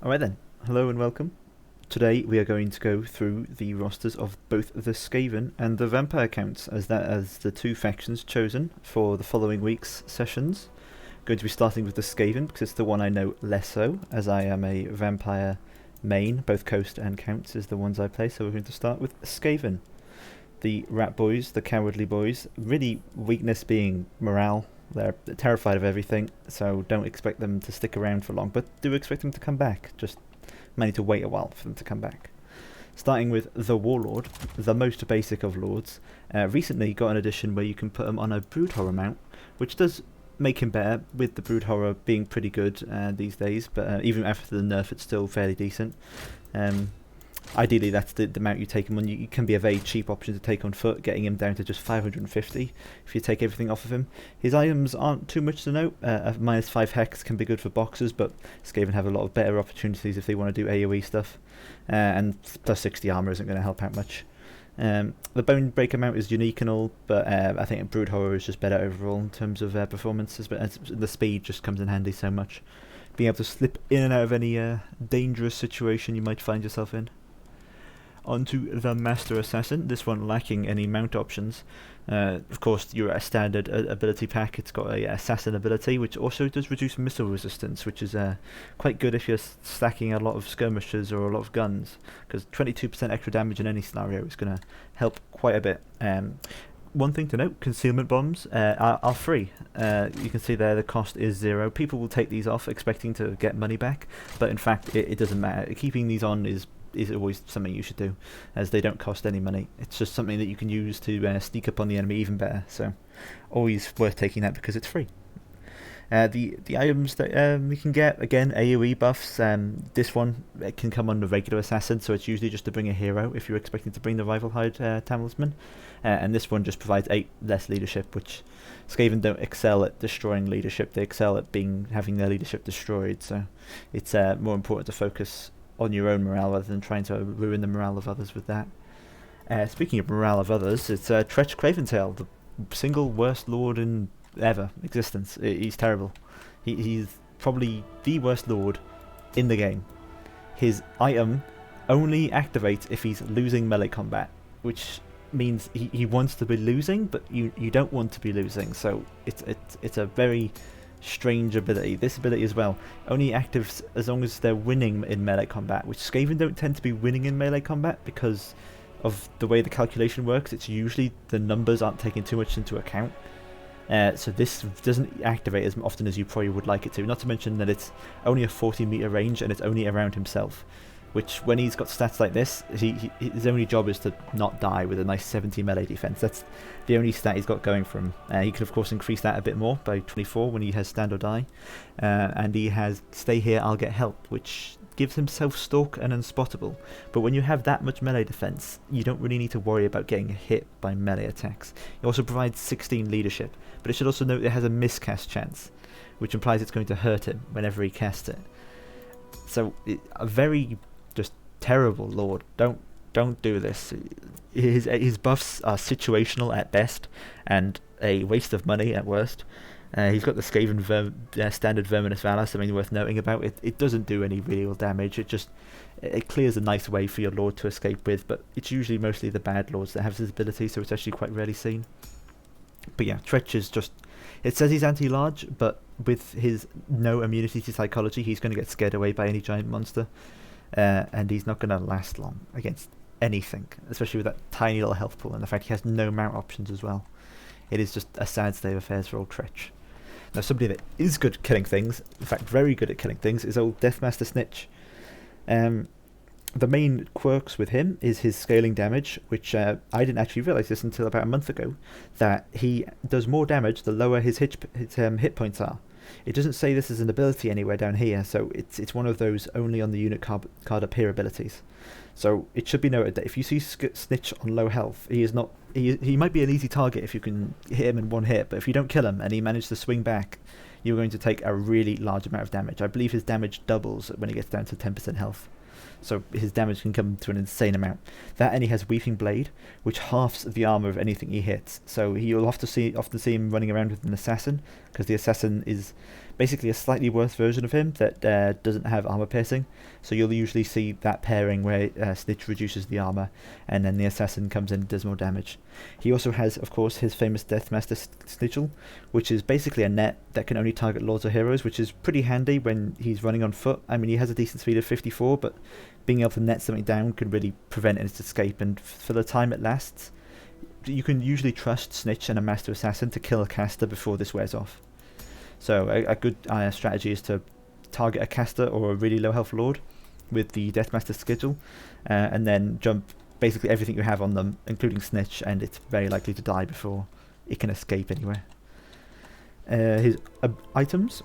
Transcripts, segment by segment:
Alright then, hello and welcome. Today we are going to go through the rosters of both the Skaven and the Vampire counts as the two factions chosen for the following week's sessions. Going to be starting with the Skaven because it's the one I know less so, as I am a Vampire main. Both Coast and Counts is the ones I play, so we're going to start with Skaven. The rat boys, the cowardly boys, really weakness being morale. They're terrified of everything, so don't expect them to stick around for long, but do expect them to come back. Just might need to wait a while for them to come back. Starting with the Warlord, the most basic of lords. Recently got an addition where you can put him on a Brood Horror mount, which does make him better, with the Brood Horror being pretty good these days, but even after the nerf it's still fairly decent. Ideally that's the mount you take him on. You can be a very cheap option to take on foot, getting him down to just 550 if you take everything off of him. His items aren't too much to note. A -5 hex can be good for boxers, but Skaven have a lot of better opportunities if they want to do AoE stuff, and plus 60 armor isn't going to help out much. The Bone Breaker mount is unique and all, but I think Brood Horror is just better overall in terms of performances, but the speed just comes in handy so much. Being able to slip in and out of any dangerous situation you might find yourself in. Onto the Master Assassin, this one lacking any mount options. Of course, your standard ability pack, it's got a Assassin ability, which also does reduce missile resistance, which is quite good if you're stacking a lot of skirmishers or a lot of guns, because 22% extra damage in any scenario is going to help quite a bit. One thing to note, Concealment Bombs are free. You can see there the cost is 0. People will take these off expecting to get money back, but in fact it doesn't matter. Keeping these on is always something you should do, as they don't cost any money. It's just something that you can use to sneak up on the enemy even better, so always worth taking that because it's free. The items that you can get, again, AoE buffs. This one it can come on the regular assassin, so it's usually just to bring a hero if you're expecting to bring the Rival Hide Talisman. And this one just provides 8 less leadership, which Skaven don't excel at destroying leadership. They excel at having their leadership destroyed, so it's more important to focus on your own morale rather than trying to ruin the morale of others with that. Speaking of morale of others, it's Tretch Craventail, the single worst lord in ever existence. He's terrible. He's probably the worst lord in the game. His item only activates if he's losing melee combat, which means he wants to be losing, but you don't want to be losing, so it's a very strange ability. This ability as well only actives as long as they're winning in melee combat, which Skaven don't tend to be winning in melee combat because of the way the calculation works. It's usually the numbers aren't taken too much into account, so this doesn't activate as often as you probably would like it to, not to mention that it's only a 40-meter range and it's only around himself, which when he's got stats like this, his only job is to not die with a nice 70 melee defense. That's the only stat he's got going for him. He could of course increase that a bit more by 24 when he has stand or die, and he has stay here, I'll get help, which gives him self-stalk and unspottable. But when you have that much melee defense, you don't really need to worry about getting hit by melee attacks. It also provides 16 leadership, but it should also note it has a miscast chance, which implies it's going to hurt him whenever he casts it. So a very just terrible lord. Don't do this. His buffs are situational at best and a waste of money at worst. He's got the Skaven standard Verminous Valor, something worth noting about. It doesn't do any real damage. It clears a nice way for your lord to escape with, but it's usually mostly the bad lords that have this ability, so it's actually quite rarely seen. But yeah, Tretch is just... It says he's anti-large, but with his no immunity to psychology, he's going to get scared away by any giant monster. And he's not going to last long against anything, especially with that tiny little health pool and the fact he has no mount options as well. It is just a sad state of affairs for old Tretch. Now, somebody that is good at killing things, in fact very good at killing things, is old Deathmaster Snitch. The main quirks with him is his scaling damage, which I didn't actually realise this until about a month ago, that he does more damage the lower his hit points are. It doesn't say this is an ability anywhere down here, so it's one of those only on the unit card appear abilities. So it should be noted that if you see Snitch on low health, he might be an easy target if you can hit him in one hit, but if you don't kill him and he manages to swing back, you're going to take a really large amount of damage. I believe his damage doubles when he gets down to 10% health. So his damage can come to an insane amount. That, and he has Weeping Blade, which halves the armor of anything he hits. So you'll often see him running around with an assassin, because the assassin is basically a slightly worse version of him that doesn't have armor piercing. So you'll usually see that pairing where Snitch reduces the armor, and then the assassin comes in and does more damage. He also has, of course, his famous Deathmaster Snitch, which is basically a net that can only target lords or heroes, which is pretty handy when he's running on foot. I mean, he has a decent speed of 54, but being able to net something down could really prevent its escape, and for the time it lasts, you can usually trust Snitch and a Master Assassin to kill a caster before this wears off. So a good strategy is to target a caster or a really low health lord with the Deathmaster Sigil, and then jump basically everything you have on them, including Snitch, and it's very likely to die before it can escape anywhere. His items.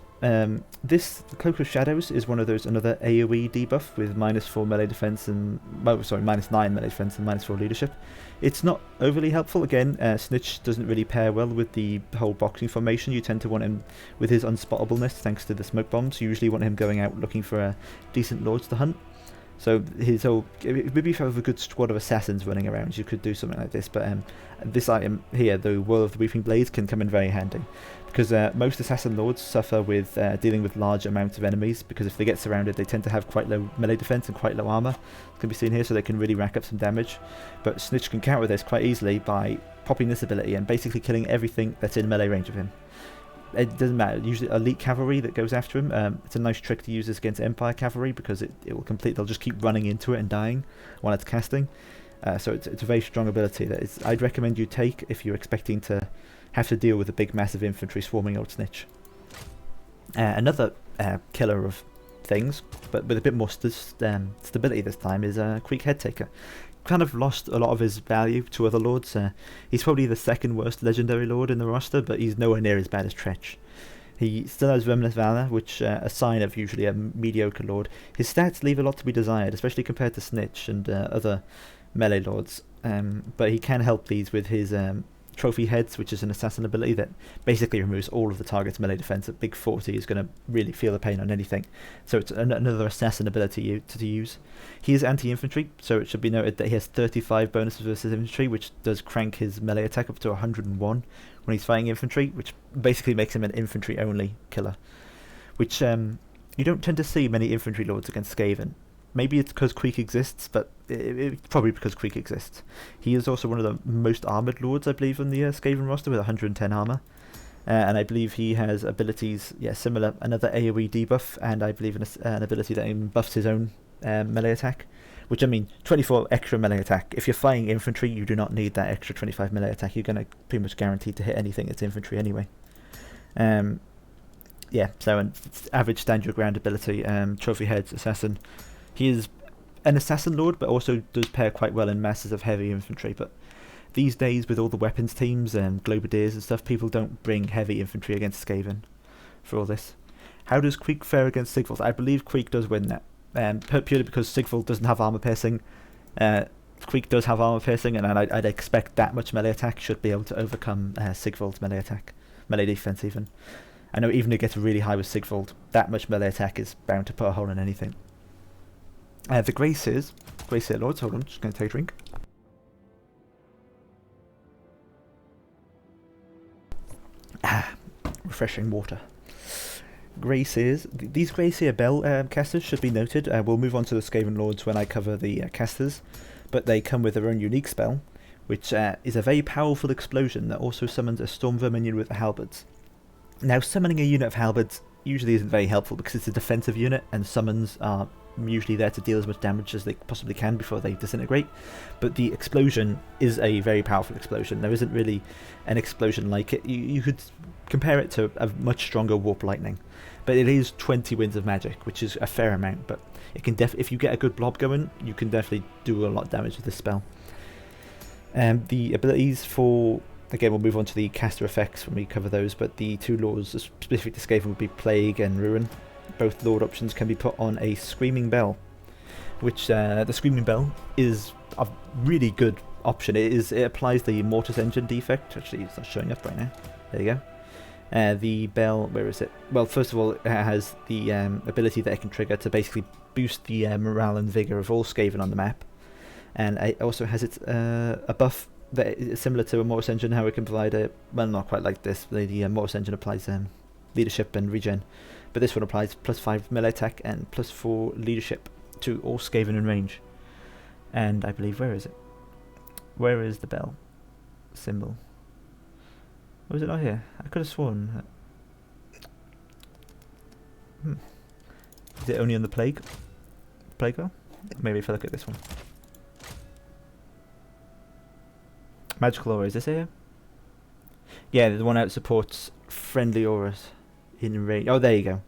This Cloak of Shadows is one of those, another AoE debuff with -4 melee defense and -9 melee defense and -4 leadership. It's not overly helpful. Again, Snitch doesn't really pair well with the whole boxing formation. You tend to want him with his unspottableness thanks to the smoke bombs. You usually want him going out looking for decent lords to hunt. So his whole, maybe if you have a good squad of assassins running around, you could do something like this. But this item here, the Whirl of the Weeping Blades, can come in very handy, because most assassin lords suffer with dealing with large amounts of enemies, because if they get surrounded, they tend to have quite low melee defense and quite low armor. It can be seen here, so they can really rack up some damage. But Snitch can counter this quite easily by popping this ability and basically killing everything that's in melee range of him. It doesn't matter, usually elite cavalry that goes after him. It's a nice trick to use this against Empire cavalry, because it will they'll just keep running into it and dying while it's casting. So it's a very strong ability that I'd recommend you take if you're expecting to have to deal with a big massive infantry swarming old Snitch. Another killer of things, but with a bit more stability this time, is Creek Headtaker. Kind of lost a lot of his value to other lords. He's probably the second worst legendary lord in the roster, but he's nowhere near as bad as Tretch. He still has Remnant Valor, which a sign of usually a mediocre lord. His stats leave a lot to be desired, especially compared to Snitch and other melee lords. But he can help these with his Trophy Heads, which is an assassin ability that basically removes all of the target's melee defense. At big 40 is going to really feel the pain on anything. So it's another assassin ability to use. He is anti-infantry, so it should be noted that he has 35 bonuses versus infantry, which does crank his melee attack up to 101 when he's fighting infantry, which basically makes him an infantry-only killer. Which you don't tend to see many infantry lords against Skaven. Maybe it's because Creek exists, but it's probably because Creek exists. He is also one of the most armoured lords, I believe, on the Skaven roster with 110 armour. And I believe he has abilities, similar, another AoE debuff, and I believe an ability that buffs his own melee attack. Which, I mean, 24 extra melee attack. If you're fighting infantry, you do not need that extra 25 melee attack. You're going to pretty much guaranteed to hit anything that's infantry anyway. So an average stand your ground ability, Trophy Heads, Assassin. He is an assassin lord, but also does pair quite well in masses of heavy infantry. But these days, with all the weapons teams and Globadiers and stuff, people don't bring heavy infantry against Skaven for all this. How does Creek fare against Sigvald? I believe Creek does win that, purely because Sigvald doesn't have armor piercing. Creek does have armor piercing, and I'd expect that much melee attack should be able to overcome Sigvald's melee attack, melee defense even. I know even if it gets really high with Sigvald, that much melee attack is bound to put a hole in anything. The Grey Seer Lords, hold on, just going to take a drink. Refreshing water. Grey Seers. These Grey Seer Bell casters should be noted. We'll move on to the Skaven Lords when I cover the casters, but they come with their own unique spell, which is a very powerful explosion that also summons a Stormver minion with halberds. Now, summoning a unit of halberds usually isn't very helpful because it's a defensive unit, and summons are usually there to deal as much damage as they possibly can before they disintegrate. But the explosion is a very powerful explosion. There isn't really an explosion like it. You could compare it to a much stronger Warp Lightning, but it is 20 winds of magic, which is a fair amount. But it can if you get a good blob going, you can definitely do a lot of damage with this spell. The abilities for, again, we'll move on to the caster effects when we cover those, but the two lords specific to Skaven would be Plague and Ruin. Both lord options can be put on a Screaming Bell, which the Screaming Bell is a really good option. It applies the Mortars engine defect. Actually, it's not showing up right now. There you go. The bell, where is it? Well, first of all, it has the ability that it can trigger to basically boost the morale and vigor of all Skaven on the map, and it also has a buff that is similar to a Mortis engine. How it can provide well, not quite like this. The Mortis engine applies leadership and regen. But this one applies +5 melee attack and +4 leadership to all Skaven in range. And I believe, where is it? Where is the bell symbol? Was it not here? I could have sworn. Is it only on the plague? Plague bell? Maybe if I look at this one. Magical aura, is this here? Yeah, the one that supports friendly auras in range. Oh, there you go.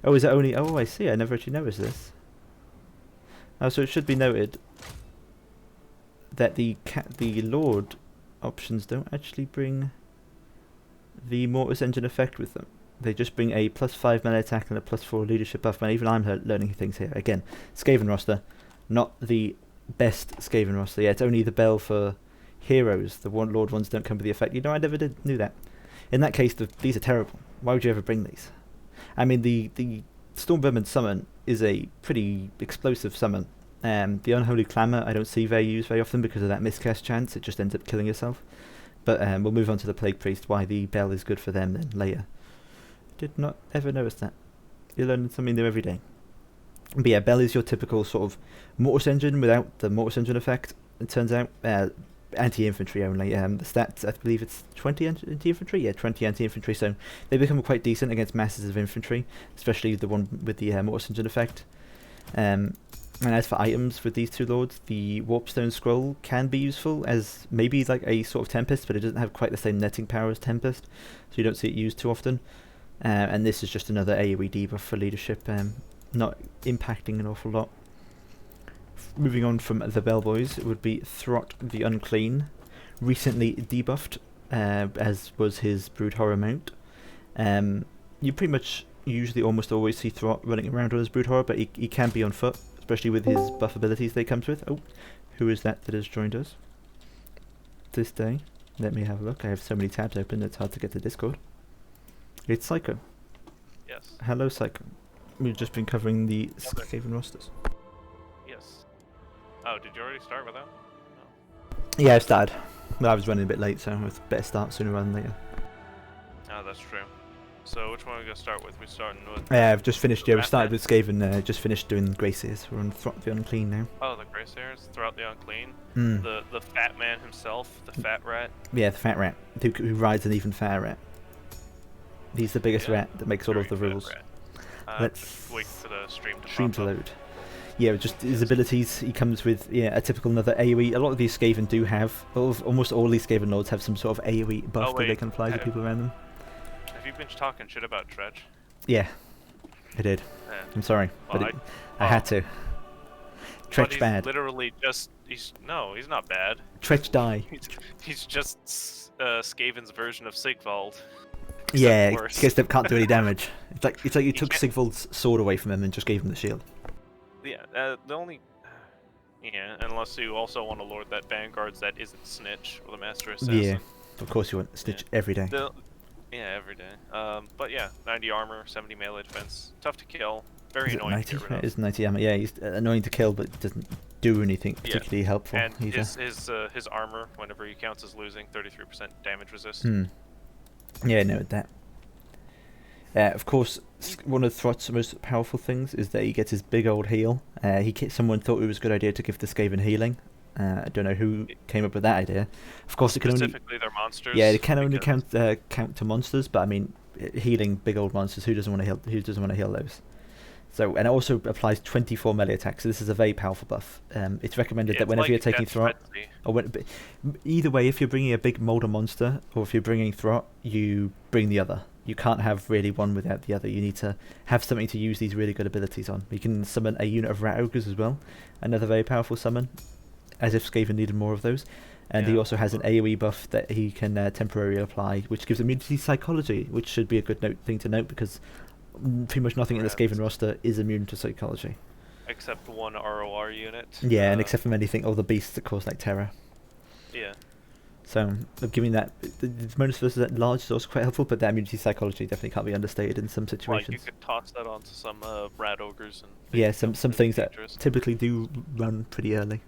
Oh, is it only... Oh, I see. I never actually noticed this. Oh, so it should be noted that the Lord options don't actually bring the Mortars engine effect with them. They just bring a +5 melee attack and a +4 leadership buff. And even I'm learning things here. Again, Skaven roster, not the best Skaven roster. Yeah, it's only the bell for heroes. The Warlord ones don't come with the effect. You know, I never knew that. In that case, these are terrible. Why would you ever bring these? I mean, the Stormvermin summon is a pretty explosive summon. The Unholy Clamour I don't see used very often because of that miscast chance. It just ends up killing yourself. But we'll move on to the Plague Priest, why the bell is good for them then later. Did not ever notice that. You're learning something new every day. But yeah, bell is your typical sort of Mortis engine without the Mortis engine effect, it turns out. Anti-infantry only. The stats, I believe it's 20 anti-infantry? Yeah, 20 anti-infantry, so they become quite decent against masses of infantry, especially the one with the Mortis engine effect. And as for items with these two lords, the Warpstone Scroll can be useful as maybe like a sort of Tempest, but it doesn't have quite the same netting power as Tempest, so you don't see it used too often. And this is just another AoE debuff for leadership, not impacting an awful lot. Moving on from the Bellboys, it would be Throt the Unclean, recently debuffed, as was his Brood Horror mount. You pretty much usually almost always see Throt running around on his Brood Horror, but he can be on foot, especially with his buff abilities that he comes with. Oh, who is that has joined us this day? Let me have a look. I have so many tabs open, it's hard to get to Discord. It's Psycho. Yes. Hello, Psycho. We've just been covering the Skaven rosters. Yes. Oh, did you already start with that? No. Yeah, I've started. Well, I was running a bit late, so I better start sooner rather than later. Oh, that's true. So which one are we going to start with? We're starting with... I've just finished, yeah, we started with Skaven, just finished doing Greyseers. We're on Throt the Unclean now. Oh, the Greyseers, Throughout the Unclean. Mm. The fat man himself, the fat rat. Yeah, the fat rat, who rides an even fatter rat. He's the biggest rat that makes all of the rules. Let's wait for the stream to load. Yeah, just his abilities, he comes with a typical another AoE. A lot of these Skaven do have, almost all these Skaven lords have some sort of AoE buff that they can apply to people around them. Have you been talking shit about Tretch? Yeah, I did. Yeah. I'm sorry, well, but I had to. Tretch bad. Literally just, he's not bad. Tretch die. He's just Skaven's version of Sigvald. Yeah, because they can't do any damage. It's like you took Sigvald's sword away from him and just gave him the shield. Yeah, the only... Yeah, unless you also want a lord that vanguards that isn't Snitch or the Master Assassin. Yeah, of course you want Snitch every day. Yeah, every day. But yeah, 90 armor, 70 melee defense, tough to kill, very annoying 90? to get rid of. It is 90 armor, yeah, he's annoying to kill, but doesn't do anything particularly helpful. And his armor, whenever he counts as losing, 33% damage resist. Yeah, no, that. Of course, one of Throt's most powerful things is that he gets his big old heal. Someone thought it was a good idea to give the Skaven Healing. I don't know who came up with that idea. Of course, it can only... Specifically their monsters. Yeah, it can only count to monsters, but I mean, healing big old monsters, who doesn't want to heal? Who doesn't want to heal those? So, and it also applies 24 melee attacks, so this is a very powerful buff. It's recommended that whenever you're taking Throt, either way, if you're bringing a big Molder monster, or if you're bringing Throt, you bring the other. You can't have really one without the other. You need to have something to use these really good abilities on. You can summon a unit of Rat Ogres as well, another very powerful summon, as if Skaven needed more of those. And he also has an AoE buff that he can temporarily apply, which gives immunity psychology, which should be a good thing to note, because pretty much nothing in the Skaven roster is immune to psychology. Except one ROR unit. Yeah, and except from anything, all the beasts that cause like terror. Yeah. So, giving that, the bonus versus that large is also quite helpful, but that immunity psychology definitely can't be understated in some situations. Like, you could toss that onto some Rat Ogres. And yeah, some things that typically do run pretty early.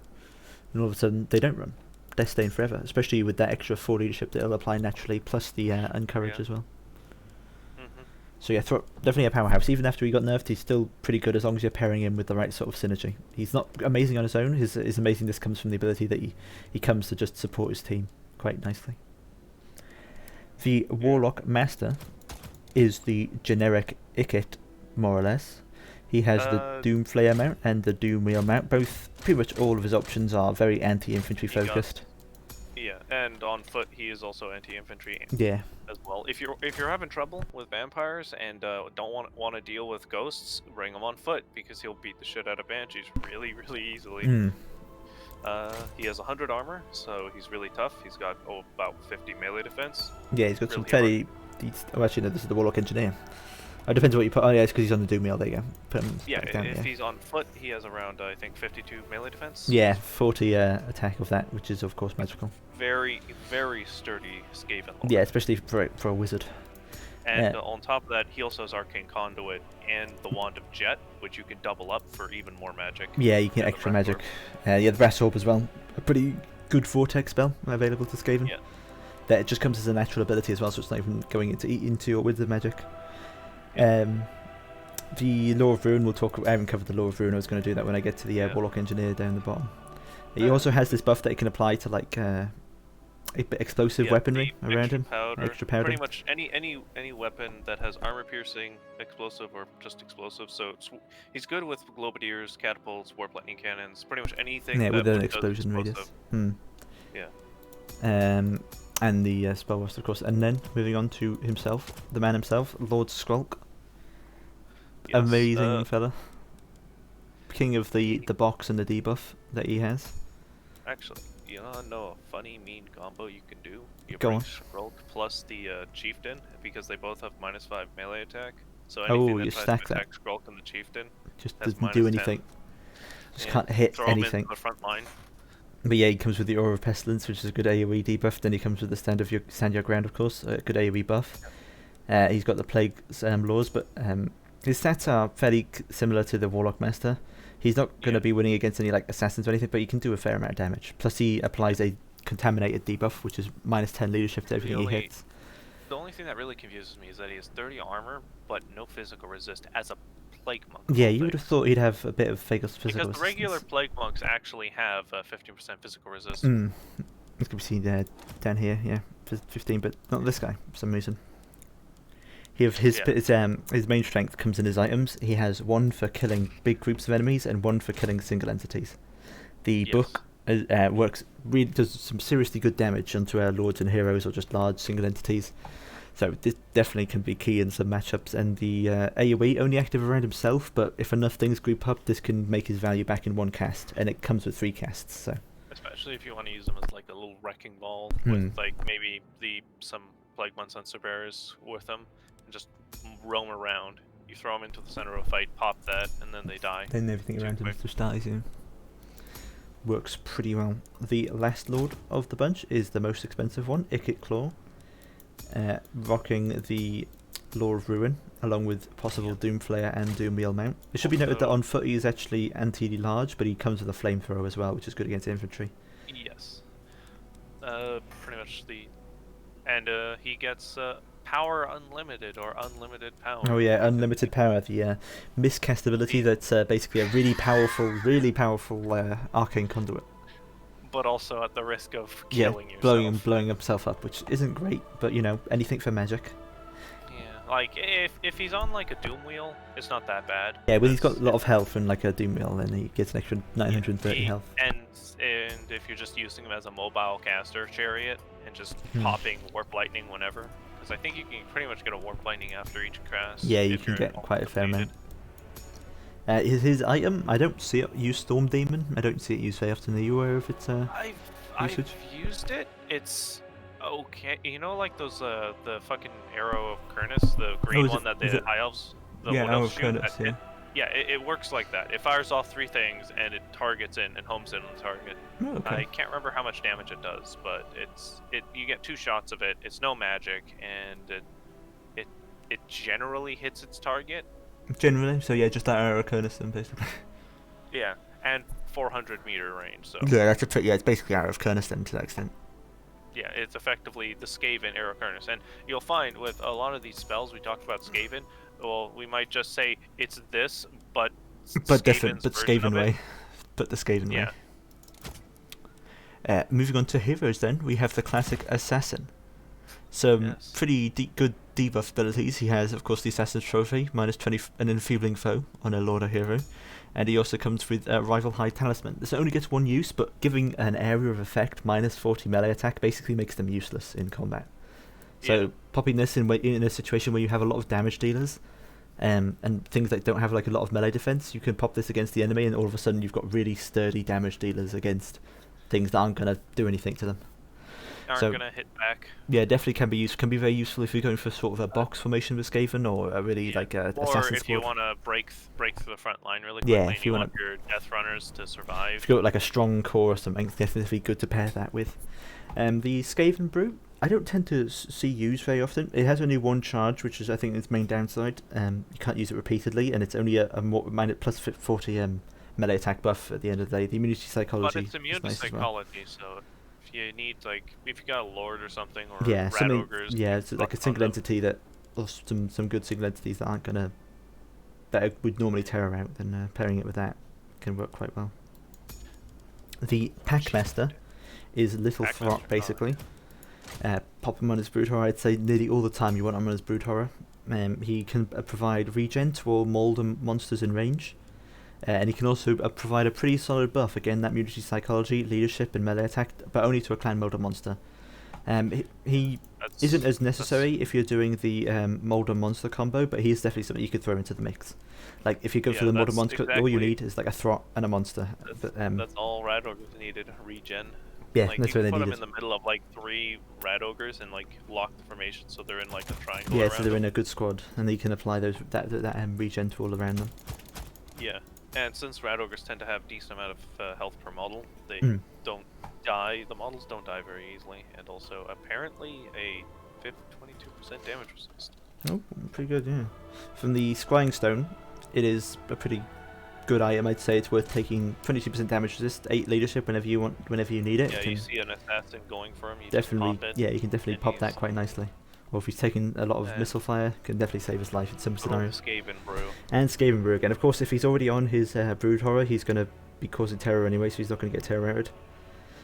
And all of a sudden, they don't run. They're staying forever, especially with that extra 4 leadership that will apply naturally, plus the Uncourage as well. So yeah, definitely a powerhouse. Even after he got nerfed, he's still pretty good as long as you're pairing him with the right sort of synergy. He's not amazing on his own. His amazingness comes from the ability that he comes to just support his team quite nicely. The Warlock Master is the generic Ikit, more or less. He has the Doomflayer mount and the Doomwheel mount. Both, pretty much all of his options are very anti-infantry focused. Yeah, and on foot he is also anti-infantry. Yeah. As well. If you're having trouble with vampires and don't want to deal with ghosts, bring him on foot because he'll beat the shit out of banshees really easily. He has 100 armor, so he's really tough. He's got about 50 melee defense. Yeah, he's got really some fairly. Oh, actually no, this is the Warlock Engineer. It depends what you put. Oh yeah, it's because he's on the Doom Wheel. There you go. Put him down, if he's on foot, he has around I think 52 melee defense. Yeah, 40 attack of that, which is of course magical. Very sturdy Skaven Lord. Yeah, especially for a wizard. And on top of that, he also has Arcane Conduit and the Wand of Jet, which you can double up for even more magic. Yeah, you can get extra magic. Yeah, the Brass Orb as well. A pretty good Vortex spell available to Skaven. Yeah. That it just comes as a natural ability as well, so it's not even going into or with the magic. The Law of Ruin, I haven't covered the Law of Ruin. I was going to do that when I get to the Warlock Engineer down the bottom. He also has this buff that he can apply to like explosive weaponry around him. Extra powder. Pretty much any weapon that has armor piercing, explosive, or just explosive. So he's good with globadiers, catapults, warp lightning cannons, pretty much anything. Yeah, with an explosion radius. Yeah. And the spellbuster, of course. And then moving on to himself, the man himself, Lord Skrulk. Yes, amazing fella. King of the box and the debuff that he has. Actually, you know a funny mean combo you can do? You Go on. Skrulk plus the Chieftain, because they both have -5 melee attack. So anything that you tries stack to that. attack Skrulk and the Chieftain just doesn't do anything. Just can't hit throw anything. Him into the front line. But yeah, he comes with the Aura of Pestilence, which is a good AoE debuff. Then he comes with the Stand Your Ground, of course, a good AoE buff. He's got the Plague laws, but his stats are fairly similar to the Warlock Master. He's not going to be winning against any like assassins or anything, but he can do a fair amount of damage. Plus he applies a Contaminated debuff, which is -10 leadership to everything he hits. The only thing that really confuses me is that he has 30 armor, but no physical resist as a Plague Monk. Yeah, you would have thought he'd have a bit of physical resistance. Because the regular Plague Monks actually have 15% physical resistance. It's going to be seen down here, yeah, 15, but not this guy for some reason. His main strength comes in his items. He has one for killing big groups of enemies and one for killing single entities. The book does some seriously good damage onto our lords and heroes or just large single entities. So this definitely can be key in some matchups. And the AoE only active around himself, but if enough things group up, this can make his value back in one cast, and it comes with 3 casts. So especially if you want to use them as like a little wrecking ball with like maybe some Plague Monks on Cerberus with them. Just roam around. You throw them into the center of a fight, pop that, and then they die. Then everything around him just dies. Yeah. Works pretty well. The last lord of the bunch is the most expensive one, Ikit Claw, rocking the Law of Ruin along with possible Doomflayer and Doomwheel mount. It should be noted that on foot he is actually anti-large, but he comes with a flamethrower as well, which is good against infantry. Yes. Pretty much he gets Power Unlimited or Unlimited Power. Oh yeah, Unlimited Power, the miscast ability that's basically a really powerful Arcane Conduit. But also at the risk of killing yourself. blowing himself up, which isn't great, but anything for magic. Yeah, like if he's on like a Doom Wheel, it's not that bad. Yeah, when he's got a lot of health and like a Doom Wheel, then he gets an extra 930 health. And if you're just using him as a mobile caster chariot and just popping Warp Lightning whenever. Because I think you can pretty much get a Warp Lightning after each cast. Yeah, you can get quite a fair amount. His item, I don't see it use Storm Demon. I don't see it used very often. Are you aware of its usage? I've used it. It's okay. You know, like those the fucking Arrow of Kurnus, the green one that the High Elves, the Wood Elves shoot. Kurnus, yeah. It works like that. It fires off 3 things and it targets in and homes in on the target. Oh, okay. I can't remember how much damage it does, but you get 2 shots of it. It's no magic, and it generally hits its target. Generally, so yeah, just that Arrow of Kurnus then basically. Yeah, and 400-meter range. So yeah, it's basically Arrow of Kurnus then to that extent. yeah, it's effectively the Skaven Arrow Harness. And you'll find with a lot of these spells we talked about Skaven, well, we might just say it's this, but But different, Skaven's but version of Skaven it. way. But the Skaven Yeah. way. Moving on to heroes then, we have the classic Assassin. Some pretty good debuff abilities. He has, of course, the Assassin's Trophy, minus 20 an enfeebling foe on a Lord or hero. And he also comes with a Rival High Talisman. This only gets one use, but giving an area of effect minus 40 melee attack basically makes them useless in combat. So popping this in a situation where you have a lot of damage dealers, and things that don't have like a lot of melee defense, you can pop this against the enemy, and all of a sudden you've got really sturdy damage dealers against things that aren't going to do anything to them. Aren't gonna hit back. Yeah, definitely can be used. Can be very useful if you're going for sort of a box formation with Skaven, or a really like a assassin if squad. you want to break through the front line really Yeah, quickly, if you want your Death Runners to survive. If you've got like a strong core or something, it's definitely good to pair that with. The Skaven Brute, I don't tend to see used very often. It has only one charge, which is I think its main downside. You can't use it repeatedly, and it's only a more plus 40 melee attack buff at the end of the day. The immunity psychology. But it's immune to psychology, so if you need if you got a Lord or something, or Rat Ogres. Yeah, it's like a single entity that, or some good single entities that aren't gonna, that would normally tear out, then pairing it with that can work quite well. The Packmaster is Little Throt, basically. Pop him on his Brute Horror, I'd say nearly all the time you want him on his Brute Horror. He can provide regen to all mold and monsters in range. And he can also provide a pretty solid buff, again, that immunity psychology, leadership and melee attack, but only to a clan molder monster. He isn't as necessary if you're doing the molder monster combo, but he is definitely something you could throw into the mix. Like if you go for the molder monster, all you need is like a Throt and a monster. That's all Rat Ogres needed, regen. Yeah, like, that's you what they put needed. them in the middle of like 3 Rat Ogres and like lock the formation so they're in like a triangle. Yeah, so they're in a good squad, and you can apply that regen to all around them. Yeah. And since Rat Ogres tend to have decent amount of health per model, they don't die. The models don't die very easily, and also apparently a 22% damage resist. Oh, pretty good, yeah. From the Scrying Stone, it is a pretty good item. I'd say it's worth taking. 22% damage resist, 8 leadership whenever you need it. Yeah, you see an assassin going for him. You definitely, just pop it, yeah, you can definitely pop that quite nicely. Or if he's taking a lot of missile fire, can definitely save his life in some scenarios. Skaven Brew. And Skaven Brew again. Of course, if he's already on his Brood Horror, he's going to be causing terror anyway, so he's not going to get terror routed.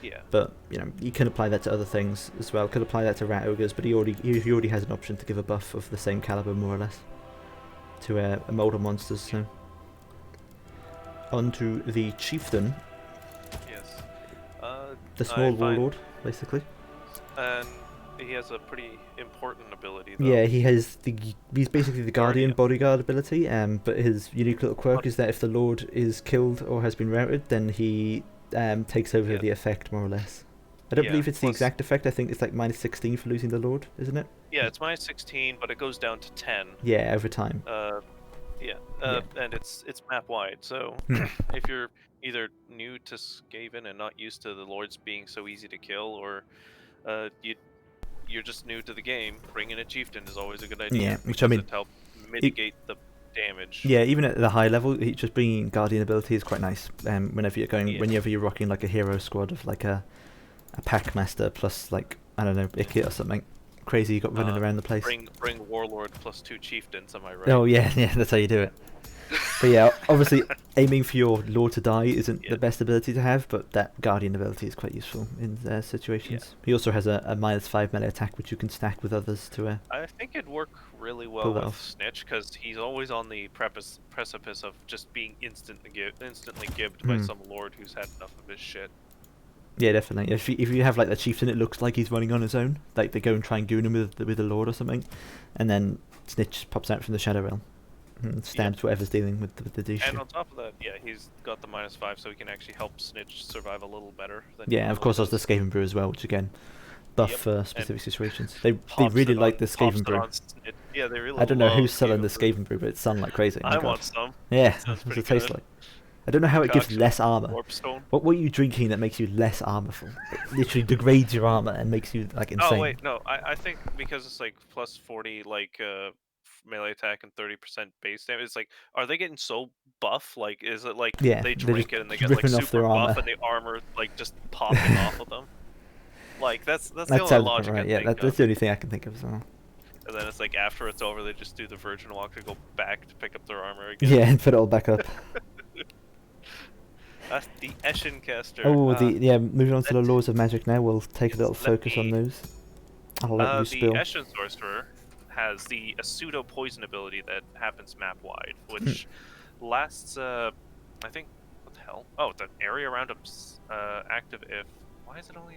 Yeah. But you can apply that to other things as well. Could apply that to Rat Ogres, but he already has an option to give a buff of the same caliber, more or less, to a Molder monsters. So on to the Chieftain. Yes. The small Warlord, basically. And he has a pretty important ability, though. Yeah, he's basically the Guardian Bodyguard ability, but his unique little quirk is that if the Lord is killed or has been routed, then he takes over the effect, more or less. I don't believe it's the exact effect. I think it's like minus 16 for losing the Lord, isn't it? Yeah, it's minus 16, but it goes down to 10. Yeah, over time. And it's map wide, so if you're either new to Skaven and not used to the Lords being so easy to kill, or you're just new to the game, bringing a Chieftain is always a good idea. Yeah, which I mean, it helps mitigate the damage. Yeah, even at the high level, just bringing Guardian ability is quite nice. Whenever you're rocking like a hero squad of like a Packmaster plus like, I don't know, Ikit or something crazy you got running around the place. Bring Warlord plus 2 Chieftains, am I right? Oh yeah, that's how you do it. But yeah, obviously aiming for your Lord to die isn't the best ability to have, but that Guardian ability is quite useful in situations. Yeah. He also has a minus 5 melee attack, which you can stack with others to. I think it'd work really well with Snitch, because he's always on the precipice of just being instantly gibbed by some Lord who's had enough of his shit. Yeah, definitely. If you have like the Chieftain, it looks like he's running on his own. Like they go and try and goon him with a Lord or something, and then Snitch pops out from the Shadow Realm and stabs whatever's dealing with the douche. And on top of that, he's got the minus 5, so he can actually help Snitch survive a little better. Yeah, of course, there's the Skaven Brew as well, which again, buff for specific situations. They really like the Skaven Brew. Yeah, they really. I don't know who's selling the Skaven Brew, but it's selling like crazy. I want some. Yeah, what's it taste like? I don't know how it gives less armor. What were you drinking that makes you less armorful? It literally degrades your armor and makes you like insane. Oh wait, no. I think because it's like plus 40 like melee attack and 30% base damage. It's like, are they getting so buff? Like, is it like they drink it and they get like super buff and the armor like just popping off of them? Like that's the That only sounds logic right. I Yeah, think of. that's the only thing I can think of as well. And then it's like after it's over, they just do the Virgin Walk to go back to pick up their armor again. Yeah, and put it all back up. That's the Eshencaster. Oh, moving on to the let- laws of magic now. We'll take a little let focus on me- those. I'll let you The spill. Eshen Sorcerer has a pseudo poison ability that happens map wide, which lasts I think what the hell? Oh, the area around him's active if why is it only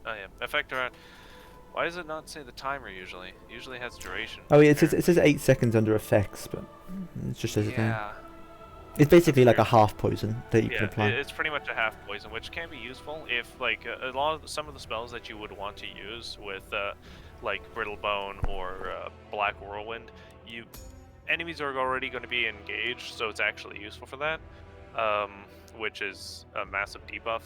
oh yeah, effect around why does it not say the timer usually? It usually has duration. Oh yeah, it says 8 seconds under effects, but it just says it there. Yeah. It's basically like a half poison that you can Yeah, apply. it's pretty much a half poison, which can be useful if like some of the spells that you would want to use with like Brittle Bone or Black Whirlwind, enemies are already going to be engaged, so it's actually useful for that, which is a massive debuff.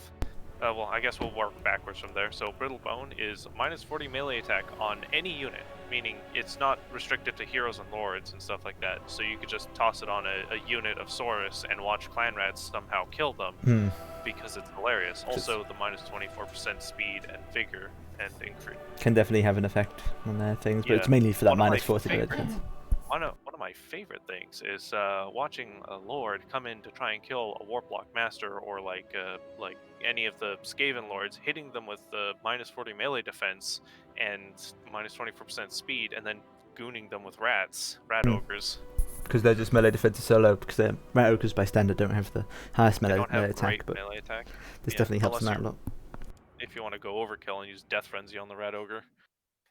Well, I guess we'll work backwards from there. So Brittle Bone is minus 40 melee attack on any unit, meaning it's not restricted to heroes and lords and stuff like that. So you could just toss it on a unit of Saurus and watch clan rats somehow kill them because it's hilarious. Also, the minus 24% speed and vigor and increase Can definitely have an effect on their things, but Yeah. it's mainly for that One of minus my 40 favorite- defense. One of my favorite things is watching a lord come in to try and kill a Warlock Master or like any of the Skaven lords, hitting them with the minus 40 melee defense and minus 24% speed, and then gooning them with rat ogres. Because they're just melee defense so low, because their rat ogres by standard don't have the highest They melee don't have attack, great but melee attack. this Yeah, definitely helps them unless out a lot. if you want to go overkill and use Death Frenzy on the rat ogre.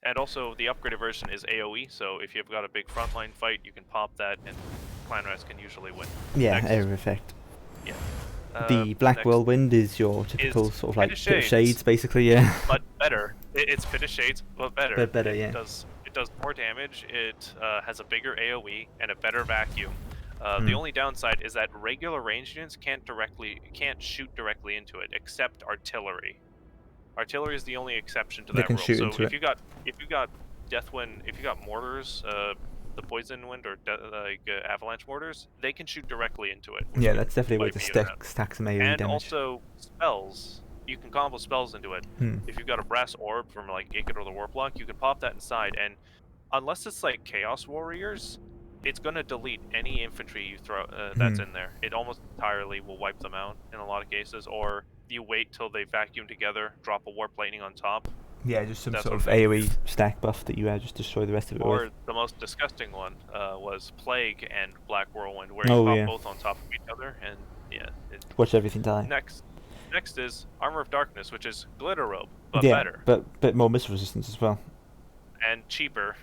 And also, the upgraded version is AoE, so if you've got a big frontline fight, you can pop that, and clan rats can usually win. Yeah, Next. area effect. Yeah. The Black next Whirlwind is your typical is sort of like Pit of Pit of Shades. Shades, basically, yeah. But better. It's Pit of Shades, but better. But better, yeah. It does more damage. It has a bigger AoE and a better vacuum. The only downside is that regular ranged units can't shoot directly into it, except artillery. Artillery is the only exception to They that can rule. shoot So into if it. you got Deathwind, if you got mortars, the poison wind or avalanche mortars, they can shoot directly into it. which Yeah, would that's definitely a way wipe to the unit out. stack some AoE And damage. also spells. You can combo spells into it. If you've got a brass orb from like Ikit or the Warlock, you can pop that inside, and unless it's like Chaos Warriors, it's gonna delete any infantry you throw that's in there. It almost entirely will wipe them out in a lot of cases, or you wait till they vacuum together, drop a Warp Lightning on top. Yeah, just some That's sort what of I'm AoE stack buff that you just destroy the rest of it Or with. the most disgusting one was Plague and Black Whirlwind, where Oh, you pop yeah. both on top of each other, and yeah. Watch everything die. Next is Armor of Darkness, which is Glitter Robe, but Yeah, better but bit more missile resistance as well. and cheaper.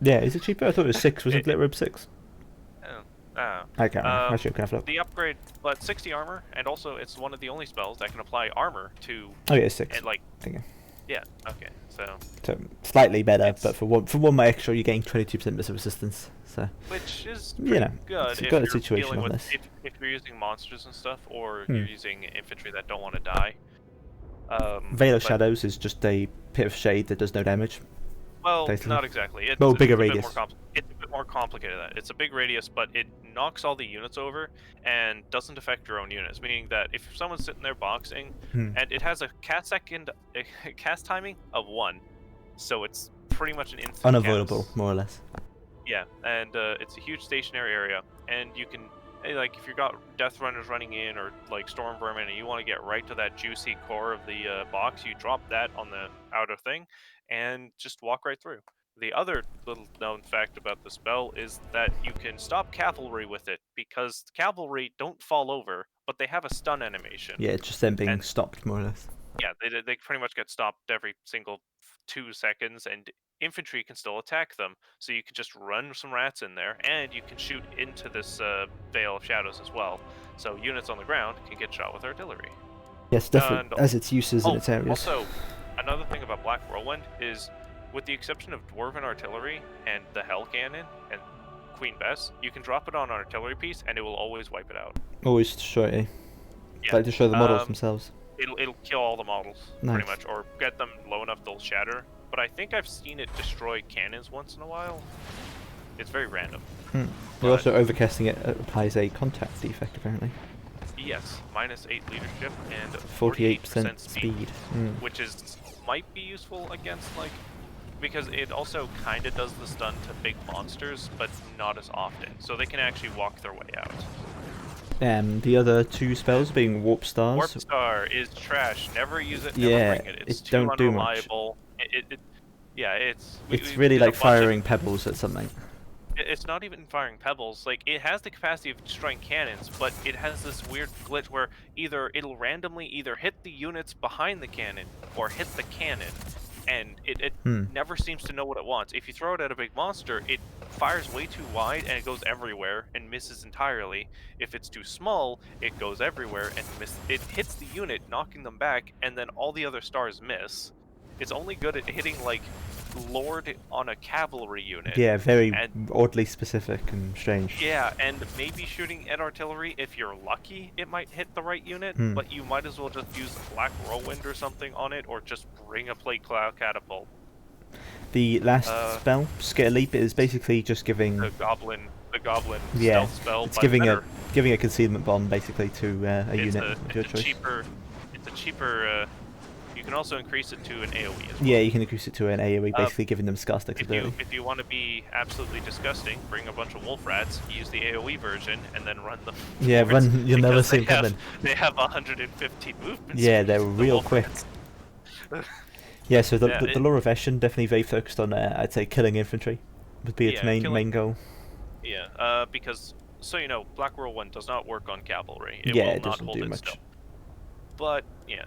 Yeah, is it cheaper? I thought it was 6. Wasn't Glitter Robe 6? I can't remember. Actually, I can have a look. The upgrade, but 60 armor, and also it's one of the only spells that can apply armor to. Oh yeah, 6. And like, Okay. yeah, okay, so Slightly better, It's- but for one more extra, you gain 22% missile resistance. So which is You pretty know, good it's if got a you're situation dealing on with this. if you're using monsters and stuff, or you're using infantry that don't want to die. Vayner but- Shadows is just a Pit of Shade that does no damage. Well, basically. not exactly. It's, Well, bigger a bit radius. it's a bit more complicated than that. It's a big radius, but it knocks all the units over and doesn't affect your own units. Meaning that if someone's sitting there boxing, and it has a cast timing of 1, so it's pretty much an instant Unavoidable, cast. more or less. Yeah, and it's a huge stationary area, and you can, like, if you've got Death Runners running in, or like Storm Vermin, and you want to get right to that juicy core of the box, you drop that on the outer thing, and just walk right through. The other little known fact about the spell is that you can stop cavalry with it, because cavalry don't fall over, but they have a stun animation. Yeah, it's just them being And- stopped, more or less. Yeah, they pretty much get stopped every single 2 seconds, and infantry can still attack them. So you can just run some rats in there, and you can shoot into this Veil of Shadows as well. So units on the ground can get shot with artillery. Yes, definitely, And- as its uses in its areas. Also, another thing about Black Whirlwind is, with the exception of Dwarven Artillery and the Hell Cannon and Queen Bess, you can drop it on an artillery piece, and it will always wipe it out. Always destroy it. Yeah. Like to show the models Um, themselves. It'll kill all the models, Nice. pretty much, or get them low enough they'll shatter. But I think I've seen it destroy cannons once in a while. It's very random. But also, overcasting it applies a contact defect, apparently. Yes, -8 leadership and 48% 48% speed, speed. which might be useful against like, because it also kind of does the stun to big monsters, but not as often, so they can actually walk their way out. The other two spells being Warp Stars. Warp Star is trash. Never use it. Never bring it. It's too don't do much. unreliable. Yeah, it's really like firing pebbles at something. It's not even firing pebbles. Like, it has the capacity of destroying cannons, but it has this weird glitch where either it'll randomly either hit the units behind the cannon or hit the cannon, and it never seems to know what it wants. If you throw it at a big monster, it fires way too wide and it goes everywhere and misses entirely. If it's too small, it goes everywhere and it hits the unit, knocking them back, and then all the other stars miss. It's only good at hitting like Lord on a cavalry unit. Yeah, very oddly specific and strange. Yeah, and maybe shooting at artillery, if you're lucky, it might hit the right unit, but you might as well just use Black Whirlwind or something on it, or just bring a Plague Cloud Catapult. The last spell, Scare Leap, is basically just giving the goblin stealth spell. It's giving a Concealment Bomb basically to a unit of your choice. It's a cheaper. You can also increase it to an AoE as well. Yeah, you can increase it to an AoE, basically giving them Scar Stick ability. If you want to be absolutely disgusting, bring a bunch of wolf rats, use the AoE version, and then run them. Yeah, you'll never see them coming. They have 115 movement. Yeah, they're real quick. Yeah, so the lore of Eshin definitely very focused on, I'd say, killing infantry would be its main goal. Yeah, because, so you know, Black Whirlwind does not work on cavalry. It will not doesn't hold do it much. still. But yeah,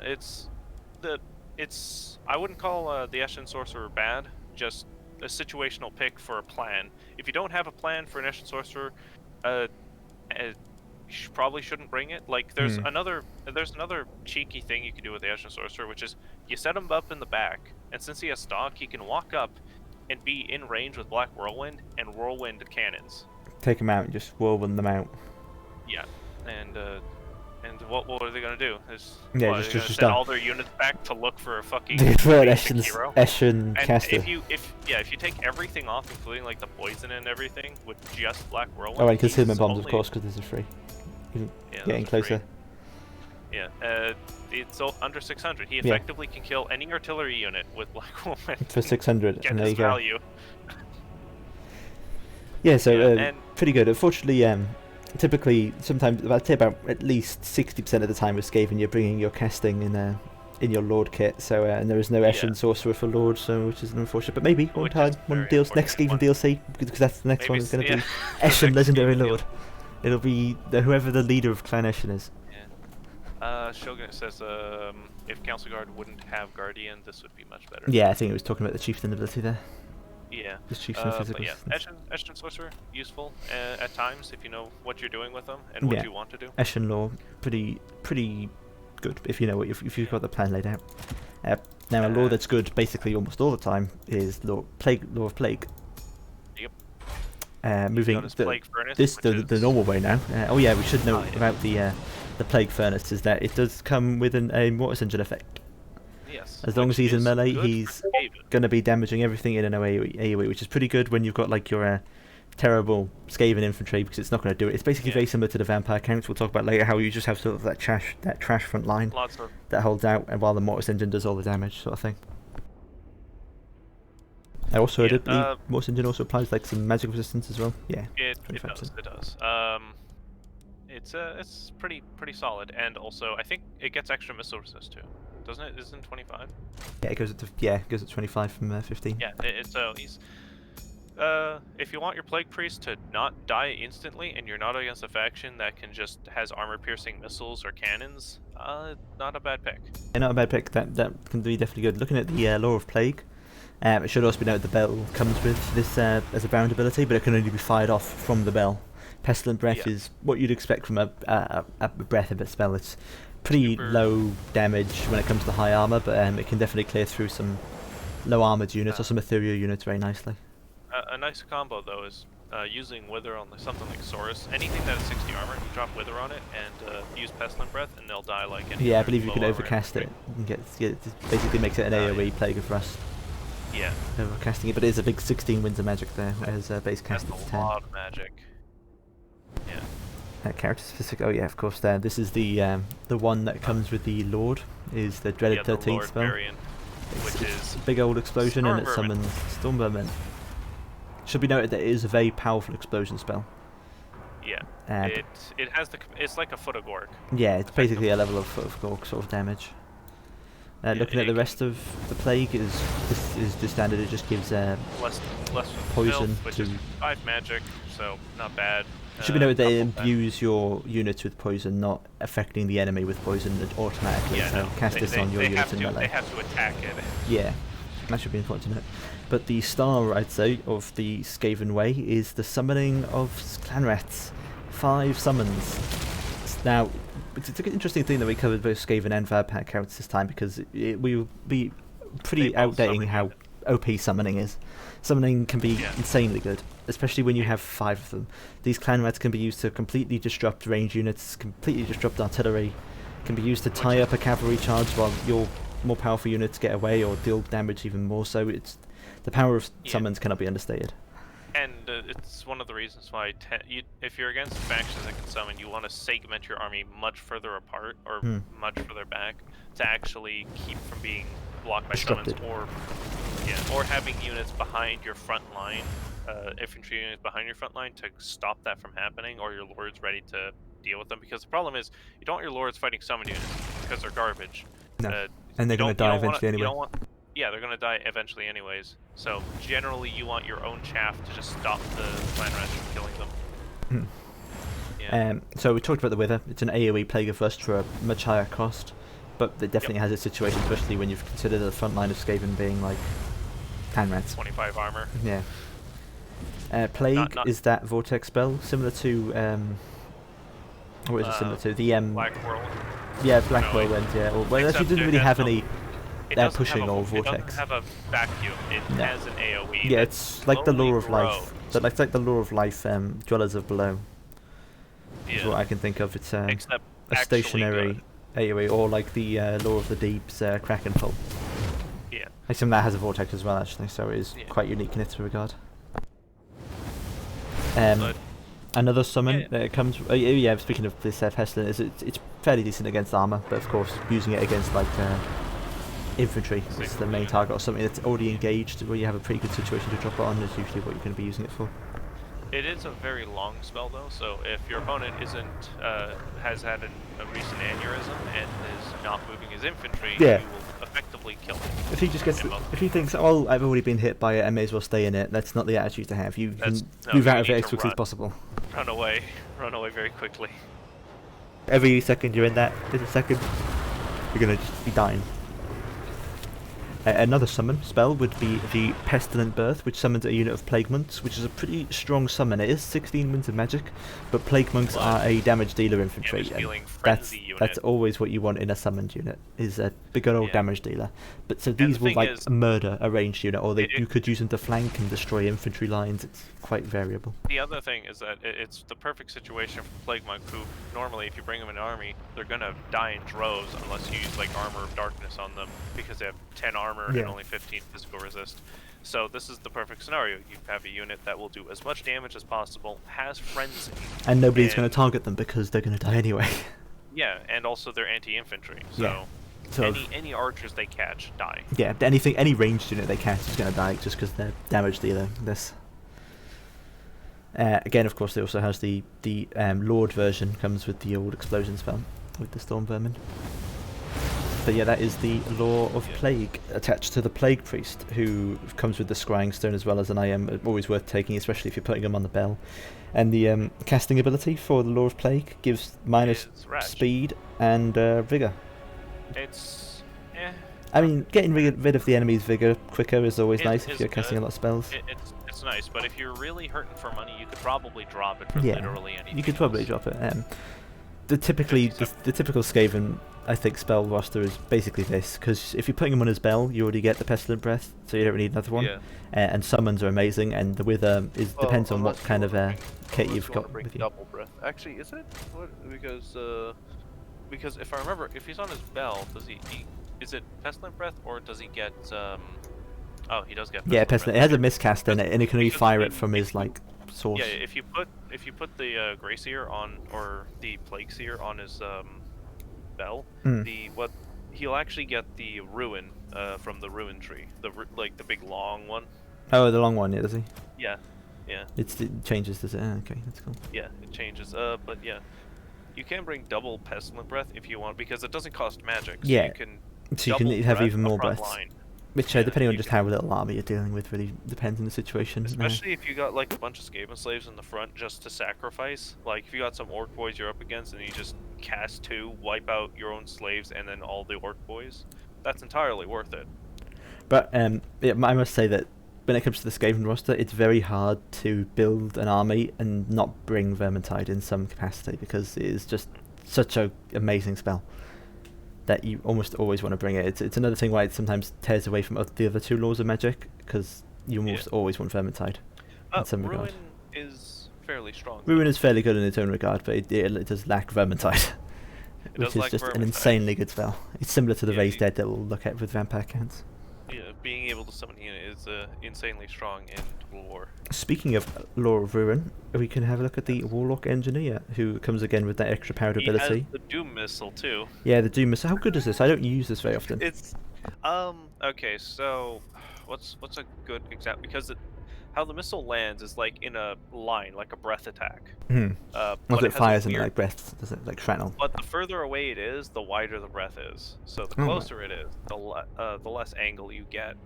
I wouldn't call the Eshin Sorcerer bad, just a situational pick for a plan. If you don't have a plan for an Eshin Sorcerer, you probably shouldn't bring it. Like, there's another cheeky thing you can do with the Eshin Sorcerer, which is you set him up in the back, and since he has stock, he can walk up and be in range with Black Whirlwind and Whirlwind cannons. Take them out and just whirlwind them out. Yeah, and what are they gonna do? Just send all their units back to look for a fucking hero. Eshin caster. If you take everything off, including like the poison and everything, with just Black Whirlwind. Oh, and Concealment Bombs, of course, because those are free. Getting closer. Free. Yeah, it's under 600. He effectively can kill any artillery unit with Black Whirlwind for 600, and there you go. Value. Yeah, so pretty good. Unfortunately, typically, sometimes I'd say about at least 60% of the time with Skaven, you're bringing your casting in your Lord kit. So and there is no Eshin Sorcerer for Lord, so which is unfortunate. But maybe next Skaven DLC, because that's the next one is going to be Eshin Legendary Lord. It'll be whoever the leader of Clan Eshin is. Yeah. Shogun says if Council Guard wouldn't have Guardian, this would be much better. Yeah, I think it was talking about the Chieftain ability there. Yeah. The Chieftain physical. Yeah, Eshin Sorcerer, useful at times if you know what you're doing with them and what you want to do. Eshin lore, pretty good if you know if you've got the plan laid out. Now a lore that's good basically almost all the time is lore of Plague. Yep. Moving the normal way now. Oh yeah, we should know about the Plague Furnace is that it does come with a Mortars engine effect. Yes. As long as he's in melee, he's going to be damaging everything in an AoE, which is pretty good when you've got like your terrible Skaven infantry, because it's not going to do it. It's basically very similar to the vampire counts. We'll talk about later how you just have sort of that trash front line that holds out, and while the Mortars engine does all the damage, sort of thing. I also heard the Mortars engine also applies like some magic resistance as well. Yeah, it does. It's pretty solid, and also I think it gets extra missile resist too. Doesn't it? Isn't it 25? Yeah, it goes to 25 from 15. Yeah, he's. If you want your Plague Priest to not die instantly, and you're not against a faction that has armor-piercing missiles or cannons, not a bad pick. Yeah, not a bad pick. That can be definitely good. Looking at the Lore of Plague, it should also be noted the bell comes with this as a bound ability, but it can only be fired off from the bell. Pestilent Breath is what you'd expect from a breath of a spell. It's pretty low damage when it comes to high armor, but it can definitely clear through some low armored units or some ethereal units very nicely. A nice combo though is using Wither on something like Saurus. Anything that has 60 armor, you drop Wither on it and use Pestilent Breath, and they'll die like any. Yeah, I believe you can overcast it. You can it basically makes it an AoE Plague of Rust. Yeah. Overcasting it, but it is a big 16 winds of magic there as base cast at 10. That's a lot of magic. Yeah. Character specific. Oh yeah, of course. This is the one that comes with the Lord. Is the dreaded the 13th Lord spell. variant, which is a big old explosion and it Storm Vermin. summons Storm Vermin. Should be noted that it is a very powerful explosion spell. Yeah. But It has it's like a foot of Gork. yeah, it's basically a level of Foot of Gork sort of damage. Looking at the rest of the plague is the standard. It just gives less poison filth, which to is 5 magic, so not bad. Should be noted that it imbues your units with poison, not affecting the enemy with poison automatically. Yeah, so cast this on your units in They melee. have to attack it. Yeah, that should be important to note. But the star, I'd say, of the Skaven way is the summoning of clan rats. 5 summons. Now, it's an interesting thing that we covered both Skaven and Vampire counts this time, because we will be pretty outdating how OP summoning is. Summoning can be insanely good, especially when you have 5 of them. These clan rats can be used to completely disrupt range units, completely disrupt artillery, can be used to tie up a cavalry charge while your more powerful units get away or deal damage even more. So it's the power of summons cannot be understated. And it's one of the reasons why if you're against factions that can summon, you want to segment your army much further apart or much further back to actually keep from being blocked by summons, or having units behind your front line, infantry units behind your front line to stop that from happening, or your lords ready to deal with them. Because the problem is you don't want your lords fighting summon units because they're garbage. No. And they're going to die eventually anyway. Yeah, they're going to die eventually anyways. So generally you want your own chaff to just stop the clan rats from killing them. Yeah. So we talked about the Wither. It's an AoE Plague of Rust for a much higher cost, but it definitely has its situation, especially when you've considered the front line of Skaven being like clan rats. 25 armor. Yeah. Plague is that vortex spell, similar to what is it similar to? The Black Whirlwind. Yeah, Black Whirlwind. Yeah. Well, actually, didn't really have any pushing or vortex. It doesn't have a vacuum. It has an AoE. Yeah, it's like the Law of Life. So like the Law of Life, Dwellers of Below. Is what I can think of. It's a stationary AoE, or like the Law of the Deep's Kraken Pull. Yeah. Except that has a vortex as well, actually, so it is quite unique in its regard. Another summon that comes. Speaking of this pestilence, it's fairly decent against armor, but of course using it against like infantry is the main target, or something that's already engaged, where you have a pretty good situation to drop it on, is usually what you're going to be using it for. It is a very long spell though, so if your opponent has had a recent aneurysm and is not moving his infantry, you will effectively kill him. If he just gets, if he thinks, oh, I've already been hit by it, I may as well stay in it. That's not the attitude to have. You can move out of it as quickly as possible. Run away very quickly. Every second you're in that, there's a second, you're gonna just be dying. Another summon spell would be the Pestilent Birth, which summons a unit of Plague Monks, which is a pretty strong summon. It is 16 winds of magic, but Plague Monks are a damage dealer infantry. That's always what you want in a summoned unit, is a big old damage dealer. But so these will like murder a ranged unit, or you could use them to flank and destroy infantry lines. It's quite variable. The other thing is that it's the perfect situation for Plague Monk, who normally if you bring them in an army, they're gonna die in droves unless you use like Armor of Darkness on them, because they have 10 armor and only 15 physical resist. So this is the perfect scenario. You have a unit that will do as much damage as possible, has frenzy, and nobody's going to target them because they're going to die anyway. Yeah, and also they're anti-infantry. So any archers they catch die. Yeah, any ranged unit they catch is going to die just because they're damage dealer. This. Again, of course, it also has the Lord version, comes with the old explosion spell with the Storm Vermin. But yeah, that is the Law of Plague attached to the Plague Priest, who comes with the Scrying Stone as well as an IM, always worth taking, especially if you're putting them on the bell. And the casting ability for the Law of Plague gives minus speed and vigor. I mean, getting rid of the enemy's vigor quicker is always nice if you're casting a lot of spells. It's nice, but if you're really hurting for money, you could probably drop it for literally anything. You could probably drop it. The typical Skaven, I think, spell roster is basically this, because if you're putting them on his bell, you already get the Pestilent Breath, so you don't really need another one. And summons are amazing, and the Wither depends on what kind of kit you've got with you. Double breath. Actually, is it? Because if I remember, if he's on his bell, is it Pestilent Breath, or does he get? Oh, he does get. Pestilent. It has a miscast in it, and he can only fire it from his like source. Yeah, if you put the Grey Seer on, or the Plague Seer on his bell, he'll actually get the ruin from the ruin tree, like the big long one. Oh, the long one, yeah, does he? Yeah, yeah. It changes, does it? Ah, okay, that's cool. Yeah, it changes. But yeah, you can bring double Pestilent Breath if you want, because it doesn't cost magic. So Yeah. you can. So you can have even more breath breaths. line. Which, depending on just how little army you're dealing with, really depends on the situation. Especially if you got like a bunch of Skaven slaves in the front just to sacrifice. Like if you got some Orc boys you're up against and you just cast 2, wipe out your own slaves and then all the Orc boys, that's entirely worth it. But yeah, I must say that when it comes to the Skaven roster, it's very hard to build an army and not bring Vermintide in some capacity, because it is just such an amazing spell that you almost always want to bring it. It's another thing why it sometimes tears away from the other 2 laws of magic, because you almost always want Vermintide in some regard. Ruin is fairly strong. Ruin is fairly good in its own regard, but it does lack Vermintide, which is just an insanely good spell. It's similar to the Raised Dead that we'll look at with vampire counts. Yeah, being able to summon Hina is insanely strong in Total War. Speaking of Lore of Ruin, we can have a look at the Warlock Engineer, who comes again with that extra powered ability. He has the Doom Missile too. Yeah, the Doom Missile. How good is this? I don't use this very often. It's okay. So, what's a good example? Because how the missile lands is like in a line, like a breath attack. Well, it fires and like breath, does it? Like shrapnel. But the further away it is, the wider the breath is. So the closer it is, the less angle you get.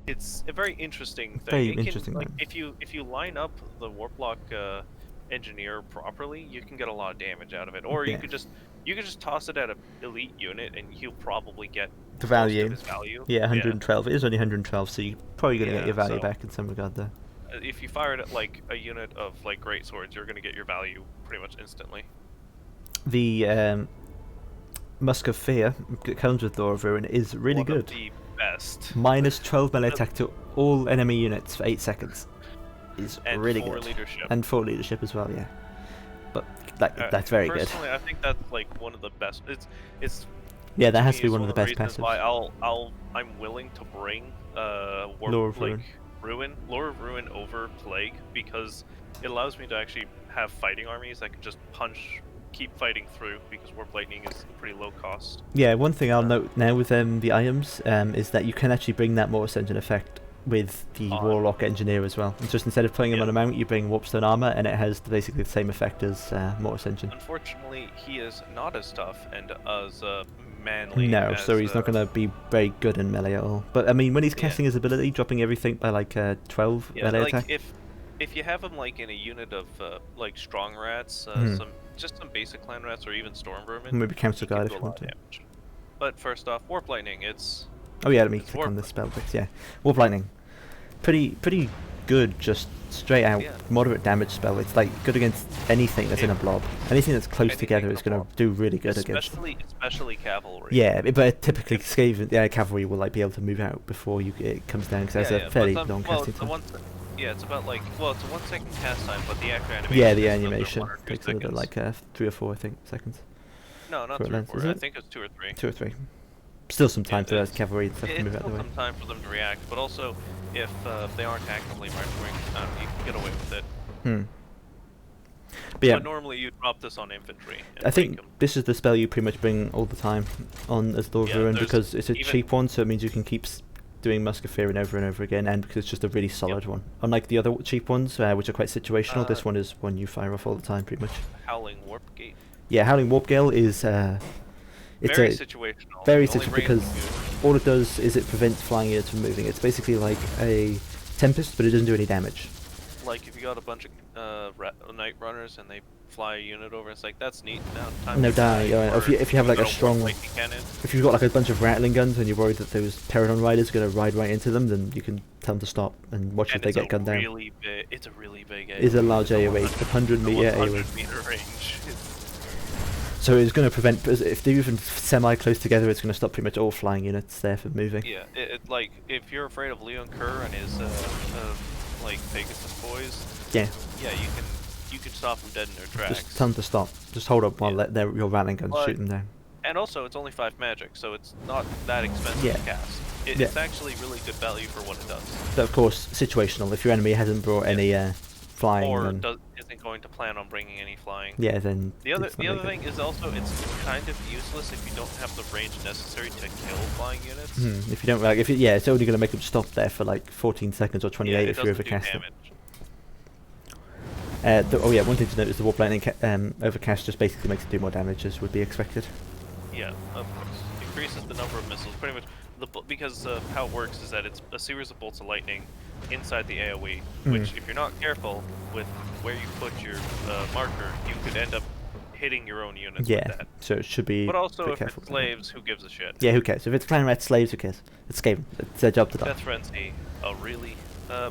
It's a very interesting thing. Like if you line up the warp block engineer properly, you can get a lot of damage out of it. Or you could just toss it at an elite unit, and he'll probably get the value. His value. Yeah, 112. It is only 112, so you're probably gonna get your value back in some regard there. If you fire it at like a unit of like great swords, you're gonna get your value pretty much instantly. The Musk of Fear that comes with Lore of Ruin is really good. One of the best. Minus 12 melee attack to all enemy units for 8 seconds is really good. And 4 leadership. And 4 leadership as well, yeah. But that's very good. Personally, I think that's like one of the best. It's yeah, that has to be one of the best passives. Why I'm willing to bring Lore of Ruin over Plague, because it allows me to actually have fighting armies that can just keep fighting through, because Warp Lightning is pretty low cost. Yeah, one thing I'll note now with the items is that you can actually bring that Mortis Engine effect with the Warlock Engineer as well. It's just instead of putting him on a mount, you bring Warpstone Armor, and it has basically the same effect as Mortis Engine. Unfortunately, he is not as tough and as manly. No, so he's not going to be very good in melee at all. But I mean, when he's casting his ability, dropping everything by like 12 melee attack. If you have him like in a unit of like strong rats, some basic clan rats, or even storm vermin, maybe Council Guard if you want to. But first off, Warp Lightning, it's... Oh yeah, let me click on the spell books, yeah. Warp Lightning. Pretty good, just straight out moderate damage spell. It's like good against anything that's in a blob. Anything that's close together is going to do really good against. Especially cavalry. Yeah, but typically Skaven, cavalry will like be able to move out before it comes down, because that's a fairly long casting time. It's about like, it's a 1 second cast time, but the actual animation. Yeah, the animation takes another like 3 or 4, I think, seconds. No, not 3 or 4. I think it's 2 or 3. 2 or 3. Still some time for those cavalry and stuff to move out of the way. Still some time for them to react, but also if they aren't actively marching, you can get away with it. But yeah, but normally you drop this on infantry. I think this is the spell you pretty much bring all the time on as Lord of Ruin, because it's a cheap one, so it means you can keep doing Musk of Fear over and over again, and because it's just a really solid one. Unlike the other cheap ones, which are quite situational, this one is one you fire off all the time, pretty much. Howling Warp Gate. Yeah, Howling Warp Gale is it's very situational. Very situational, because all it does is it prevents flying units from moving. It's basically like a Tempest, but it doesn't do any damage. Like if you got a bunch of Night Runners and they fly a unit over, it's like, that's neat. No die. Or if you have like a strong, if you've got like a bunch of rattling guns and you're worried that those Peridon riders are going to ride right into them, then you can tell them to stop and watch if they get gunned down. It's a really big AoE. It's a large AoE, 100 meter AoE. 100 meter range. So it's going to prevent, if they're even semi-close together, it's going to stop pretty much all flying units there from moving. Yeah, like, if you're afraid of Leon Kerr and his, like, Pegasus boys, yeah, you can stop them dead in their tracks. Just tell them to stop. Just hold up while your rattling guns shoot them down. And also, it's only 5 magic, so it's not that expensive to cast. It's actually really good value for what it does. But of course, situational. If your enemy hasn't brought any flying, or then isn't going to plan on bringing any flying. yeah, then The other thing is also it's kind of useless if you don't have the range necessary to kill flying units. If you don't like, yeah, it's only going to make them stop there for like 14 seconds or 28 if you overcast it. Oh yeah, one thing to note is the warp lightning overcast just basically makes it do more damage as would be expected. Yeah, of course. Increases the number of missiles. Pretty much, because how it works is that it's a series of bolts of lightning inside the AoE, which if you're not careful with where you put your marker, you could end up hitting your own units with that. So it should be. But also, if careful it's slaves, who gives a shit? Yeah, who cares? If it's clan rat slaves, who cares? It's Skaven. It's their job to die. Death Frenzy,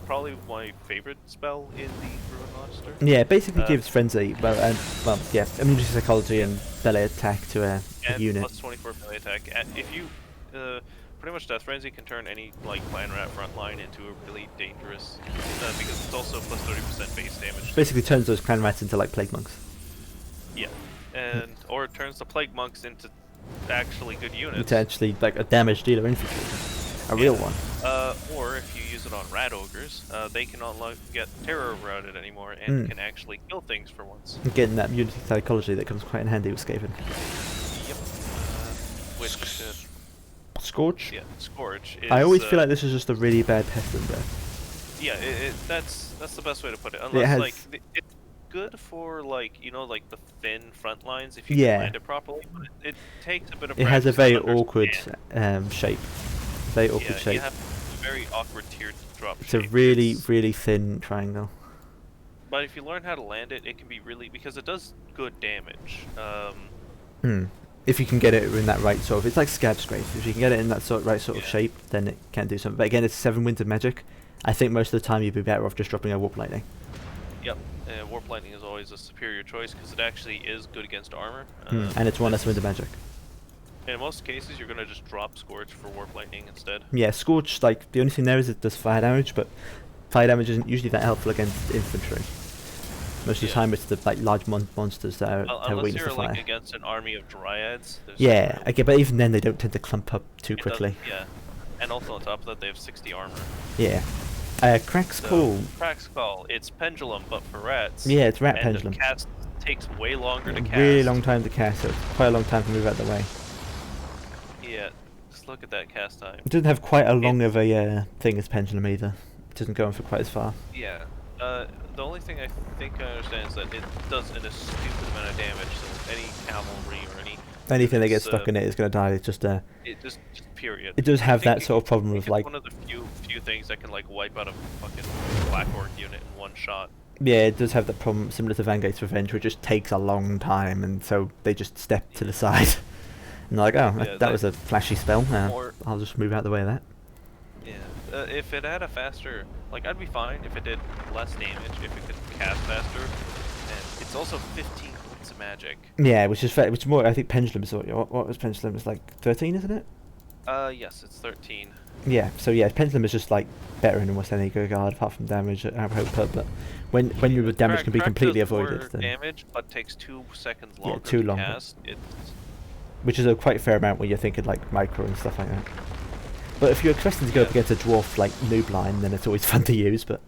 probably my favorite spell in the Ruin Monster. Yeah, it basically gives frenzy, immunity psychology and melee attack to a unit. Plus 24 melee attack. If you, pretty much Death Frenzy can turn any like clan rat frontline into a really dangerous, because it's also plus 30% base damage. Basically turns those clan rats into like plague monks. Yeah, or it turns the plague monks into actually good units. It's actually like a damage dealer infantry, real one. Or if you use it on rat ogres, they cannot get terror routed anymore and can actually kill things for once. Getting that immunity psychology that comes quite in handy with Skaven. Yep. Which Scorch? Yeah, Scorch. I always feel like this is just a really bad pestilent breath. Yeah, that's the best way to put it. Unless it's good for like the thin front lines if you can land it properly, but it takes a bit of practice. It has a very awkward shape. Very awkward shape. You have a very awkward teardrop It's shape. a really, really thin triangle. But if you learn how to land it, it can be really, because it does good damage. If you can get it in that right sort of, it's like Scab's Grace. If you can get it in that right sort of shape, then it can do something. But again, it's 7 winds of magic. I think most of the time you'd be better off just dropping a warp lightning. Yep, warp lightning is always a superior choice because it actually is good against armor. And it's 1 less wind of magic. In most cases, you're gonna just drop Scorch for warp lightning instead. Yeah, Scorch, like the only thing there is it does fire damage, but fire damage isn't usually that helpful against infantry. Most of the time, it's the like large monsters that are unless weakness to you're fire. like against an army of dryads. Yeah, okay, but even then they don't tend to clump up too quickly. Yeah, and also on top of that, they have 60 armor. Yeah. Crack's Call. Crack's Call. It's pendulum, but for rats. Yeah, it's rat and pendulum. The cast takes way longer to cast. Really long time to cast. So it's quite a long time to move out of the way. Yeah, just look at that cast time. It doesn't have quite a long of a thing as pendulum either. It doesn't go on for quite as far. Yeah. The only thing I think I understand is that it does a stupid amount of damage. So any cavalry or anything that gets stuck in it is going to die. It's just just period. It does have that sort of problem of like one of the few things that can like wipe out a fucking Black Orc unit in one shot. Yeah, it does have that problem similar to Vangate's Revenge, where it just takes a long time, and so they just step to the side. And they're like, oh, that was a flashy spell. I'll just move out of the way of that. Yeah, if it had a faster, like I'd be fine if it did less damage, if it could cast faster, and it's also 15 points of magic. Yeah, which is more. I think Pendulum is what was Pendulum? It's like 13, isn't it? Yes, it's 13. Yeah, so yeah, Pendulum is just like better in almost any guard apart from damage at but when your damage can be completely avoided, then damage but takes 2 seconds longer. Yeah, too long. Cast, which is a quite fair amount when you're thinking like micro and stuff like that. But if you're expecting to go up against a dwarf like noob line, then it's always fun to use. But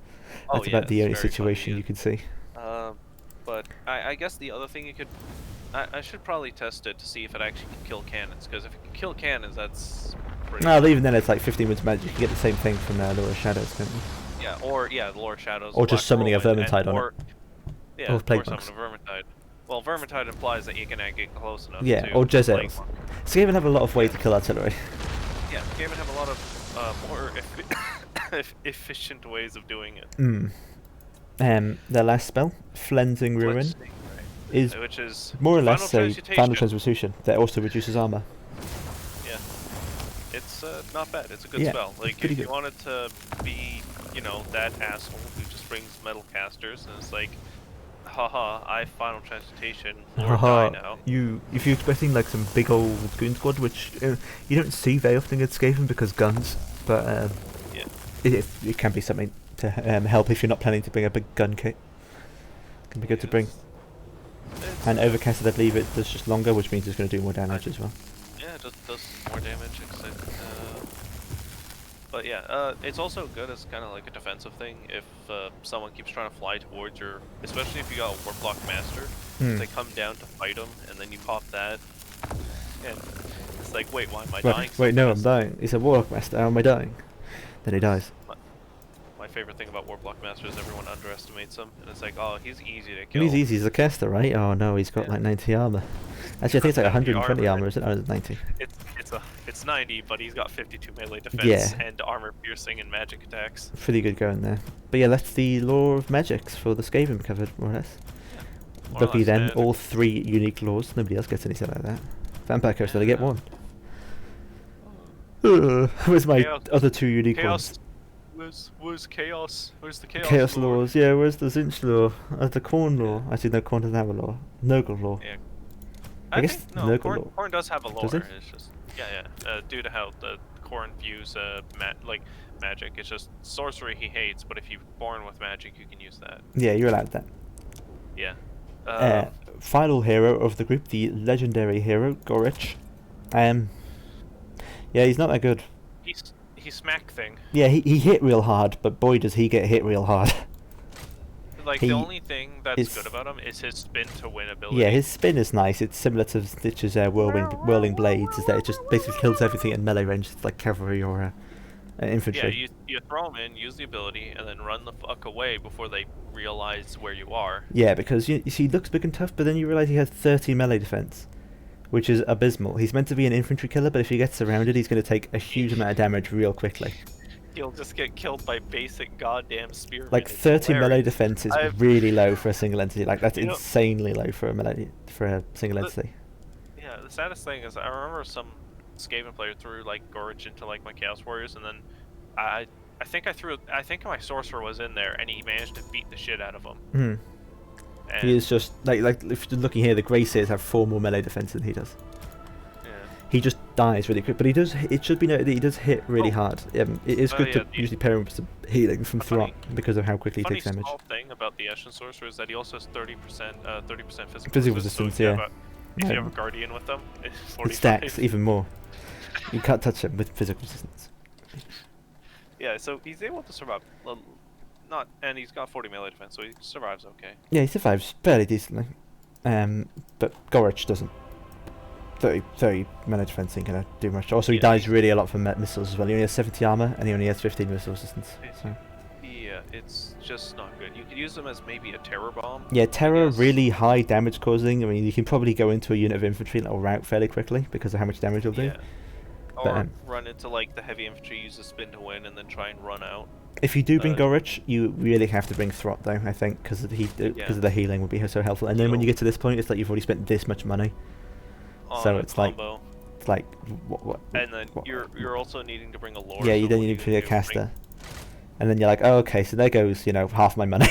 that's about the only situation you can see. But I guess the other thing you could, I should probably test it to see if it actually can kill cannons. Because if it can kill cannons, that's pretty. No, even then it's like 15 minutes magic. You can get the same thing from Lord Shadows, can't you? Yeah, or the Lord Shadows. Or just summoning a Vermintide on it. Yeah, or summon a Vermintide. Well, Vermintide implies that you can get close enough. Yeah, or Jezels. Skaven have a lot of ways to kill artillery. Yeah, Skaven have a lot of more efficient ways of doing it. Their last spell, Flensing Ruin, which is more or less a Final Transmutation that also reduces armor. Yeah, it's not bad. It's a good spell. Like if you wanted to be, that asshole who just brings metal casters, and it's like, haha, I Final Transmutation or die now. If you're expecting like some big old goon squad, which you don't see very often at Skaven because guns, but it can be something to help if you're not planning to bring a big gun kit. It can be good to bring. And Overcasted, I believe it does just longer, which means it's going to do more damage as well. Yeah, it does more damage, except But yeah, it's also good as kind of like a defensive thing if someone keeps trying to fly towards your, especially if you got a Warlock Master, they come down to fight them, and then you pop that, and it's like, wait, why am I dying? Wait, no, I'm dying. He's a Warlock Master. How am I dying? Then he dies. My favorite thing about Warlock Master is everyone underestimates him, and it's like, oh, he's easy to kill. He's easy. He's a caster, right? Oh no, he's got like 90 armor. Actually, I think it's like 120 armor, isn't it? 90. It's 90, but he's got 52 melee defense and armor piercing and magic attacks. Pretty good going there. But yeah, that's the lore of magics for the Skaven covered, more or less. Yeah. Lucky then, all 3 unique laws. Nobody else gets anything like that. Vampire Coast only get 1. Where's my other 2 unique ones? Where's Chaos? Where's the Chaos? Chaos laws, yeah, where's the Zinch law? The Corn law. Actually, no, Corn doesn't have a law. Nurgle law. Yeah. I guess think, no, Nurgle law. Corn does have a lore. Does it? It's just, due to how the Corn views magic. It's just sorcery he hates, but if you're born with magic, you can use that. Yeah, you're allowed that. Yeah. Final hero of the group, the legendary hero, Gorrich. Yeah, he's not that good. He's smack thing. Yeah, he hit real hard, but boy does he get hit real hard. Like, the only thing that's good about him is his spin to win ability. Yeah, his spin is nice. It's similar to Snitch's whirling blades, is that it just basically kills everything in melee range. It's like cavalry or infantry. Yeah, you throw him in, use the ability, and then run the fuck away before they realize where you are. Yeah, because you see, he looks big and tough, but then you realize he has 30 melee defense, which is abysmal. He's meant to be an infantry killer, but if he gets surrounded, he's going to take a huge amount of damage real quickly. He'll just get killed by basic goddamn spearmen. Like 30 melee defense is really low for a single entity. Like that's insanely low for a single entity. Yeah, the saddest thing is I remember some Skaven player threw like Gorrich into like my Chaos Warriors, and then I think my sorcerer was in there, and he managed to beat the shit out of him. He is just like if you're looking here, the Grey Seers have 4 more melee defense than he does. He just dies really quick, but he does. It should be noted that he does hit really hard. It is good to usually pair him with some healing from Throt because of how quickly he takes damage. The small thing about the Eshin Sorcerer is that he also has 30% physical resistance. So if you have a Guardian with them, it's 45. It stacks even more. You can't touch him with physical resistance. Yeah, so he's able to survive. And he's got 40 melee defense, so he survives okay. Yeah, he survives fairly decently. But Gorrich doesn't. 30 melee defense ain't gonna do much. Also, he dies really a lot from missiles as well. He only has 70 armor, and he only has 15 missile resistance. So. Yeah, it's just not good. You could use them as maybe a terror bomb. Yeah, terror, really high damage causing. I mean, you can probably go into a unit of infantry and it'll rout fairly quickly because of how much damage it'll do. Or run into like the heavy infantry, use a spin to win, and then try and run out. If you do bring Gorrich, you really have to bring Throt though, I think, because of the healing would be so helpful. And then when you get to this point, it's like you've already spent this much money. So it's combo. like what? And then you're also needing to bring a lord. Yeah, you then need to bring a caster. And then you're like, oh, okay, so there goes half my money.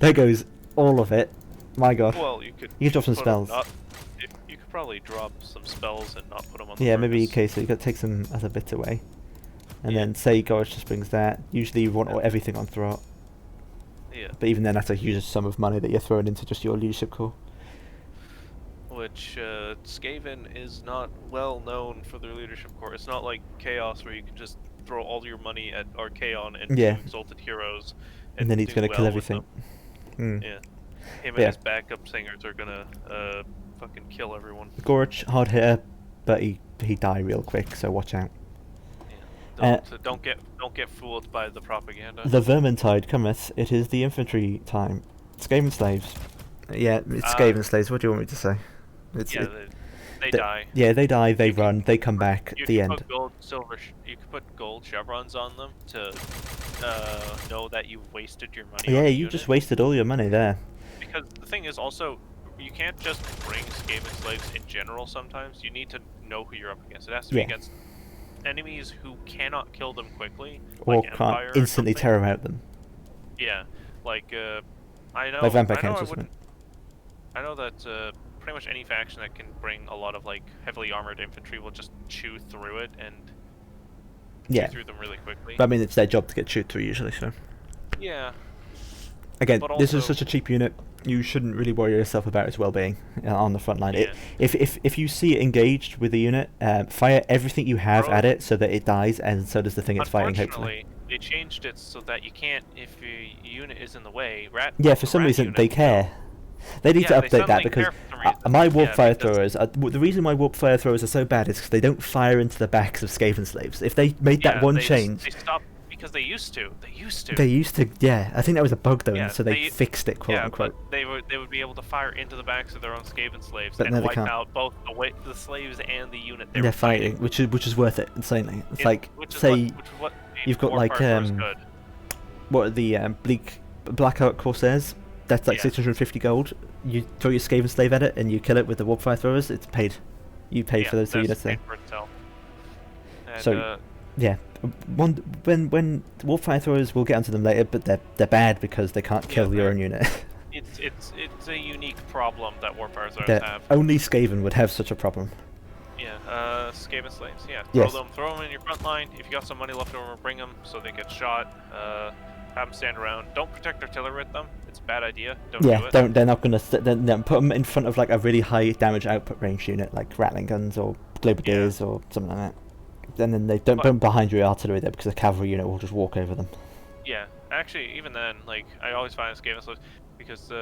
There goes all of it. My God. Well, you could drop some spells. You could probably drop some spells and not put them on. Yeah, maybe okay. So you got to take some other bits away, and then say Gorrich just brings that. Usually you want everything on Throt. Yeah. But even then, that's a huge sum of money that you're throwing into just your leadership core. Which Skaven is not well known for their leadership core. It's not like Chaos where you can just throw all your money at Archaon and Exalted Heroes, and then he's gonna kill everything. Yeah, him and his backup singers are gonna fucking kill everyone. Gorrich, hard hitter, but he die real quick, so watch out. Yeah. Don't get fooled by the propaganda. The Vermintide cometh. It is the infantry time. Skaven slaves. Yeah, it's Skaven slaves. What do you want me to say? They die. Yeah, they die. They run. They come back. The end. You could put gold chevrons on them to know that you wasted your money. Yeah, you just wasted all your money there. Because the thing is also, you can't just bring Skaven slaves in general. Sometimes you need to know who you're up against. It has to be against enemies who cannot kill them quickly, or like can't Empire instantly terror out them. Yeah, like I know. Like Vampire Council. I know that pretty much any faction that can bring a lot of like heavily armored infantry will just chew through it and chew through them really quickly. But I mean, it's their job to get chewed through usually. So yeah. Again, this is such a cheap unit. you shouldn't really worry yourself about its well-being on the front line. Yeah. If you see it engaged with the unit, fire everything you have Bro. at it so that it dies, and so does the thing it's fighting. Hopefully. Unfortunately, they changed it so that you can't, if your unit is in the way, Yeah, for some reason they care. They need to update that because my warp fire throwers. The reason why warp fire throwers are so bad is because they don't fire into the backs of Skaven slaves. If they made that one change, they stopped because they used to. Yeah, I think that was a bug though, Yeah, and so they fixed it, quote unquote. But they would be able to fire into the backs of their own Skaven slaves But and no, they wipe can't. out both the slaves and the unit They're fighting, which is worth it insanely. It's like which is say what you've got warp like fire throwers good. what are the Blackout Corsairs? That's like Yeah. 650 gold. You throw your Skaven slave at it and you kill it with the warp fire throwers. It's paid. You paid for those two units there. For itself. And, So, yeah, when warp fire throwers, we'll get onto them later, but they're bad because they can't kill your own unit. it's a unique problem that warp fire throwers have. Only Skaven would have such a problem. Yeah, Skaven slaves. Yeah, Yes. throw them in your front line. If you got some money left over, bring them so they get shot. Have them stand around. Don't protect artillery with them. It's a bad idea. Don't do it. They're not gonna. Then put them in front of like a really high damage output range unit, like Rattling guns or Globadiers or something like that. And then they don't put them behind your artillery there because the cavalry unit will just walk over them. Yeah, actually, even then, like I always find Skaven slaves because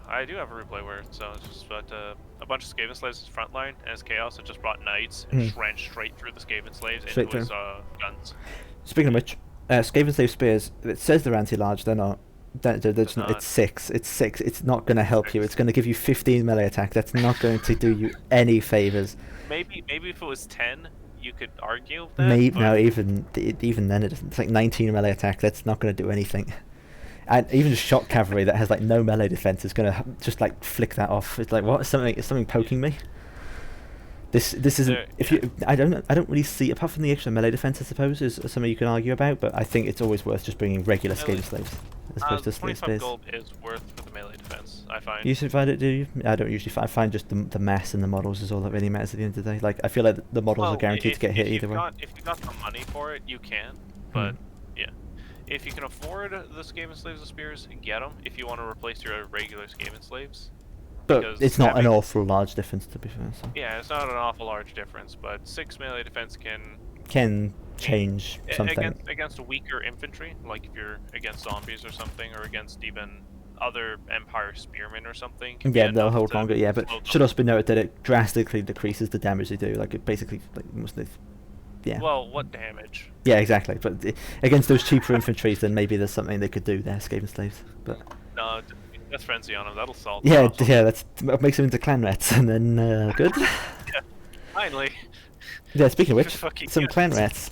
I do have a replay where it's just a bunch of Skaven slaves is frontline, and as Chaos it just brought knights and just ran straight through the Skaven slaves into his guns. Speaking of which, Skaven slave spears. It says they're anti-large. They're not. They're just not. It's 6. It's 6. It's not going to help you. It's going to give you 15 melee attack. That's not going to do you any favors. Maybe if it was 10, you could argue that. Maybe no. Even then, it doesn't. It's like 19 melee attack. That's not going to do anything. And even just shock cavalry that has like no melee defense is going to just like flick that off. It's like what? Is something poking me? This isn't. I don't really see, apart from the extra melee defense, I suppose, is something you can argue about. But I think it's always worth just bringing regular Skaven slaves as opposed to slave 25 spears. gold is worth for the melee defense, I find. You find it, do you? I don't usually. I find just the mass and the models is all that really matters at the end of the day. Like I feel like the models are guaranteed to get hit either way. If you got the money for it, you can. But yeah, if you can afford the Skaven slaves and spears, get them. If you want to replace your regular Skaven slaves. But it's not an awful large difference, to be fair. So. Yeah, it's not an awful large difference, but 6 melee defense can change something against weaker infantry, like if you're against zombies or something, or against even other Empire spearmen or something. Yeah, they'll hold longer. Yeah, but should also be noted that it drastically decreases the damage they do. Like it basically, like mostly. Yeah. Well, what damage? Yeah, exactly. But against those cheaper infantries, then maybe there's something they could do there, Skaven slaves. But no. That's frenzy on them. That'll solve. Yeah, that makes them into clan rats, and then good. Yeah, finally. Yeah, speaking of which, some clan rats.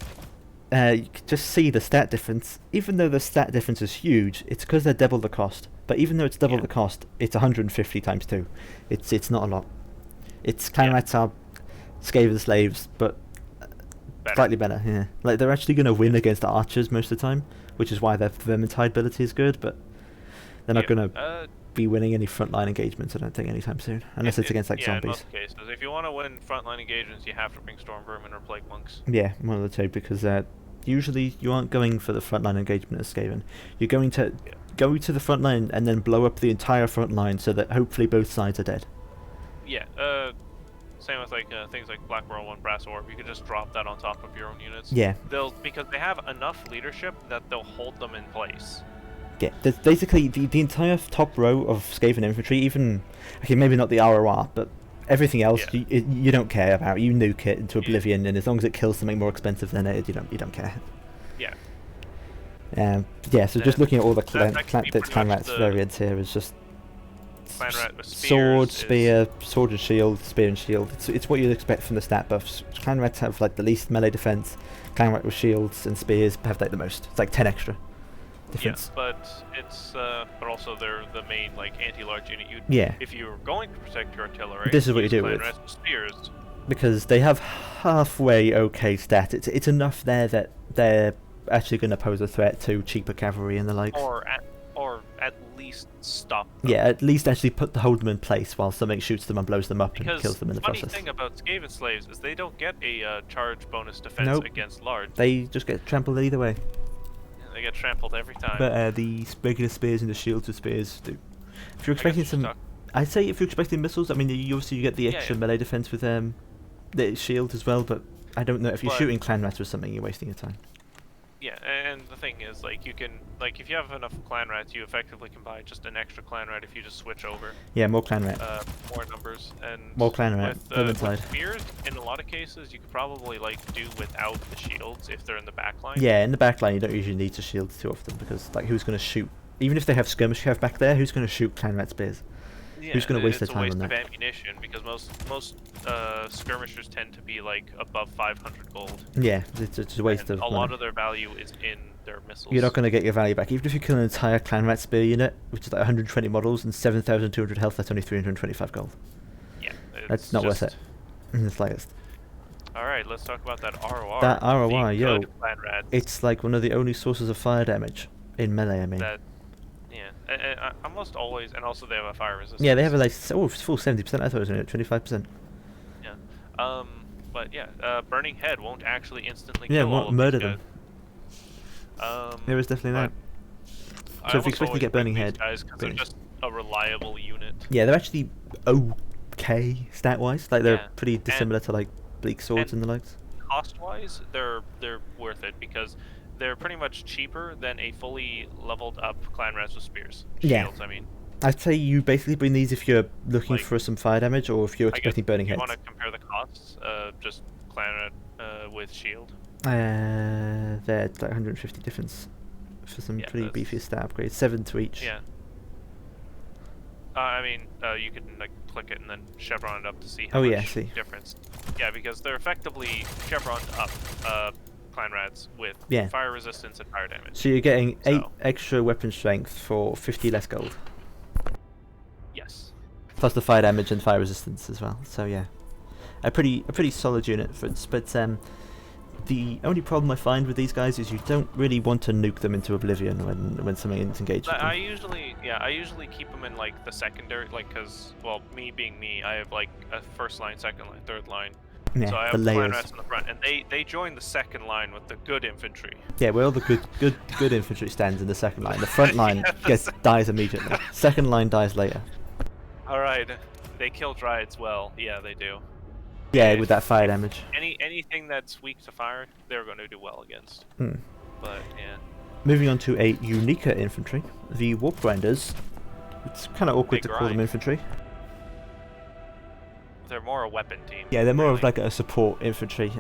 You can just see the stat difference. Even though the stat difference is huge, it's because they're double the cost. But even though it's double the cost, it's 150 times 2. It's not a lot. It's clan rats are Skaven slaves, but slightly better. Yeah, like they're actually going to win against the archers most of the time, which is why their vermintide ability is good, but. They're not going to be winning any frontline engagements, I don't think, anytime soon. Unless it's against, like, zombies. In most cases. If you want to win frontline engagements, you have to bring Storm Vermin or Plague Monks. Yeah, one of the two, because usually you aren't going for the frontline engagement as Skaven. You're going to go to the front line and then blow up the entire front line so that hopefully both sides are dead. Yeah, same with, like, things like Black Whirlwind, Brass Orb. You can just drop that on top of your own units. Yeah. Because they have enough leadership that they'll hold them in place. Yeah, there's basically the entire top row of Skaven infantry, even, okay, maybe not the ROR, but everything else you don't care about. You nuke it into oblivion, and as long as it kills something more expensive than it, you don't care. Yeah. Yeah, so just looking at all the clan rats variants here is just sword, spear, sword and shield, spear and shield. It's what you'd expect from the stat buffs. Clan rats have like the least melee defense. Clan rat with shields and spears have like the most. It's like 10 extra. Difference. Yeah, but it's but also they're the main like anti-large unit. If you're going to protect your artillery, this is what you do with spears. Because they have halfway okay stat. It's enough there that they're actually going to pose a threat to cheaper cavalry and the likes. Or at least stop them. Yeah, at least actually hold them in place while something shoots them and blows them up and kills them in the process. The funny thing about Skaven slaves is they don't get a charge bonus defense against large. They just get trampled either way. They get trampled every time. But the regular spears and the shields with spears do. If you're expecting some, I'd say if you're expecting missiles, I mean, you obviously you get the extra melee defense with the shield as well, but I don't know if you're shooting clan rats or something, you're wasting your time. Yeah, and the thing is, like, you can, like, if you have enough clan rats, you effectively can buy just an extra clan rat if you just switch over. Yeah, more clan rat. More numbers and more clan rat. With spears, in a lot of cases, you could probably like do without the shields if they're in the back line. Yeah, in the back line, you don't usually need to shield too often because, like, who's going to shoot? Even if they have skirmish cav back there, who's going to shoot clan rat spears? Yeah, who's going to waste their time on that? It's a waste of ammunition because most skirmishers tend to be like above 500 gold. Yeah, it's a waste of a lot of their value is in their missiles. You're not going to get your value back. Even if you kill an entire clan rat spear unit, which is like 120 models and 7,200 health, that's only 325 gold. Yeah, that's not worth it in the slightest. Alright, let's talk about that ROR. That ROR, yo, clan rats. it's like one of the only sources of fire damage in melee, I mean. Yeah, almost always, and also they have a fire resistance. Yeah, they have a like full 70%. I thought it was only 25%. Yeah, but yeah, Burning Head won't actually instantly yeah, kill all of murder these them. guys. There is definitely that. So if you expect to get Burning Head, guys, they're just a reliable unit. Yeah, they're actually okay stat-wise. Like they're pretty dissimilar to like Bleak Swords and the likes. Cost-wise, they're worth it because they're pretty much cheaper than a fully leveled up clan rats with spears. Shields, I mean. I'd say you basically bring these if you're looking for some fire damage or if you're expecting Burning Heads. You want to compare the costs, just clan rat with shield. They're like 150 difference for some pretty beefy stat upgrades, 7 to each. Yeah. I mean, you can like click it and then chevron it up to see how much difference. Yeah, because they're effectively chevroned up clan rats with fire resistance and fire damage. So you're getting 8 extra weapon strength for 50 less gold. Yes. Plus the fire damage and fire resistance as well. So yeah, a pretty solid unit for it. But the only problem I find with these guys is you don't really want to nuke them into oblivion when something is engaged with them. I usually keep them in like the secondary, like, because, well, me being me, I have like a first line, second line, third line. Yeah, so I have the clan layers. rats in the front, and they join the second line with the good infantry. Yeah, well, the good infantry stands in the second line. The front line dies immediately. Second line dies later. All right, they kill dryads well. Yeah, they do. Yeah, with that fire damage. Anything that's weak to fire, they're going to do well against. But yeah. Moving on to a uniquer infantry, the Warp Grinders. It's kind of awkward to call them infantry. They're more a weapon team. Yeah, they're more of like a support infantry.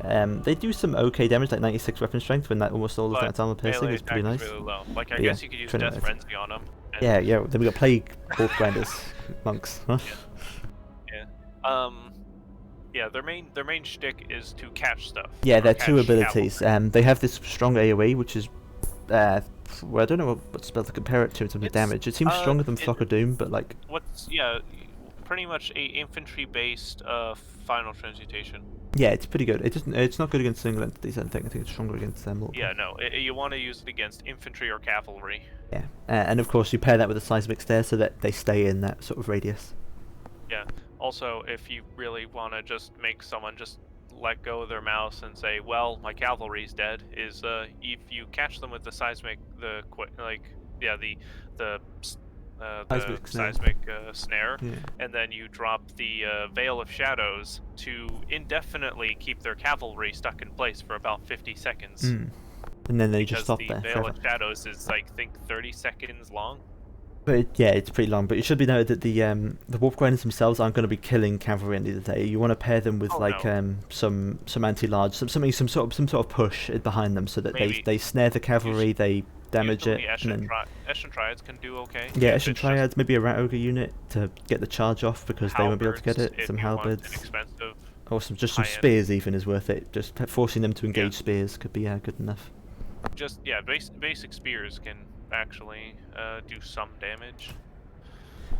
They do some okay damage, like 96 weapon strength when almost all of that's armor piercing is pretty nice. Really low. Like I guess you could use Death Frenzy on them. Yeah. Then we got Plague Warp Grinders, monks. Huh? Yeah, their main shtick is to catch stuff. Yeah, their 2 abilities. They have this strong AoE, which is well, I don't know what spell to compare it to in terms of damage. It seems stronger than Flock of Doom, but like pretty much a infantry-based final transmutation. Yeah, it's pretty good. It's not good against single entities. I think it's stronger against them. Yeah, no, you want to use it against infantry or cavalry. Yeah, and of course you pair that with a seismic stare so that they stay in that sort of radius. Yeah. Also, if you really want to just make someone just let go of their mouse and say, well, my cavalry's dead, is if you catch them with the seismic, seismic snare, and then you drop the Veil of Shadows to indefinitely keep their cavalry stuck in place for about 50 seconds. And then they just stop there. Because the Veil of Shadows is, I think, 30 seconds long. But it's pretty long. But it should be noted that the Warp Grinders themselves aren't going to be killing cavalry at the end of the day. You want to pair them with some anti-large, some sort of push behind them so that they snare the cavalry, they damage it. Eshin Triads can do okay. Yeah, Eshin Triads, maybe a Rat Ogre unit to get the charge off because they won't be able to get it. Some halberds. Or some spears even is worth it. Just forcing them to engage spears could be good enough. Basic spears can actually do some damage.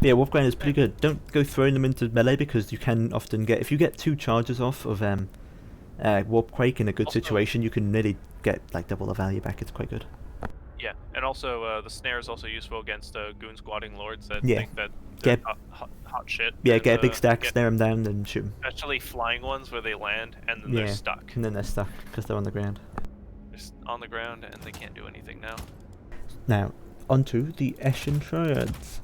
Yeah, Warp Grinder is pretty good. Don't go throwing them into melee because you can often get, if you get 2 charges off of Warp Quake in a good situation, you can nearly get like double the value back. It's quite good. Yeah, and also the snare is also useful against goon squatting lords that think that they're hot shit. Yeah, get a big stack, snare them down, then shoot them. Especially flying ones where they land and then they're stuck. And then they're stuck because they're on the ground. They're on the ground and they can't do anything now. Now, onto the Eshin Triads.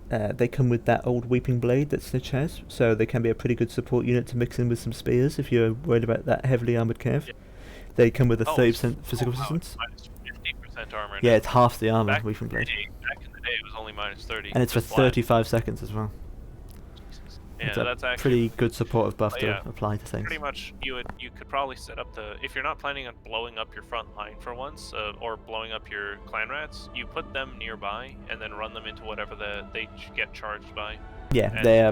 they come with that old Weeping Blade that Snitch has, so they can be a pretty good support unit to mix in with some spears if you're worried about that heavily armoured cav. Yeah. They come with a 30% It's physical wow, resistance. it's -50% armor. Yeah, now. it's half the armour Back Weeping Blade. Back in the day, it was only -30. And it's for just flat. 35 seconds as well. Jesus. Yeah, It's a that's actually pretty good supportive buff yeah, to apply to things. pretty much. You could probably set up if you're not planning on blowing up your front line for once, or blowing up your clan rats, you put them nearby and then run them into whatever they get charged by. Yeah, And they are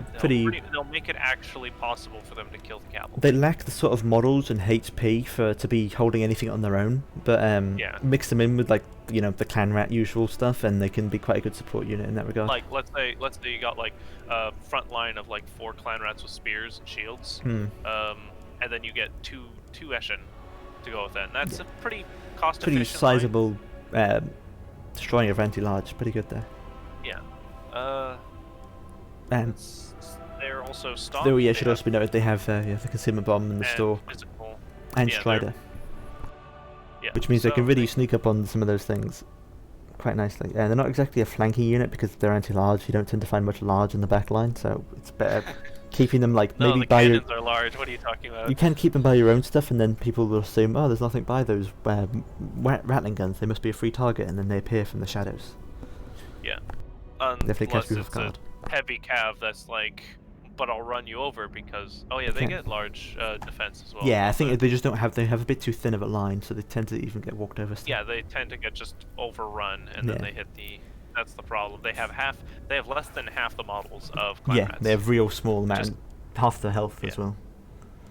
they'll make it actually possible for them to kill the cavalry. They lack the sort of models and HP to be holding anything on their own, but Yeah. mix them in with like the clan rat usual stuff, and they can be quite a good support unit in that regard. Like let's say you got like a front line of like 4 clan rats with spears and shields, and then you get two Eshin to go with that. And that's a pretty cost pretty efficient sizable destroying of anti-large, pretty good there. Yeah. They're also stock. Though they should have- also be noted they have the Concealment Bomb in the and store physical. and yeah, Strider, Yeah. which means they so can really sneak up on some of those things quite nicely. And they're not exactly a flanking unit because they're anti-large. You don't tend to find much large in the back line, so it's better keeping them like No, maybe the by your. cannons are large. What are you talking about? You can keep them by your own stuff, and then people will assume, oh, there's nothing by those rattling guns. They must be a free target, and then they appear from the shadows. Yeah. Definitely catch Unless people off it's guard. a heavy cav that's like, but I'll run you over because they Okay. get large defense as well. Yeah, I think but- they just don't have. They have a bit too thin of a line, so they tend to even get walked over. Still. Yeah, they tend to get just overrun, and then Yeah. they hit the. That's the problem. They have less than half the models of clan Yeah, rats. they have real small amount, Just- half the health as yeah. well.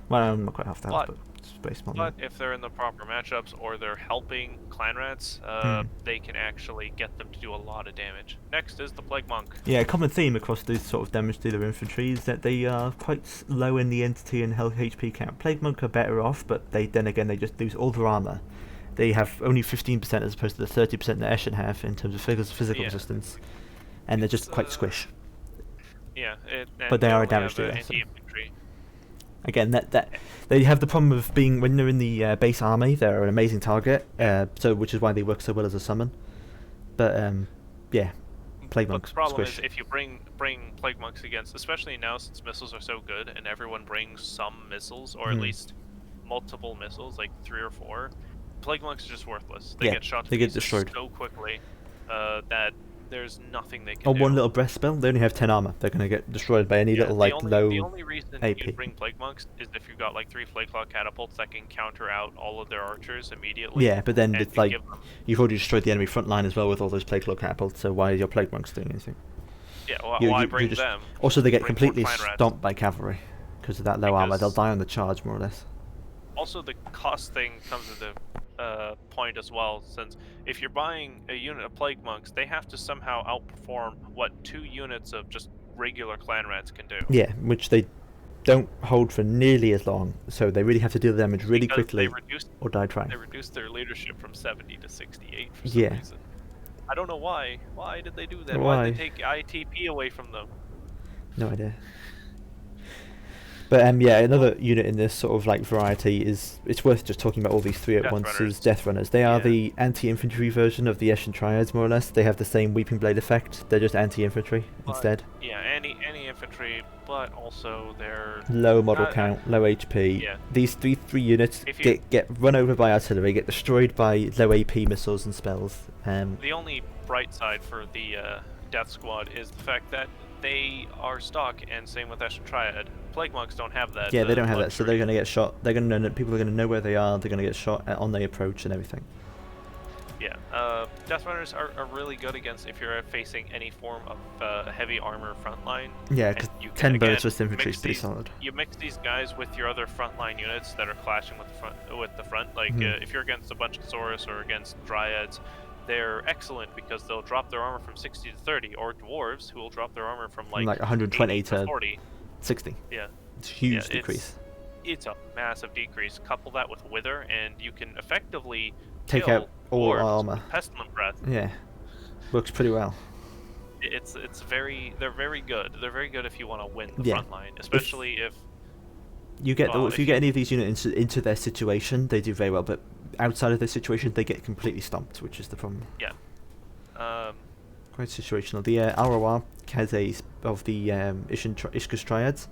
Well, not quite half the health, But- but it's very small. But if they're in the proper matchups or they're helping clan rats, they can actually get them to do a lot of damage. Next is the Plague Monk. Yeah, a common theme across these sort of damage dealer infantry is that they are quite low in the entity and health HP count. Plague Monk are better off, but they just lose all their armor. They have only 15% as opposed to the 30% that Eshin have in terms of physical Yeah. resistance, and they're just quite It's, squish. Yeah, But they are a only damage have, dealer, so- Anti-infantry. Again, that they have the problem of being when they're in the base army, they're an amazing target. Which is why they work so well as a summon. But yeah, Plague But Monks the problem squish. is if you bring Plague Monks against, especially now since missiles are so good and everyone brings some missiles, or at least multiple missiles, like 3 or 4, Plague Monks are just worthless. They Yeah, get shot to they get pieces destroyed. so quickly that there's nothing they can On do. one little breath spell, they only have 10 armor. They're gonna get destroyed by any little like low. The only reason AP. you bring Plague Monks is if you've got like 3 Flake Claw catapults that can counter out all of their archers immediately. Yeah, but then and it's you like give them- you've already destroyed the enemy front line as well with all those Plague Claw catapults. So why are your Plague Monks doing anything? yeah, You- why you bring just- them? Also, they get Bring more completely clan rats. stomped by cavalry because of that low armor. They'll Because- die on the charge more or less. Also, the cost thing comes into point as well, since if you're buying a unit of Plague Monks, they have to somehow outperform what 2 units of just regular clan rats can do. Yeah, which they don't hold for nearly as long, so they really have to deal damage really Because quickly or die trying. They reduced their leadership from 70 to 68 for some Yeah. reason. I don't know why. Why did they do that? Why? Why did they take ITP away from them? No idea. But yeah, another unit in this sort of like variety is it's worth just talking about all these 3 at Death once Runners. is Death Runners. They are Yeah. the anti-infantry version of the Eshin Triads, more or less. They have the same Weeping Blade effect. They're just anti-infantry But- instead. Yeah, any infantry, but also they're Low model Uh, count, low HP. yeah. These three units If you- get run over by artillery, get destroyed by low AP missiles and spells. the only bright side for the Death Squad is the fact that they are stock, and same with Eshin Triad. Plague Monks don't have that. Yeah, they don't have that, so luxury. they're going to get shot. They're going to know, people are going to know where they are. They're going to get shot on the approach and everything. Yeah, Death Runners are really good against if you're facing any form of heavy armor frontline. Yeah, And because you can, 10 birds again, with infantry is mix pretty these- solid. You mix these guys with your other frontline units that are clashing with the front. Like if you're against a bunch of Saurus or against Dryads, they're excellent because they'll drop their armor from 60 to 30, or Dwarves who will drop their armor from like 120 80 to 40. 60. Yeah, It's a huge Yeah, decrease. it's a massive decrease. Couple that with Wither, and you can effectively Take kill out all Dwarves armor. with Pestilent Breath. Yeah, works pretty well. They're very good. They're very good if you want to win the Yeah. front line, especially if You get Well, if if you you- get any of these units into their situation, they do very well. But outside of their situation, they get completely stomped, which is the problem. quite situational. The ROR has of the Ishka's Triads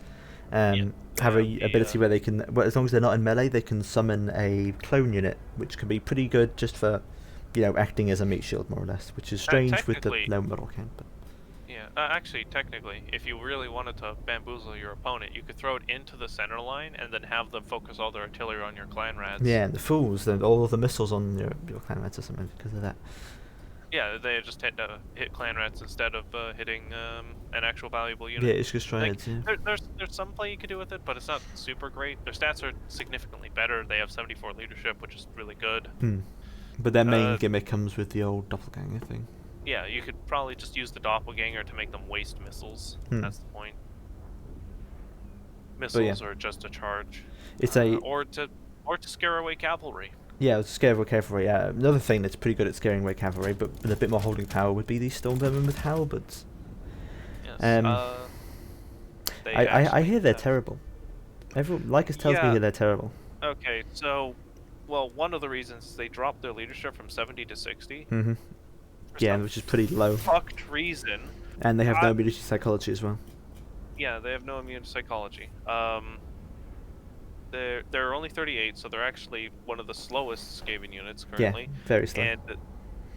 have a ability where they can, well, as long as they're not in melee, they can summon a clone unit, which can be pretty good just for, acting as a meat shield more or less, which is strange with the low model count. But yeah, actually, technically, if you really wanted to bamboozle your opponent, you could throw it into the center line and then have them focus all their artillery on your clan rats. Yeah, and the fools, all of the missiles on your clan rats or something because of that. Yeah, they just hit clan rats instead of hitting an actual valuable unit. Yeah, Ishka's Triads, There's some play you could do with it, but it's not super great. Their stats are significantly better. They have 74 leadership, which is really good. But their main gimmick comes with the old doppelganger thing. Yeah, you could probably just use the doppelganger to make them waste missiles. That's the point. Missiles are just a charge. It's or to scare away cavalry. Yeah, to scare away cavalry. Another thing that's pretty good at scaring away cavalry, but with a bit more holding power, would be these Stormvermin with halberds. Yes. I hear they're terrible. Everyone, Lycus tells me they're terrible. Okay, so, well, one of the reasons is they dropped their leadership from 70 to 60. Yeah, which is pretty low. Fucked reason. And they have no immunity to psychology as well. Yeah, they have no immune to psychology. They're only 38, so they're actually one of the slowest Skaven units currently. Yeah, very slow. And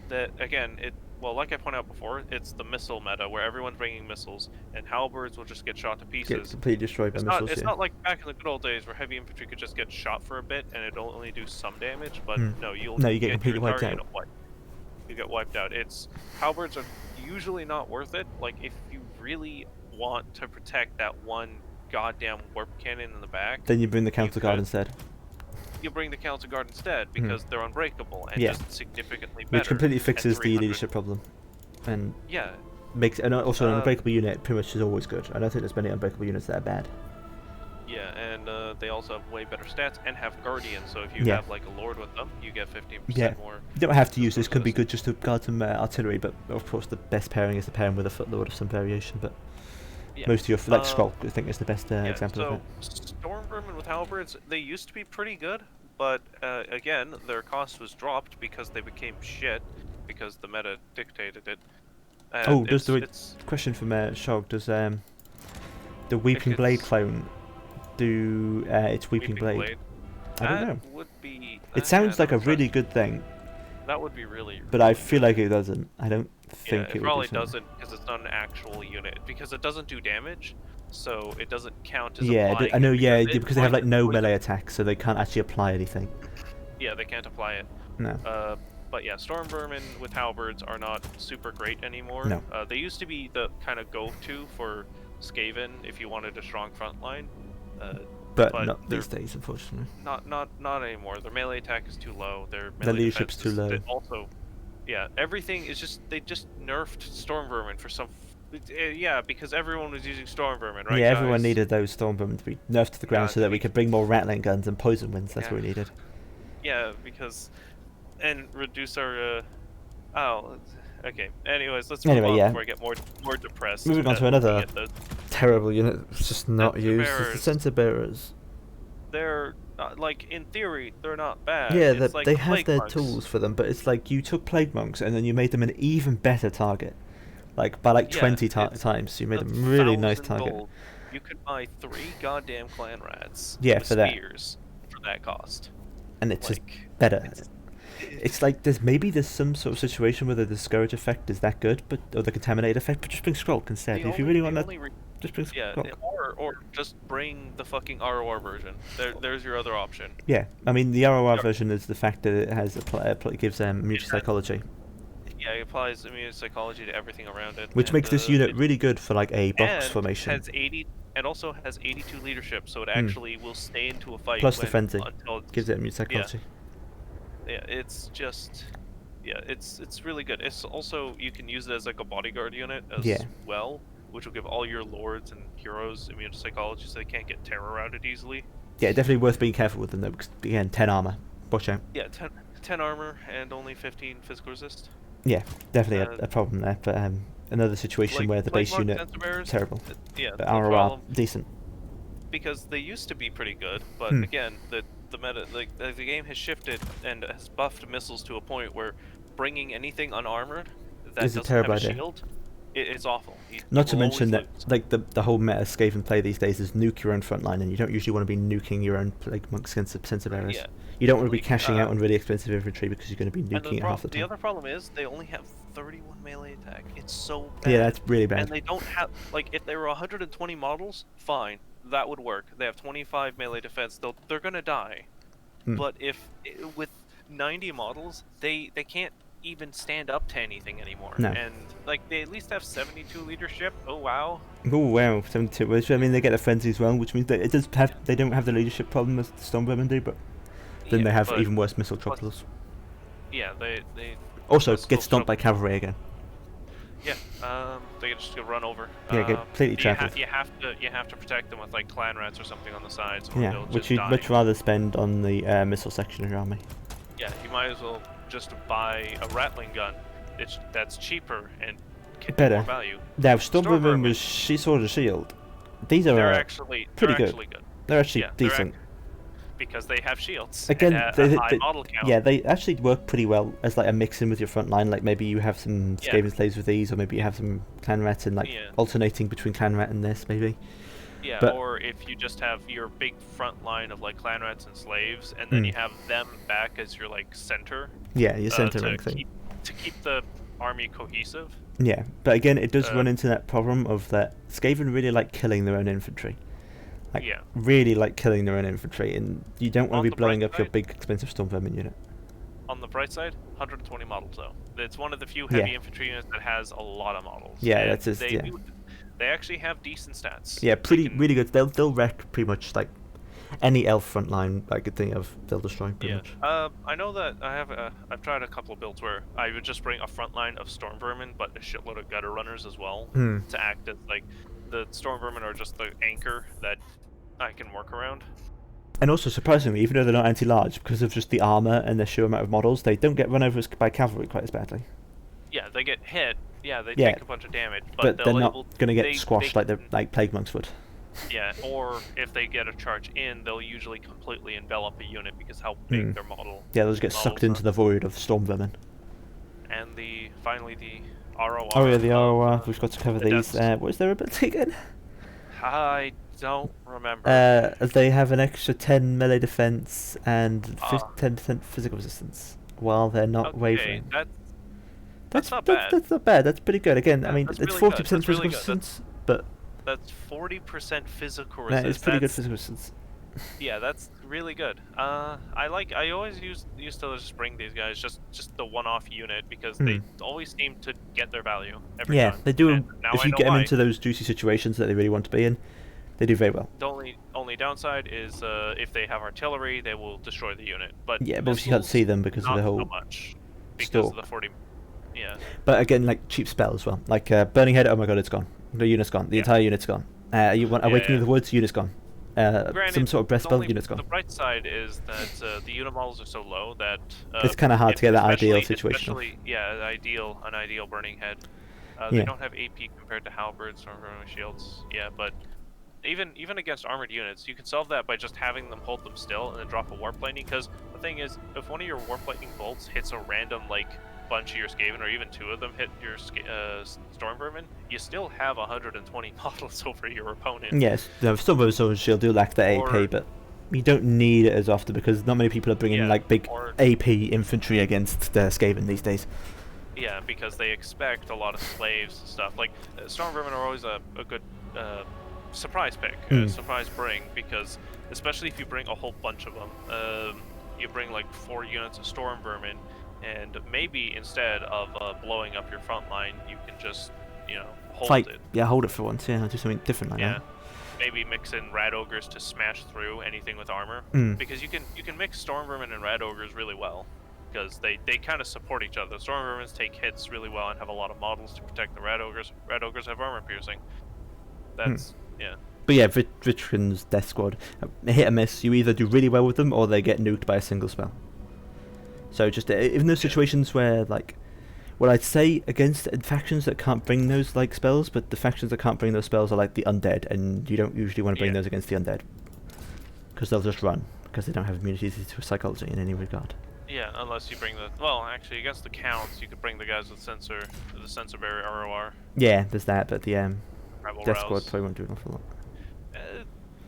that again, like I pointed out before, it's the missile meta where everyone's bringing missiles, and halberds will just get shot to pieces. Get completely destroyed by missiles. It's not like back in the good old days where heavy infantry could just get shot for a bit and it'll only do some damage, but no, you get completely wiped out. You get wiped out. Halberds are usually not worth it. Like if you really want to protect that one goddamn warp cannon in the back, then you bring the counter guard instead. You bring the counter guard instead because they're unbreakable and just significantly better. Which completely fixes the leadership problem, and also an unbreakable unit pretty much is always good. I don't think there's many unbreakable units that are bad. Yeah, and they also have way better stats and have guardians. So if you have like a lord with them, you get 15% more. You don't have to use this. Could be good just to guard some artillery, but of course the best pairing is the pairing with a footlord of some variation. But most of your Skrull, I think, is the best example of it. Stormvermin with halberds, they used to be pretty good, but again, their cost was dropped because they became shit because the meta dictated it. Question from Shog? Does the Weeping Blade clone do its Weeping Blade? I don't know. Would be. It sounds like a really good thing. That would be really. But I feel like it doesn't. I don't think it probably doesn't because it's not an actual unit. Because it doesn't do damage, so it doesn't count as. I know. Because they have like no melee attack, so they can't actually apply anything. Yeah, they can't apply it. No. But yeah, Stormvermin with halberds are not super great anymore. No. They used to be the kind of go-to for Skaven if you wanted a strong front line. But not these days, unfortunately. Not anymore. Their melee attack is too low. Their leadership's too low. Also, everything is just they just nerfed Stormvermin for some. Because everyone was using Stormvermin, right? Yeah, everyone needed those Stormvermin to be nerfed to the ground so that we could bring more Rattling guns and Poison Winds. That's what we needed. Yeah, and reduce our. Okay. Anyways, let's move on before I get more depressed. Moving on to another terrible unit that's just not used. It's the Center Bearers. They're in theory, they're not bad. Yeah, they have their tools for them, but it's like you took Plague Monks and then you made them an even better target. By 20 times, you made them a really nice target. Gold. You could buy 3 goddamn clan rats. With spears for that cost. And it's just better. It's like there's some sort of situation where the Discourage effect is that good, or the Contaminate effect, but just bring Skrulk instead. If you really want that, just bring Skrulk. Or just bring the fucking ROR version. There's your other option. Yeah, I mean the ROR version is the fact that it has it gives immune psychology. Yeah, it applies immune psychology to everything around it. Which makes this unit really good for like a box formation. And also has 82 leadership, so it actually will stay into a fight. Plus defending. Gives it immune psychology. Yeah, it's just, it's really good. It's also, you can use it as like a bodyguard unit as well, which will give all your lords and heroes immune to psychology so they can't get terror routed easily. Yeah, definitely worth being careful with them though, because again, 10 armor. Watch out. Yeah, 10 armor and only 15 physical resist. Yeah, definitely a problem there, but another situation where the base unit terrible. But ROR decent. Because they used to be pretty good, but again, the meta, the game has shifted and has buffed missiles to a point where bringing anything unarmored, that It's a doesn't terrible have a idea. shield, it's awful. Not to will mention always that, lose. like, the whole meta Skaven play these days is nuke your own front line, and you don't usually want to be nuking your own plague monks against sensitive areas. Yeah. You don't want to be Like, cashing out on really expensive infantry because you're going to be And nuking it half the the time. other problem is they only have 31 melee attack. It's so bad. Yeah, that's really bad. And they don't have, like, if there were 120 models, fine, that would work. They have 25 melee defense. They're gonna die. Hmm. But with 90 models, they can't even stand up to anything anymore. No. And like they at least have 72 leadership. Oh wow. Oh wow, 72. Which, I mean, they get the frenzy as well, which means that they don't have the leadership problem as the Stormvermin do, but then they have even worse missile troubles. Yeah, they Also, missile get stomped by trouble. cavalry again. Yeah, they just get run over. Yeah, get completely trampled. You have to protect them with like clan rats or something on the sides. Or Yeah, they'll which just you'd die. much rather spend on the missile section of your army. Yeah, you might as well just buy a Ratling gun. That's cheaper and can Better. more value. Now, Stormvermin Stormvermin- was Sword and Shield. These are They're actually good. They're actually Yeah, they're decent. Because they have shields. Again, and they- a high they- model count. Yeah, they actually work pretty well as like a mix in with your front line. Like maybe you have some Yeah. Skaven slaves with these, or maybe you have some clan rat and like Yeah. alternating between clan rat and this maybe. Yeah, but- or if you just have your big front line of like clan rats and slaves, and then you have them back as your like center. Yeah, your uh, centering to thing. keep the army cohesive. Yeah, but again, it does uh, run into that problem of that Skaven really like killing their own infantry. Like, Yeah. really like killing their own infantry, and you don't want On to the be blowing bright up your side- big expensive Stormvermin unit. On the bright side, 120 models though. It's one of the few Yeah. heavy infantry units that has a lot of models. Yeah, and that's just- they yeah. They actually have decent stats. Yeah, They can- really good. They'll wreck pretty much like any elf front line I could think of. They'll destroy pretty much. I know that I've tried a couple of builds where I would just bring a front line of Stormvermin, but a shitload of gutter runners as well Hmm. to act as like the Stormvermin are just the anchor that I can work around. And also, surprisingly, even though they're not anti-large, because of just the armor and the sheer amount of models, they don't get run over by cavalry quite as badly. Yeah, they get hit. Yeah, they Yeah. take a bunch of damage, But they're not going to get they squashed like the can- like plague monks would. Yeah, or if they get a charge in, they'll usually completely envelop a unit because how big their model. Yeah, they'll just get sucked into the void of Stormvermin. And finally the ROR. Oh yeah, the of, ROR. We've got to cover the these. deaths. What is their ability again? I don't remember. They have an extra 10 melee defense and 10% physical resistance while they're not Okay, wavering. that's not bad. That's not bad. That's pretty good. Again, I Yeah, mean, that's it's really 40% good. That's physical really good. resistance, but That's 40% physical that resistance. is pretty good That's- physical resistance. Yeah, that's really good. I always used to just bring these guys just the one-off unit because they always seem to get their value every Yeah, time. they do. And now If I you know get them why. into those juicy situations that they really want to be in, they do very well. The only downside is if they have artillery, they will destroy the unit. But Yeah, but obviously you can't missiles, see them because of not the so whole much because stalk. of the 40. Yeah. But again, like cheap spell as well. Like Burning Head, oh my god, it's gone. The unit's gone. The Yeah. entire unit's gone. You want Awakening Yeah. of the Woods, unit's gone. Granted, Some sort of breath the spell, only- unit's gone. The bright side is that the unit models are so low that It's kinda hard to get that ideal especially- situation. especially- Yeah, an ideal burning head. Yeah. They don't have AP compared to halberds or shields. Yeah, but even against armored units, you can solve that by just having them hold them still and then drop a warp lightning. Because the thing is, if one of your warp lightning bolts hits a random like bunch of your Skaven, or even two of them hit your Stormvermin, you still have 120 models over your opponent. Yes, no, some of those Sword and Shield do lack the AP, Or- but you don't need it as often because not many people are bringing Yeah, like big or- AP infantry against the Skaven these days. Yeah, because they expect a lot of slaves and stuff. Like, Stormvermin are always a good surprise pick, surprise bring, because especially if you bring a whole bunch of them, you bring like 4 units of Stormvermin, and maybe instead of blowing up your front line, you can just, hold Fight, it. yeah, hold it for once. Yeah, do something different like Yeah. that. Maybe mix in Rat Ogres to smash through anything with armor, because you can mix Stormvermin and Rat Ogres really well, because they kind of support each other. Stormvermins take hits really well and have a lot of models to protect the Rat Ogres. Rat Ogres have armor piercing. That's yeah. But yeah, Vitrigan's Death Squad, hit or miss. You either do really well with them or they get nuked by a single spell. So just even those situations where like, well, I'd say against factions that can't bring those like spells, but the factions that can't bring those spells are like the undead, and you don't usually want to bring those against the undead because they'll just run because they don't have immunity to psychology in any regard. Yeah, unless you bring the... Well, actually, against the counts, you could bring the guys with the sensor barrier ROR. Yeah, there's that, but the Rebel Death Squad Rouse. probably won't do an awful lot.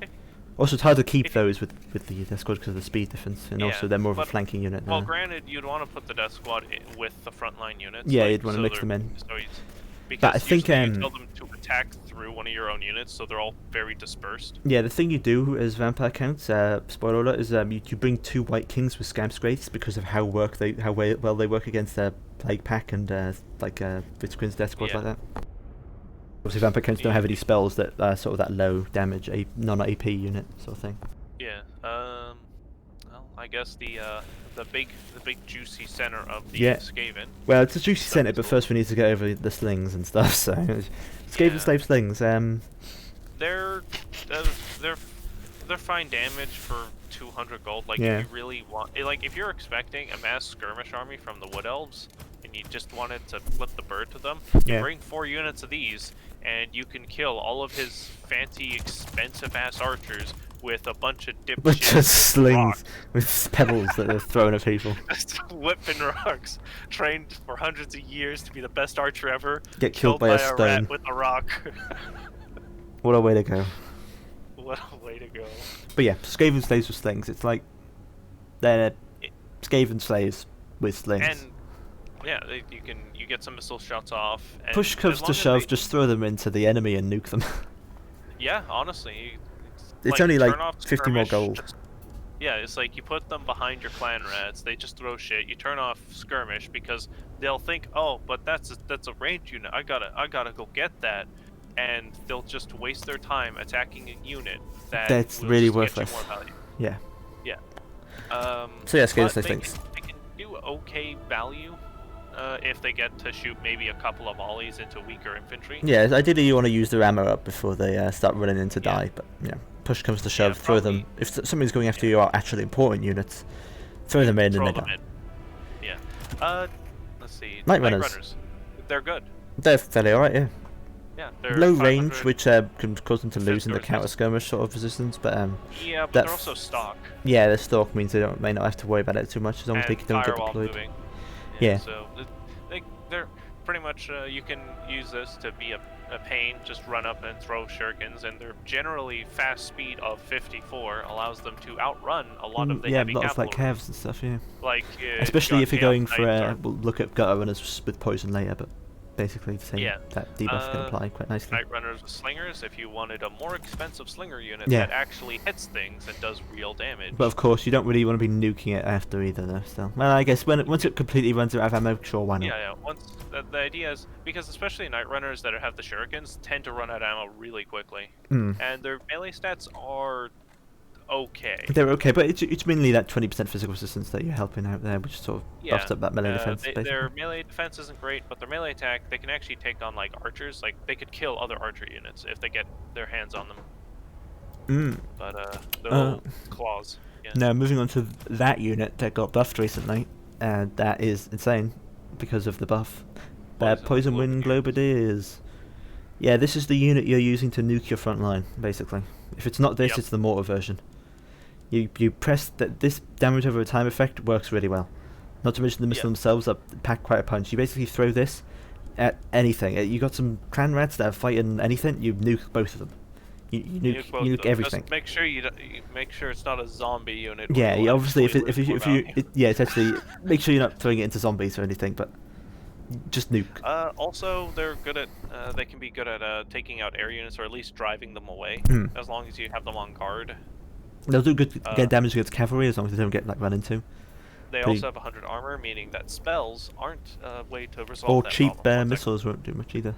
If, Also, it's hard to keep if you- those with the Death Squad because of the speed difference, and Yeah, also they're more of a but- flanking unit. Well, now. granted, you'd want to put the Death Squad with the frontline units. Yeah, like, you'd wanna so mix they're- them in. So because But I think, usually you tell them to attack through one of your own units, so they're all very dispersed. Yeah, the thing you do as vampire counts, spoiler alert, is you bring 2 White Kings with Scamp Wraiths because of how well they work against Plague Pack and Vitzquin's Death Squads Yeah. like that. Obviously, vampire counts don't have any spells that are sort of that low damage, non-AP unit sort of thing. Yeah. Well, I guess the big juicy center of the Yeah. Skaven. Well, it's a juicy Stuff centre, is but cool. first we need to get over the slings and stuff. So, Skaven Yeah. Slave Slings. They're fine damage for 200 gold. Like Yeah. if you really want, like if you're expecting a mass skirmish army from the Wood Elves, and you just wanted to flip the bird to them, you Yeah. bring 4 units of these, and you can kill all of his fancy, expensive-ass archers with a bunch of dipshits With just with slings rocks. with pebbles that they're throwing at people. Just whipping rocks, trained for hundreds of years to be the best archer ever. Get killed by a rat stone. with a rock. What a way to go. What a way to go. But yeah, Skaven Slaves with slings. It's like they're Skaven Slaves with slings. And yeah, you get some missile shots off. And Push comes as to long as shove, they- just throw them into the enemy and nuke them. Yeah, honestly, It's only like turn off 50 more skirmish, gold. yeah, it's like you put them behind your clan rats. They just throw shit. You turn off skirmish because they'll think, oh, but that's a range unit. I gotta go get that, and they'll just waste their time attacking a unit That's will really just get worthless. you more value. Yeah. Yeah. So yeah, Skaven But Slave they Slings. They can do okay value if they get to shoot maybe a couple of volleys into weaker infantry. Yeah, ideally you want to use their ammo up before they start running into Yeah. die, but push comes to shove, throw them. probably- If somebody's going after your actually important units, throw them in Throw and they them die. in. Yeah. Let's see. Night Runners. They're good. They're fairly alright, yeah. Yeah. They're Low 500 range, which can cause them to lose in the Resistance. counter skirmish sort of resistance, but Yeah, but that they're also stock. yeah, their stalk means they may not have to worry about it too much as long as they And don't get firewall deployed. moving. Yeah. So they're pretty much you can use this to be a pain. Just run up and throw shurikens, and they're generally fast speed of 54 allows them to outrun a lot of the Yeah, heavy lots of like cavalry. calves and stuff, yeah. Like Especially if you're going for Knights we'll look at gutter runners with poison later, but basically the same. Yeah. That debuff can apply quite nicely. Night Runners with Slingers if you wanted a more expensive Slinger unit Yeah. that actually hits things and does real damage. But of course, you don't really want to be nuking it after either, though. Still, well, I guess once it completely runs out of ammo, sure, why not? Yeah. Once the idea is because especially Night Runners that have the shurikens tend to run out of ammo really quickly, Mm. and their melee stats are okay. They're okay, but it's mainly that 20% physical resistance that you're helping out there, which sort of Yeah, buffs up that melee defense. their basically. melee defense isn't great, but their melee attack they can actually take on like archers. Like they could kill other archer units if they get their hands on them. Mm. But their little claws. Yeah. Now, moving on to that unit that got buffed recently, and that is insane because of the buff. Poison Wind Globadiers. Yeah, this is the unit you're using to nuke your front line, basically. If it's not this, Yep. it's the mortar version. You press that this damage over time effect works really well. Not to mention the missiles themselves are pack quite a punch. You basically throw this at anything. You got some clan rats that are fighting anything, you nuke both of them. You nuke, both you of nuke them. everything. Just make sure you make sure it's not a zombie unit. which Yeah, will you obviously if actually if you, lose if more you value. yeah, it's actually make sure you're not throwing it into zombies or anything, but just nuke. Also, they're good at. They can be good at taking out air units or at least driving them away, Hmm. as long as you have them on guard. They'll do good get damage against cavalry as long as they don't get like run into. They Pretty- also have 100 armor, meaning that spells aren't a way to resolve Or that cheap problem. One missiles won't do much either.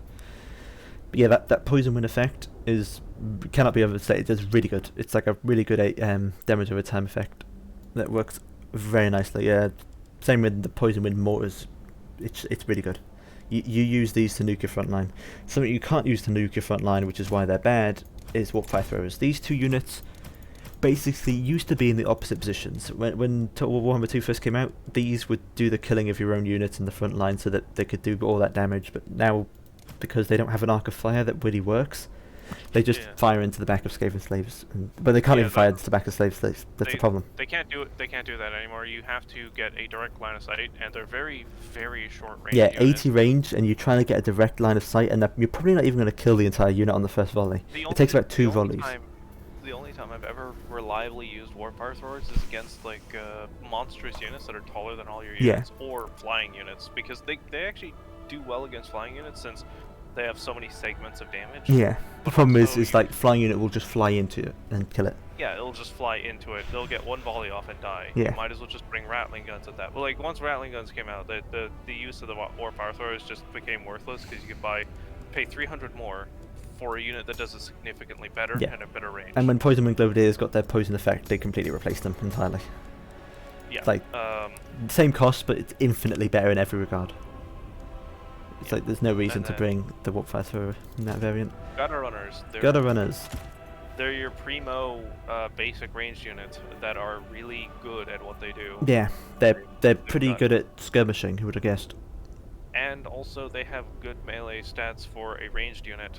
But yeah, that poison wind effect cannot be overstated. It's really good. It's like a really good damage over time effect that works very nicely. Yeah, same with the poison wind mortars. It's really good. You use these to nuke your front line. Something you can't use to nuke your front line, which is why they're bad, is warp-fire throwers. These two units basically used to be in the opposite positions. When Total War Warhammer 2 first came out, these would do the killing of your own units in the front line so that they could do all that damage, but now, because they don't have an arc of fire that really works, They just Yeah. fire into the back of Skaven slaves, but they can't Yeah, even fire into the back of slaves. That's the problem. They can't do it. They can't do that anymore. You have to get a direct line of sight, and they're very, very short range. Yeah, units. 80 range, and you're trying to get a direct line of sight, and you're probably not even going to kill the entire unit on the first volley. It takes about 2 volleys. The only time I've ever reliably used Warfire Swords is against like monstrous units that are taller than all your units, or flying units, because they actually do well against flying units since they have so many segments of damage. Yeah, the problem is like flying unit will just fly into it and kill it. Yeah, it'll just fly into it. They'll get 1 volley off and die. Yeah. You might as well just bring rattling guns at that. But like once rattling guns came out, the use of the Warfire Swords just became worthless because you could pay 300 more for a unit that does it significantly better and a better range. And when Poison Wing Glovadiers got their poison effect, they completely replaced them entirely. Yeah. It's like same cost, but it's infinitely better in every regard. It's like there's no reason to bring the Warpfire through in that variant. Gutter Runners. Gutter Runners. They're your primo basic ranged unit that are really good at what they do. Yeah, they're pretty good at skirmishing, who would have guessed. And also they have good melee stats for a ranged unit.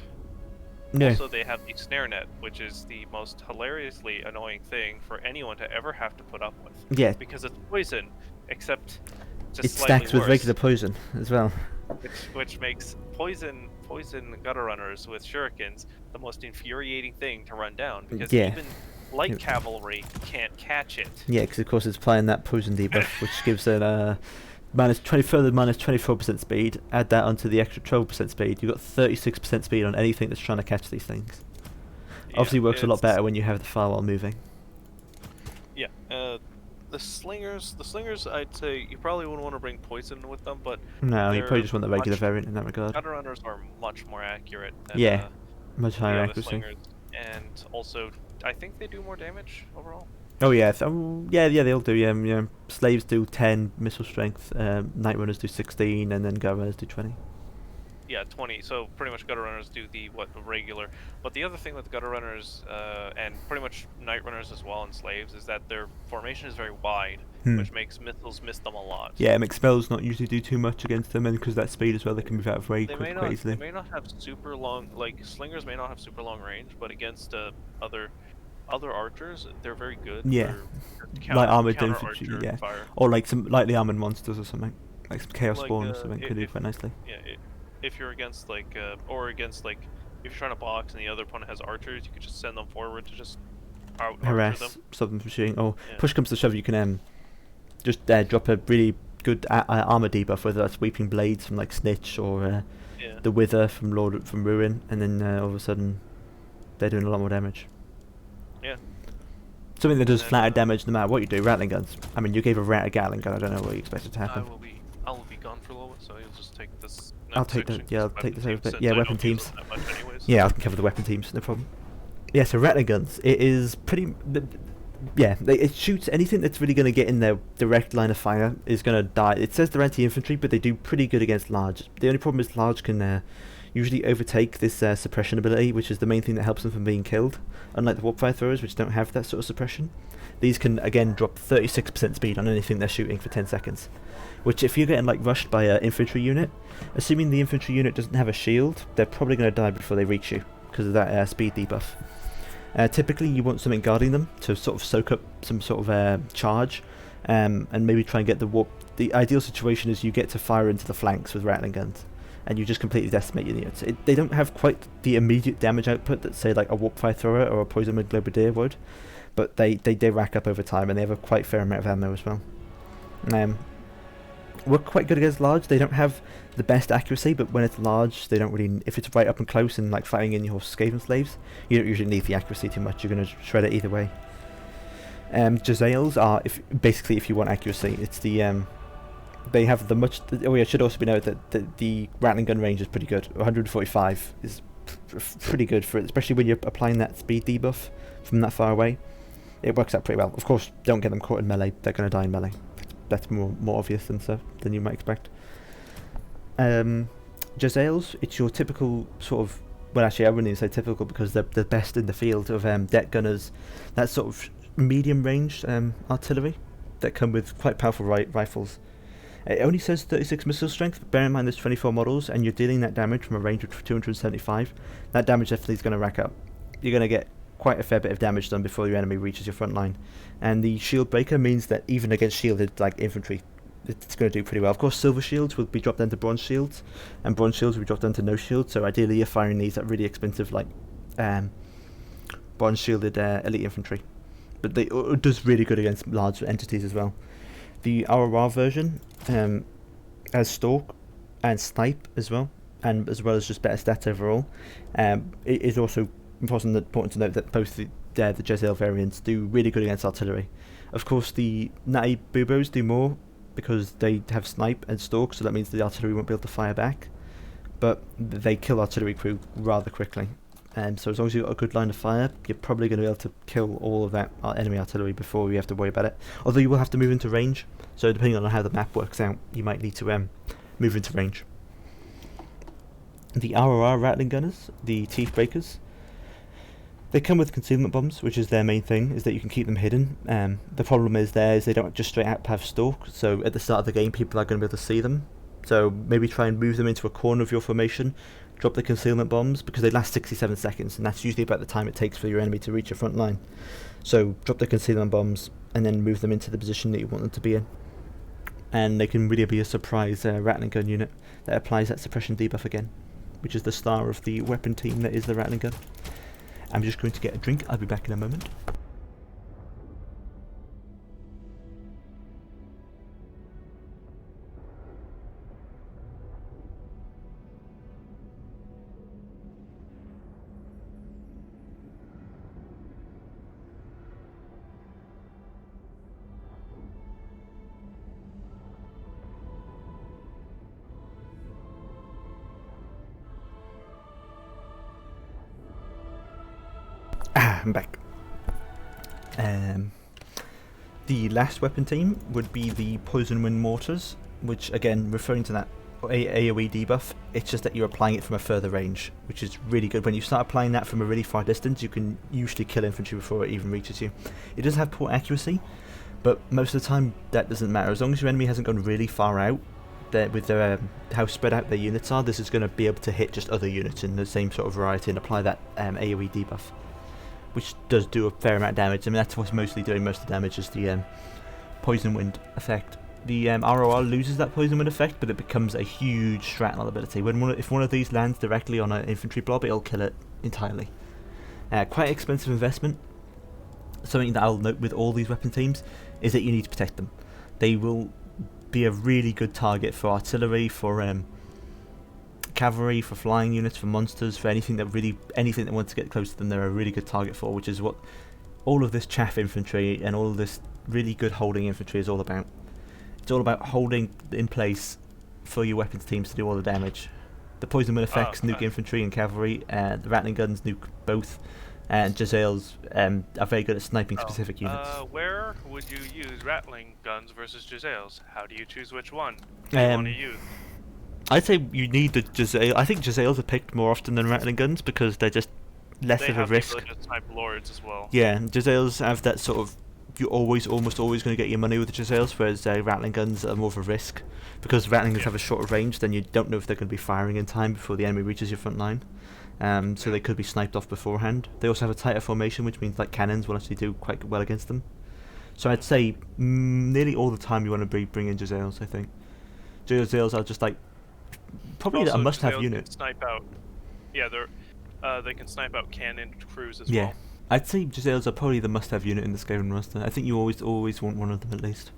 Yeah. Also, they have the snare net, which is the most hilariously annoying thing for anyone to ever have to put up with. Yeah. Because it's poison, except just it slightly stacks with worse, regular poison as well. which makes poison gutter runners with shurikens the most infuriating thing to run down, because even light cavalry can't catch it. Yeah, because of course it's applying that poison debuff, which gives it minus 24% speed. Add that onto the extra 12% speed. You've got 36% speed on anything that's trying to catch these things. Obviously works a lot better when you have the firewall moving. Yeah, the slingers, I'd say you probably wouldn't want to bring poison with them, but no, you probably just want the regular variant in that regard. Gutter runners are much more accurate than much higher accuracy. Slingers, and also I think they do more damage overall. Oh yeah, they all do. Yeah. Slaves do 10 missile strength. Night runners do 16, and then gutter runners do 20. Yeah, 20. So pretty much gutter runners do the regular. But the other thing with gutter runners and pretty much night runners as well and slaves is that their formation is very wide, which makes missiles miss them a lot. Yeah, and spells not usually do too much against them, and because that speed as well, they can move out of range quite easily. They may not have super long, like slingers may not have super long range, but against other archers, they're very good. Yeah, like armored infantry, or like some lightly armored monsters or something, like some chaos spawn or something could do quite nicely. Yeah, if you're against like, if you're trying to box and the other opponent has archers, you could just send them forward to just harass, them. stop them from shooting. Or push comes to shove, you can just drop a really good armor debuff, whether that's Weeping Blades from like Snitch or the Wither from Ruin, and then all of a sudden they're doing a lot more damage. Yeah. Something that does flatter damage no matter what you do. Rattling guns. I mean, you gave a rat a Gatling gun. I don't know what you expected to happen. I will be gone for a little bit, so you'll just take this. I'll take this over bit. Yeah, weapon teams. Yeah, I can cover the weapon teams. No problem. Yeah, so rattling guns. It is pretty. Yeah, it shoots anything that's really going to get in their direct line of fire is going to die. It says they're anti-infantry, but they do pretty good against large. The only problem is large can usually overtake this suppression ability, which is the main thing that helps them from being killed. Unlike the warpfire throwers, which don't have that sort of suppression. These can again drop 36% speed on anything they're shooting for 10 seconds. Which, if you're getting like rushed by an infantry unit, assuming the infantry unit doesn't have a shield, they're probably going to die before they reach you because of that speed debuff. Typically, you want something guarding them to sort of soak up some sort of charge, and maybe try and get the warp. The ideal situation is you get to fire into the flanks with rattling guns, and you just completely decimate your units. They don't have quite the immediate damage output that, say, like a warpfire thrower or a poison wind globadier would, but they rack up over time, and they have a quite fair amount of ammo as well. Work quite good against large. They don't have the best accuracy, but when it's large, they don't really. If it's right up and close and like fighting in your Skaven slaves, you don't usually need the accuracy too much. You're going to shred it either way. Jezzails are if you want accuracy, it's the they have the much. Oh yeah, it should also be noted that the rattling gun range is pretty good. 145 is pretty good for it, especially when you're applying that speed debuff from that far away. It works out pretty well. Of course, don't get them caught in melee. They're going to die in melee. That's more obvious than you might expect. Jezzails, it's your typical sort of. Well, actually, I wouldn't even say typical because they're the best in the field of deck gunners. That sort of medium-ranged artillery that come with quite powerful rifles. It only says 36 missile strength, but bear in mind there's 24 models, and you're dealing that damage from a range of 275. That damage definitely is going to rack up. You're going to get quite a fair bit of damage done before your enemy reaches your front line. And the shield breaker means that even against shielded like infantry, it's going to do pretty well. Of course, silver shields will be dropped down to bronze shields, and bronze shields will be dropped down to no shield, so ideally you're firing these at really expensive like bronze shielded elite infantry. But it does really good against large entities as well. The RRR version has Stalk and Snipe as well, and as well as just better stats overall. It is also important to note that both the Jezzail variants do really good against artillery. Of course, the Natty Bubos do more because they have Snipe and Stalk, so that means the artillery won't be able to fire back. But they kill artillery crew rather quickly. So as long as you've got a good line of fire, you're probably going to be able to kill all of that enemy artillery before you have to worry about it. Although you will have to move into range, so depending on how the map works out, you might need to move into range. The RRR Rattling Gunners, the Teeth Breakers, they come with Concealment Bombs, which is their main thing, is that you can keep them hidden. The problem is they don't just straight out have Stalk, so at the start of the game people are going to be able to see them. So maybe try and move them into a corner of your formation, drop the Concealment Bombs, because they last 67 seconds, and that's usually about the time it takes for your enemy to reach your front line. So drop the Concealment Bombs, and then move them into the position that you want them to be in. And they can really be a surprise Rattling Gun unit that applies that suppression debuff again, which is the star of the weapon team that is the Rattling Gun. I'm just going to get a drink, I'll be back in a moment. I'm back. The last weapon team would be the Poison Wind Mortars, which again, referring to that AoE debuff, it's just that you're applying it from a further range, which is really good. When you start applying that from a really far distance, you can usually kill infantry before it even reaches you. It does have poor accuracy, but most of the time that doesn't matter. As long as your enemy hasn't gone really far out, with their how spread out their units are, this is going to be able to hit just other units in the same sort of variety and apply that AoE debuff, which does do a fair amount of damage. I mean, that's what's mostly doing most of the damage, is the Poison Wind effect. The ROR loses that Poison Wind effect, but it becomes a huge shrapnel ability. If one of these lands directly on an infantry blob, it'll kill it entirely. Quite expensive investment. Something that I'll note with all these weapon teams is that you need to protect them. They will be a really good target for artillery, for cavalry, for flying units, for monsters, for anything that wants to get close to them. They're a really good target for, which is what all of this chaff infantry and all of this really good holding infantry is all about. It's all about holding in place for your weapons teams to do all the damage. The Poison Wind effects nuke infantry and cavalry, the Rattling Guns nuke both, and Jezzails are very good at sniping specific units. Where would you use Rattling Guns versus Jezzails? How do you choose which one you want to use? I'd say you need the Jezzail. I think Jezzails are picked more often than Rattling Guns because they're just less of a risk. They have to snipe lords as well. Yeah, Jezzails have that sort of, you're almost always going to get your money with the Jezzails, whereas Rattling Guns are more of a risk. Because Rattling Guns have a shorter range, then you don't know if they're going to be firing in time before the enemy reaches your front line. So they could be sniped off beforehand. They also have a tighter formation, which means like cannons will actually do quite well against them. So I'd say nearly all the time you want to be bringing Jezzails, I think. Jezzails are just like probably a must-have unit. Can snipe out. Yeah, they can snipe out cannon crews as well. Yeah, I'd say Jezzails are probably the must-have unit in the Skaven roster. I think you always want one of them at least.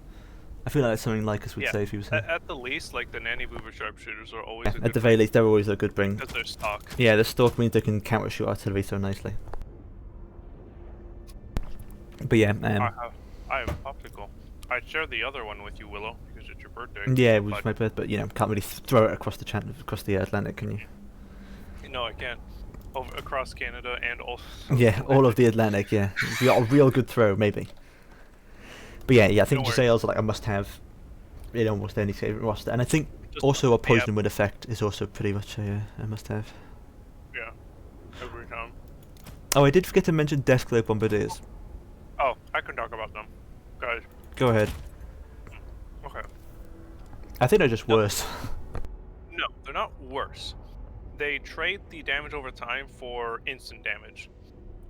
I feel like that's something Lycus would say if he was here. At the least, like the Nanny Boober sharpshooters are always a good at the very least, they're always a good bring. Because they're stock. Yeah, the stock means they can counter-shoot artillery so nicely. But yeah, I have optical. I'd share the other one with you, Willow, because it's your birthday. Yeah, it was my birthday, but you know, can't really throw it across the Atlantic, can you? No, I can't. Across Canada and all. Yeah, all of the Atlantic. Yeah, you got a real good throw, maybe. But yeah, I think Jezzails are like a must-have in almost any Skaven roster, and I think also a Poison Wind effect is also pretty much a must-have. Yeah, every time. Oh, I did forget to mention Deathglare Bombardiers. Oh, I can talk about them, guys. Go ahead. Okay. I think they're just worse. No, they're not worse. They trade the damage over time for instant damage.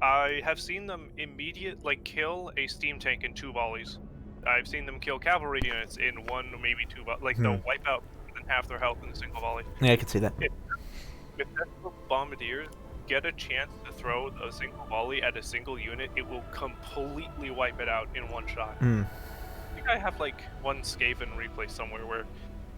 I have seen them kill a steam tank in 2 volleys. I've seen them kill cavalry units in 1 or maybe 2 they'll wipe out more than half their health in a single volley. Yeah, I can see that. If bombardiers get a chance to throw a single volley at a single unit, it will completely wipe it out in 1 shot. I think I have one Skaven replay somewhere where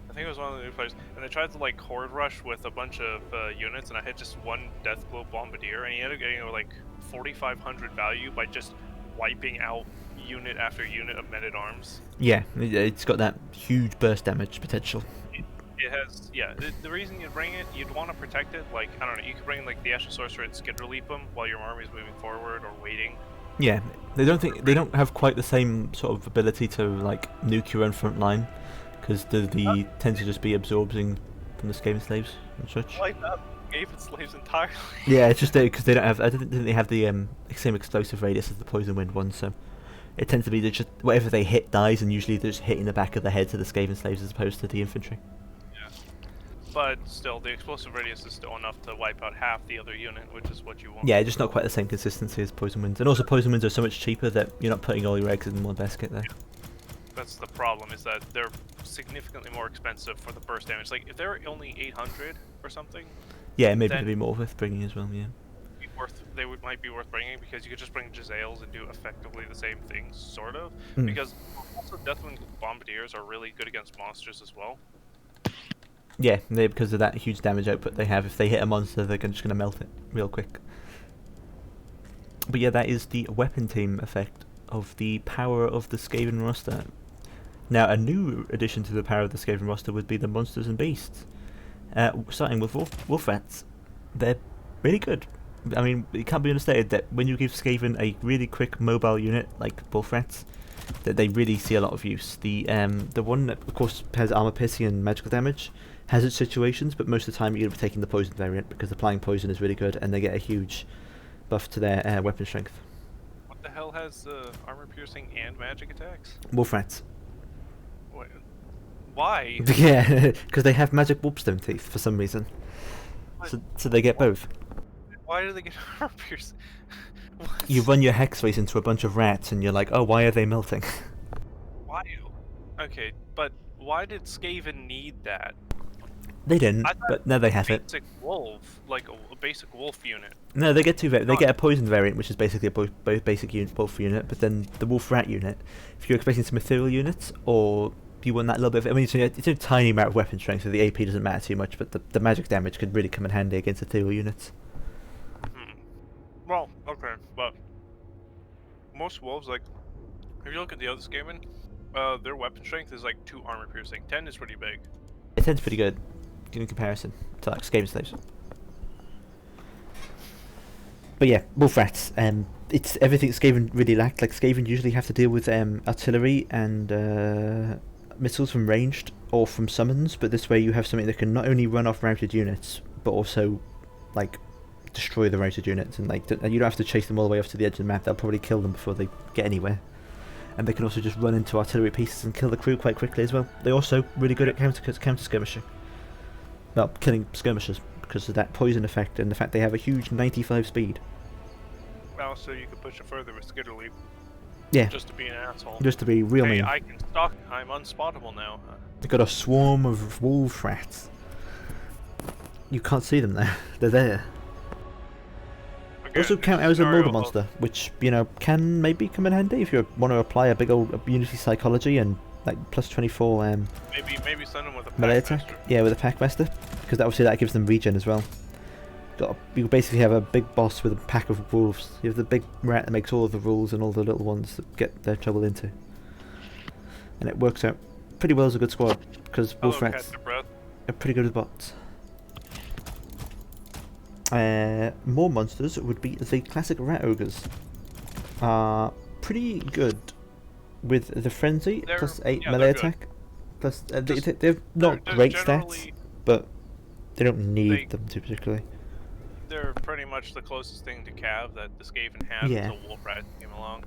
I think it was one of the replays, and they tried to horde rush with a bunch of units, and I had just 1 Deathglow Bombardier, and he ended up getting 4,500 value by just wiping out unit after unit of men-at-arms. Yeah, it's got that huge burst damage potential. It has, yeah. The reason you'd bring it, you'd want to protect it. I don't know, you could bring the Ashes Sorcerer and Skidder Leap them while your army is moving forward or waiting. Yeah, they don't have quite the same sort of ability to nuke your own front line, because the tend to just be absorbing from the Skaven slaves and such. Like that. Skaven slaves entirely. Yeah, it's just because they don't have. I don't think they have the same explosive radius as the Poison Wind one, so it tends to be that just whatever they hit dies, and usually they're just hitting the back of the heads of the Skaven slaves as opposed to the infantry. Yeah, but still, the explosive radius is still enough to wipe out half the other unit, which is what you want. Yeah, just not quite the same consistency as Poison Winds, and also Poison Winds are so much cheaper that you're not putting all your eggs in one basket there. Yeah. That's the problem, is that they're significantly more expensive for the burst damage. If they were only 800 or something. Yeah, maybe it'd be more worth bringing as well. Yeah. Might be worth bringing, because you could just bring Giselles and do effectively the same things, sort of. Because also Deathwind Bombardiers are really good against monsters as well. Yeah, because of that huge damage output they have. If they hit a monster, they're just going to melt it real quick. But yeah, that is the weapon team effect of the power of the Skaven roster. Now, a new addition to the power of the Skaven roster would be the monsters and beasts. Starting with wolf rats. They're really good. I mean, it can't be understated that when you give Skaven a really quick mobile unit like wolf rats, that they really see a lot of use. The one that of course has armor piercing and magical damage has its situations, but most of the time you're going to be taking the poison variant, because applying poison is really good and they get a huge buff to their weapon strength. What the hell has armor piercing and magic attacks? Wolf rats. Why? Yeah, because they have magic warpstone teeth for some reason. So they get both. Why do they get armor piercing? You run your hex race into a bunch of rats and you're like, oh, why are they melting? Why? Okay, but why did Skaven need that? They didn't, but now they have it. Basic wolf, a basic wolf unit. No, they get they get a poison variant, which is basically a basic wolf unit, but then the wolf rat unit, if you're expecting some ethereal units, or you want that little bit of, I mean, it's a tiny amount of weapon strength, so the AP doesn't matter too much, but the magic damage could really come in handy against ethereal units. Well, okay, but most wolves, if you look at the other Skaven, their weapon strength is 2 armor piercing. 10 is pretty big. 10's pretty good in comparison to Skaven slaves. But yeah, wolf rats. It's everything Skaven really lacked. Skaven usually have to deal with artillery and missiles from ranged or from summons, but this way you have something that can not only run off routed units, but also destroy the routed units, and you don't have to chase them all the way off to the edge of the map. They'll probably kill them before they get anywhere. And they can also just run into artillery pieces and kill the crew quite quickly as well. They're also really good at counter skirmishing. Well, killing skirmishers, because of that poison effect and the fact they have a huge 95 speed. Well, so you could push it further with Skidder Leap. Yeah. Just to be an asshole. Just to be real mean. I can stalk. I'm unspottable now. They've got a swarm of wolf rats. You can't see them there. They're there. They also count as a Mortar monster, which, can maybe come in handy if you want to apply a big old Unity Psychology and plus 24 maybe send them with a melee Packmaster. attack. Yeah, with a Packmaster, because obviously that gives them regen as well. You basically have a big boss with a pack of wolves. You have the big rat that makes all of the rules and all the little ones that get their trouble into. And it works out pretty well as a good squad, because wolf rats are pretty good as bots. More monsters would be the classic rat ogres. Are pretty good with the frenzy, plus 8 melee attack. Plus they're not great stats, but they don't need them too particularly. They're pretty much the closest thing to Cav that the Skaven have until Wolf Rat came along.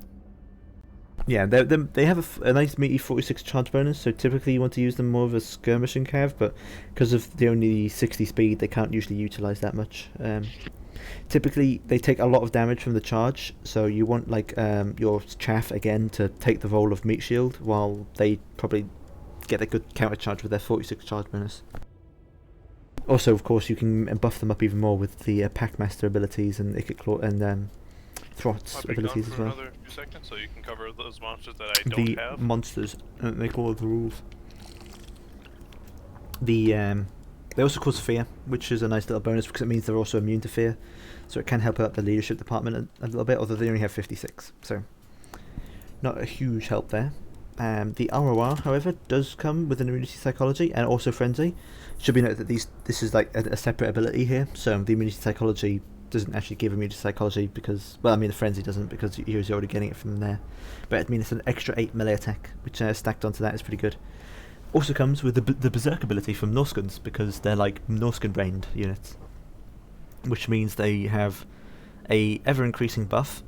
Yeah, they have a nice meaty 46 charge bonus, so typically you want to use them more of a skirmishing cav, but because of the only 60 speed, they can't usually utilise that much. Typically, they take a lot of damage from the charge, so you want like your chaff again to take the role of meat shield, while they probably get a good counter charge with their 46 charge bonus. Also, of course, you can buff them up even more with the Packmaster abilities and Claw and Thrott's abilities as well. Another few seconds so you can cover those monsters that I don't The have. monsters, they call it the rules. They also cause fear, which is a nice little bonus because it means they're also immune to fear, so it can help out the leadership department a little bit, although they only have 56, so not a huge help there. The ROR, however, does come with an immunity psychology and also frenzy. Should be noted that this is like a separate ability here, so the immunity psychology doesn't actually give immunity psychology because, well, I mean the frenzy doesn't because you're already getting it from there, but I mean it's an extra 8 melee attack, which stacked onto that is pretty good. Also comes with the Berserk ability from Norskuns, because they're like Norskan brained units, which means they have a ever increasing buff,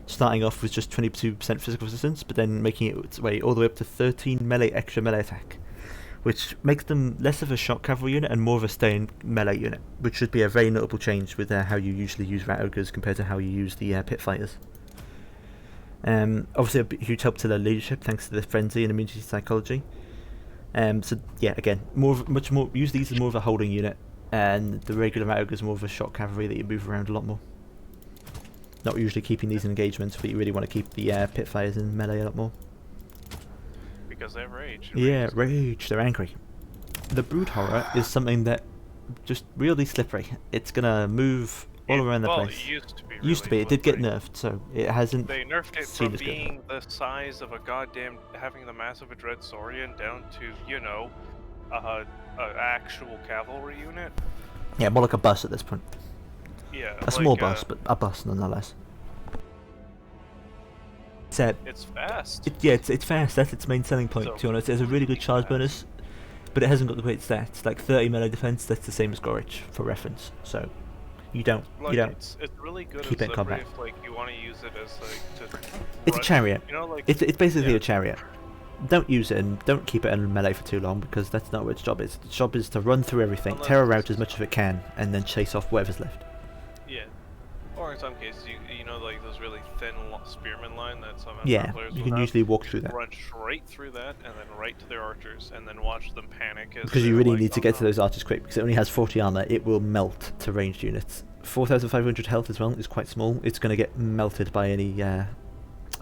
starting off with just 22% physical resistance, but then making it its way all the way up to 13 extra melee attack, which makes them less of a shock cavalry unit and more of a staying melee unit, which should be a very notable change with how you usually use rat ogres compared to how you use the pit fighters. Obviously a huge help to their leadership thanks to the frenzy and immunity psychology. So yeah, again, much more use these as more of a holding unit, and the regular rat ogres more of a shock cavalry that you move around a lot more. Not usually keeping these in engagements, but you really want to keep the pit fighters in melee a lot more. Because they have rage. Yeah, rage. They're angry. The Brood Horror is something that just really slippery. It's gonna move all around the place. It used to be. Used to be. It did get nerfed, so it hasn't. They nerfed it seen from as good. being the size of a goddamn, having the mass of a Dreadsaurian down to, you know, a actual cavalry unit. Yeah, more like a bus at this point. Yeah. A small bus, but a bus nonetheless. It's fast. It's fast. That's its main selling point. So, To be honest, it has a really good charge fast. bonus, but it hasn't got the great stats. Like 30 melee defense. That's the same as Gorrich for reference. So you don't. It's really good keep as it in combat. if like you want to use it as like to. It's a chariot. You know, like It's basically a chariot. Don't use it and don't keep it in melee for too long, because that's not what its job is. Its job is to run through everything, terror out as much as it can, and then chase off whatever's left. Yeah. Or in some cases, you know, like those really thin spearman line that some Yeah, players you will can have. usually walk through that. Run straight through that and then right to their archers and then watch them panic. Because you really need to get to those archers quick, because it only has 40 armor. It will melt to ranged units. 4,500 health as well is quite small. It's going to get melted by any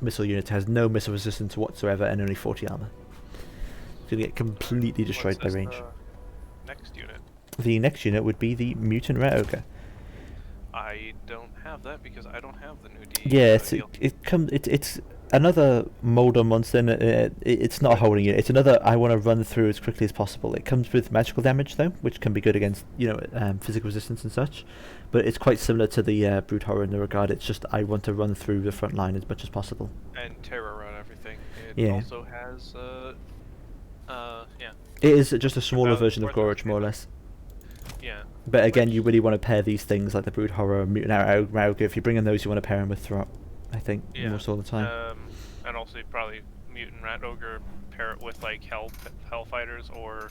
missile unit. It has no missile resistance whatsoever and only 40 armor. It's going to get completely destroyed by range. Next unit. The next unit would be the Mutant Rat Ogre. I don't have that because I don't have the new D. Yeah, it's another Molder monster. And it's not a holding unit. It's another I want to run through as quickly as possible. It comes with magical damage though, which can be good against physical resistance and such. But it's quite similar to the Brute Horror in the regard. It's just I want to run through the front line as much as possible. And terror around everything. It Yeah. also has yeah. It is just a smaller About version of 4,000 Gorrich, more or less. Yeah. But again, you really want to pair these things like the Brood Horror, Mutant Rat Ogre. If you bring in those, you want to pair them with Throt, I think, most all the time. And also probably Mutant Rat Ogre, pair it with like Hellfighters or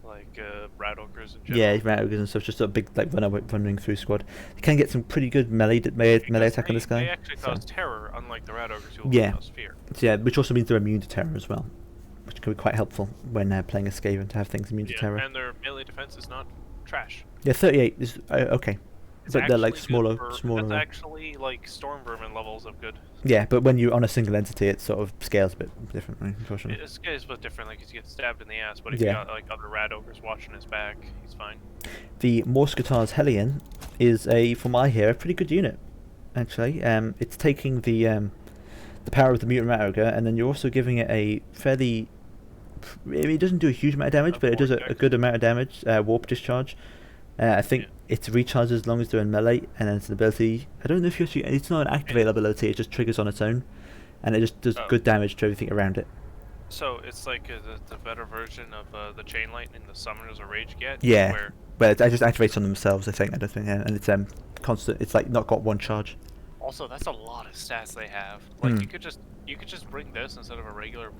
like Rat Ogres in general. Yeah, Rat Ogres and stuff, just a big like running through squad. You can get some pretty good melee attack on this guy. They actually cause terror, unlike the Rat Ogres who Yeah. cause fear. So, yeah, which also means they're immune to terror as well, which can be quite helpful when playing a Skaven to have things immune to terror. And their melee defense is not trash. Yeah, 38 is okay. But they're like smaller. That's actually like Storm Vermin levels of good. Yeah, but when you're on a single entity, it sort of scales a bit differently, unfortunately. It scales a bit differently because you get stabbed in the ass, but if you got like other Rat Ogres watching his back, he's fine. The Morskatar's Hellion is from my here, a pretty good unit, actually. It's taking the power of the Mutant Rat Ogre, and then you're also giving it a fairly... it doesn't do a huge amount of damage, but it does a good amount of damage. Warp Discharge. I think it recharges as long as they're in melee, and then it's an ability. I don't know if you actually. It's not an activate ability. It just triggers on its own, and it just does good damage to everything around it. So it's like the better version of the Chain Lightning the Summoners of Rage get. Yeah, but it just activates on themselves. I think. I don't think, and it's constant. It's like not got one charge. Also, that's a lot of stats they have. Like you could just bring this instead of a regular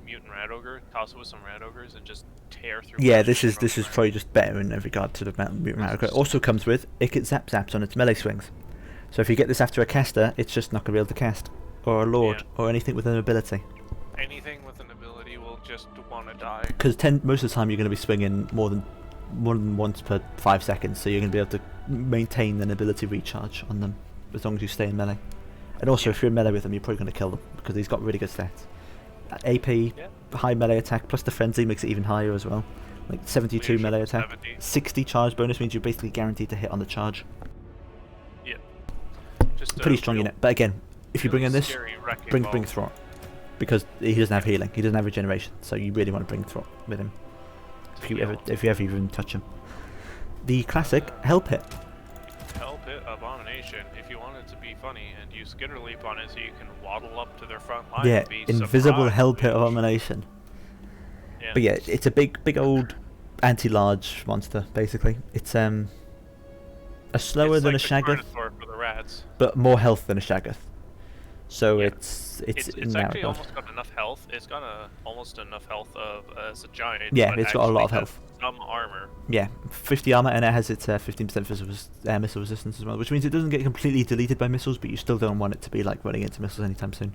mutant rat ogre, toss it with some rat ogres, and just tear through. Yeah, this is probably just better in regard to the mutant rat ogre. It also comes with it gets zaps on its melee swings. So if you get this after a caster, it's just not gonna be able to cast, or a lord, or anything with an ability. Anything with an ability will just want to die. Because most of the time you're going to be swinging more than once per 5 seconds, so you're going to be able to maintain an ability recharge on them as long as you stay in melee. And also, if you're in melee with them, you're probably going to kill them because he's got really good stats. AP, high melee attack, plus the frenzy makes it even higher as well. Like 72 melee attack, 70. 60 charge bonus means you're basically guaranteed to hit on the charge. Yeah. Just Pretty strong unit. But again, if you bring in this, bring Throt. Because he doesn't have healing, he doesn't have regeneration, so you really want to bring Throt with him. If you ever even touch him. The classic Hell Pit. Hell Pit Abomination. If you want it to be funny, and use Skitter Leap on it so you can waddle up to their front line. Yeah, and be invisible surprised. Hell Pit Abomination. Yeah. But yeah, it's a big old anti-large monster basically. It's slower It's than like a the Shaggoth, Carnosaur for the rats. but more health than a Shaggoth. So Yeah. it's It's actually almost got enough health. It's got almost enough health of as a giant. Yeah, but it's got a lot of actually health. has some armor. Yeah, 50 armor, and it has its 15% missile resistance as well, which means it doesn't get completely deleted by missiles, but you still don't want it to be like running into missiles anytime soon.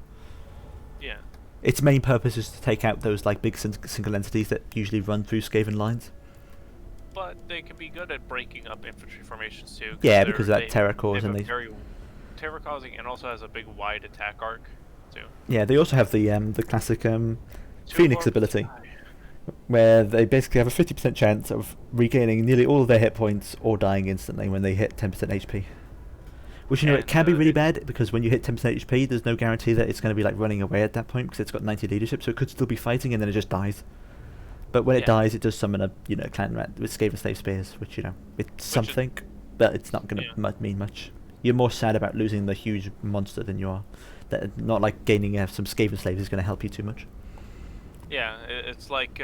Yeah. Its main purpose is to take out those like big single entities that usually run through Skaven lines. But they can be good at breaking up infantry formations too. Yeah, because of that terror cause and they they. very terror causing, and also has a big wide attack arc too. Yeah, they also have the classic Phoenix ability, where they basically have a 50% chance of regaining nearly all of their hit points or dying instantly when they hit 10% HP. Which, you know, it can be really bad, because when you hit 10% HP, there's no guarantee that it's going to be like running away at that point, because it's got 90 leadership, so it could still be fighting and then it just dies. But when it dies, it does summon a clan rat with Skaven Slave Spears, which, it's something, but it's not going to mean much. You're more sad about losing the huge monster than you are. Not like gaining some Skaven Slaves is going to help you too much. Yeah, it's like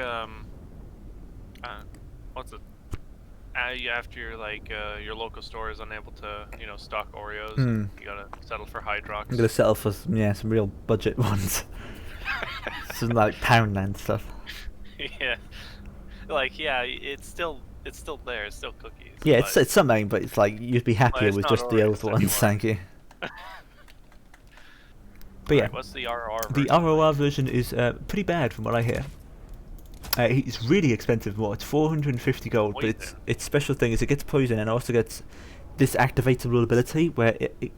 what's it? After your local store is unable to stock Oreos, you gotta settle for Hydrox. I'm gonna settle for some real budget ones. Some like Poundland stuff. Yeah, it's still there. It's still cookies. Yeah, it's something, but it's like you'd be happier with just the old ones. Thank you. But yeah, what's the ROR version? The ROR version is pretty bad from what I hear. It's really expensive. It's 450 gold, Poison. but its special thing is it gets poison and also gets this activatable ability where it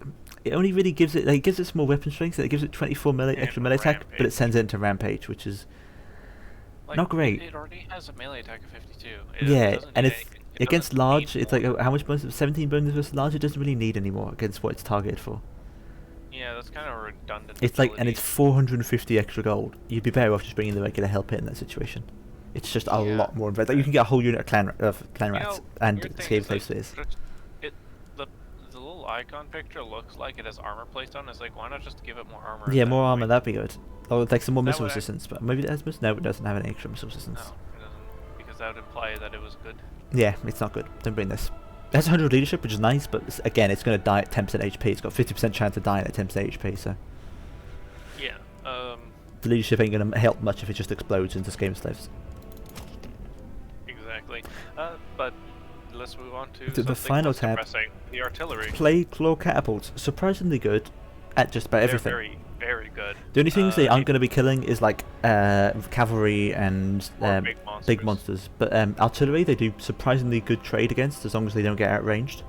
only really gives it small weapon strength. It gives it 24 extra melee attack, but it sends it into rampage, which is not great. It already has a melee attack of 52. Yeah, and it's against large. It's like how much bonus? 17 bonus versus large. It doesn't really need anymore against what it's targeted for. Yeah, that's kind of redundant. It's like, and it's 450 extra gold. You'd be better off just bringing the regular Hell Pit in that situation. It's just a lot more involved. Like, you can get a whole unit of clan rats and Skaven Slave Spears. The little icon picture looks like it has armor placed on it. It's like, why not just give it more armor? Yeah, more armor, that'd be good. Or like some more missile resistance, but maybe it has missile. No, it doesn't have any extra missile resistance. No, it doesn't, because that would imply that it was good. Yeah, it's not good. Don't bring this. It has 100 leadership, which is nice, but again, it's going to die at 10% HP. It's got 50% chance of dying at 10% HP, so. Yeah. The leadership ain't going to help much if it just explodes into Skaven Slaves. Exactly. But let's move on to the final tab. The artillery. Plague Claw Catapults. Surprisingly good at just about everything. Very, very good. The only things they aren't going to be killing is like cavalry and big monsters. But artillery, they do surprisingly good trade against, as long as they don't get outranged.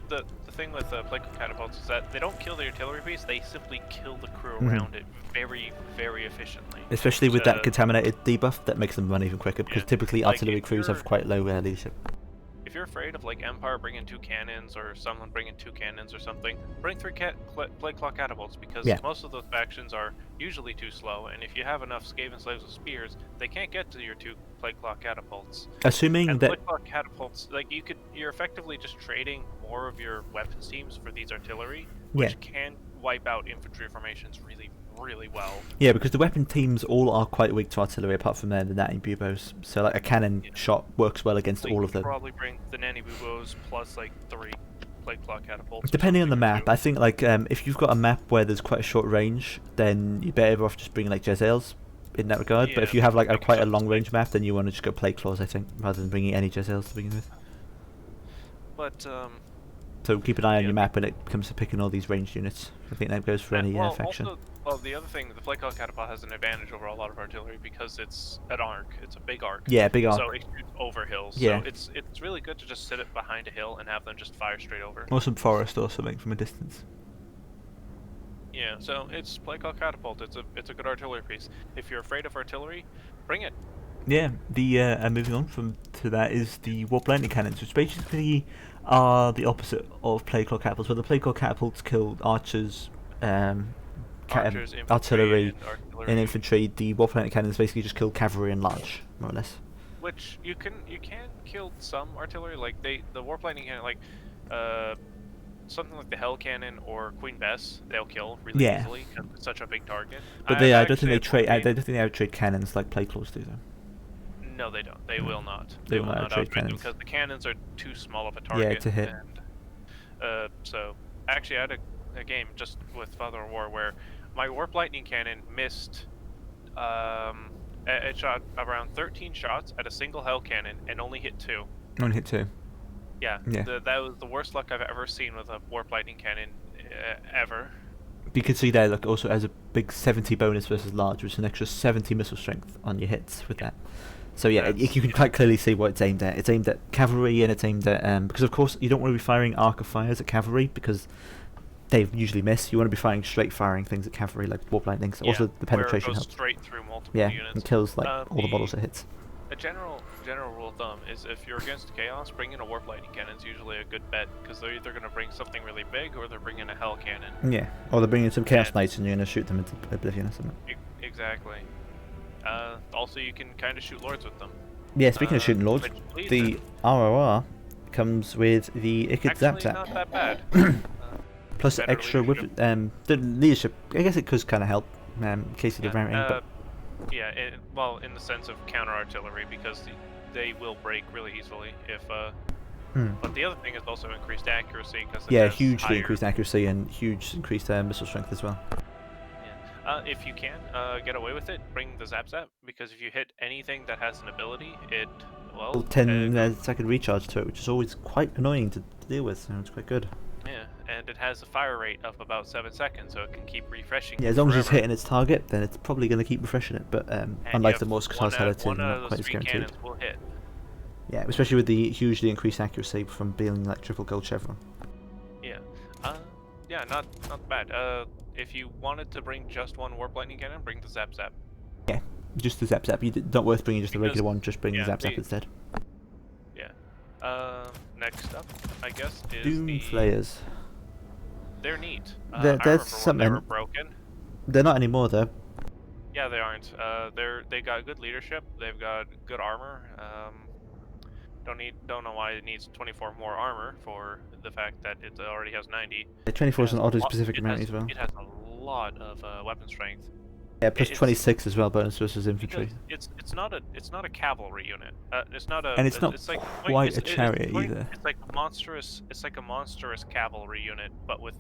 The thing with Plague Claw Catapults is that they don't kill the artillery piece, they simply kill the crew around it very, very efficiently. Especially with that contaminated debuff, that makes them run even quicker, because typically artillery crews have quite low leadership. If you're afraid of like Empire bringing 2 cannons or someone bringing 2 cannons or something, bring 3 Plague Claw Catapults, because most of those factions are usually too slow, and if you have enough Skaven Slaves with spears, they can't get to your 2 Plague Claw Catapults. Assuming and that Plague Claw Catapults, like you're effectively just trading more of your weapons teams for these artillery, which can wipe out infantry formations really, really well. Yeah, because the weapon teams all are quite weak to artillery, apart from the Natty Buboes. So like a cannon shot works well against all of them. Probably bring the Nanny Buboes plus like 3 plague claw catapults. Depending on the map, I think like if you've got a map where there's quite a short range, then you're better off just bringing like Jezzails in that regard. But if you have like quite a long range map, then you want to just go plague claws, I think, rather than bringing any Jezzails to begin with. But so keep an eye on your map when it comes to picking all these ranged units. I think that goes for any faction. Also, well, the other thing, the plague claw catapult has an advantage over a lot of artillery because it's an arc. It's a big arc. Yeah, big arc. So it shoots over hills. Yeah. So it's really good to just sit it behind a hill and have them just fire straight over. Or some forest or something from a distance. Yeah, so it's plague claw catapult. It's a good artillery piece. If you're afraid of artillery, bring it. Yeah, the moving on to that is the warp lightning cannons, which basically are the opposite of plague claw catapults. Where the plague claw catapults kill archers, artillery, and infantry. The warp lightning cannons basically just kill cavalry and large, more or less. Which you can kill some artillery, like the warp lightning cannon, like something like the Hell Cannon or Queen Bess, they'll kill really easily because it's such a big target. But I don't think they trade. I don't think they outtrade cannons like plague claws do, though. No, they don't. They will not. They will not outtrade cannons because the cannons are too small of a target. Yeah, to hit. And, so actually, I had a game just with Father of War where my warp lightning cannon missed. It shot around 13 shots at a single Hell Cannon and only hit 2. Only hit 2. Yeah. That was the worst luck I've ever seen with a warp lightning cannon ever. You can see there, look, also has a big 70 bonus versus large, which is an extra 70 missile strength on your hits with that. So yeah, you can quite clearly see what it's aimed at. It's aimed at cavalry, and it's aimed at because of course you don't want to be firing arc of fires at cavalry because they usually miss. You want to be firing straight firing things at cavalry like warp lightnings. Yeah, also the penetration goes helps. Straight through multiple units. And kills like all the models it hits. A general rule of thumb is if you're against chaos, bringing a warp lightning cannon is usually a good bet because they're either going to bring something really big or they're bringing a hell cannon. Yeah, or they're bringing some chaos knights and you're going to shoot them into oblivion or something. Exactly. Also, you can kind of shoot lords with them. Yeah, speaking of shooting lords, the ROR comes with the Ikid Zap Zap. Not that bad. Plus extra whip. The leadership, I guess it could kind of help in case of the raring. But yeah, well, in the sense of counter artillery because they will break really easily if. But the other thing is also increased accuracy because hugely increased accuracy and huge increased missile strength as well. If you can get away with it, bring the Zap Zap because if you hit anything that has an ability, it 10-second recharge to it, which is always quite annoying to deal with. So it's quite good. Yeah, and it has a fire rate of about 7 seconds, so it can keep refreshing. Yeah, as long as it's hitting its target, then it's probably going to keep refreshing it. But unlike the more Skeleton, not quite as guaranteed. Will hit. Yeah, especially with the hugely increased accuracy from being like triple gold chevron. Yeah, yeah, not bad. If you wanted to bring just one warp lightning cannon, bring the Zap Zap. Yeah, just the Zap Zap. Not worth bringing just the regular one. Just bring the Zap Zap instead. Yeah. Next up, I guess, is Doom Flayers. They're neat. There's something. They were broken. They're not anymore though. Yeah, they aren't. They got good leadership. They've got good armor. Don't know why it needs 24 more armor for the fact that it already has 90. Yeah, 24 is an oddly specific amount as well. It has a lot of weapon strength. Yeah, plus 26 as well, bonus versus infantry. It's not a cavalry unit. It's not a. And it's not quite a chariot either. It's like a monstrous cavalry unit, but with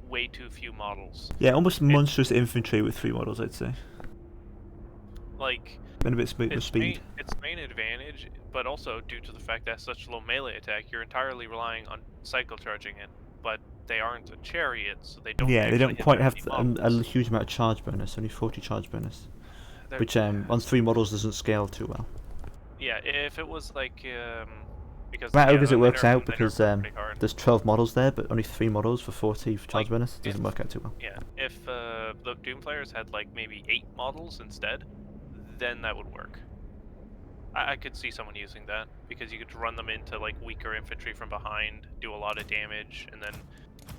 way too few models. Yeah, almost monstrous infantry with 3 models, I'd say. Like. And a bit more speed. Its main advantage, but also due to the fact that it's such low melee attack, you're entirely relying on cycle charging it. But they aren't a chariot, so they don't. Yeah, they don't quite have a huge amount of charge bonus. Only 40 charge bonus, which on 3 models doesn't scale too well. Yeah, if it was like because Ogres it works out because there's 12 models there, but only 3 models for 40 charge bonus. It doesn't work out too well. Yeah, if the Doom players had like maybe 8 models instead, then that would work. I could see someone using that because you could run them into like weaker infantry from behind, do a lot of damage, and then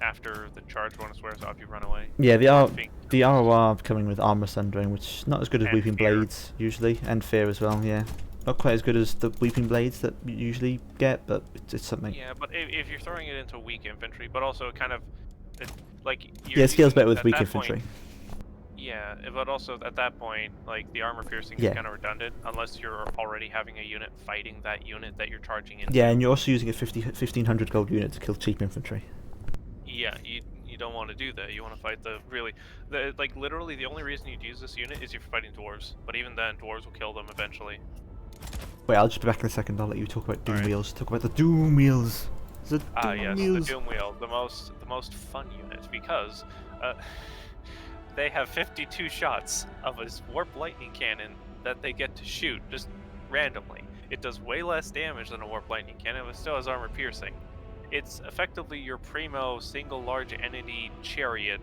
after the charge bonus wears off, you run away. Yeah, the ROR coming with armor sundering, which is not as good as Weeping Blades usually, and Fear as well. Yeah, not quite as good as the Weeping Blades that you usually get, but it's something. Yeah, but if you're throwing it into weak infantry, but also kind of like it scales better with weak infantry. Yeah, but also at that point, like the armor piercing Yeah. is kind of redundant unless you're already having a unit fighting that unit that you're charging into. Yeah, and you're also using a 1500 gold unit to kill cheap infantry. Yeah, you don't want to do that. You want to fight like literally the only reason you'd use this unit is if you're fighting dwarves. But even then, dwarves will kill them eventually. Wait, I'll just be back in a second. I'll let you talk about Doom Alright. Wheels. Talk about the Doom Wheels. The Ah, Doom yes, Wheels. the Doom Wheel, the most fun unit because they have 52 shots of a warp lightning cannon that they get to shoot just randomly. It does way less damage than a warp lightning cannon, but still has armor piercing. It's effectively your primo single large entity chariot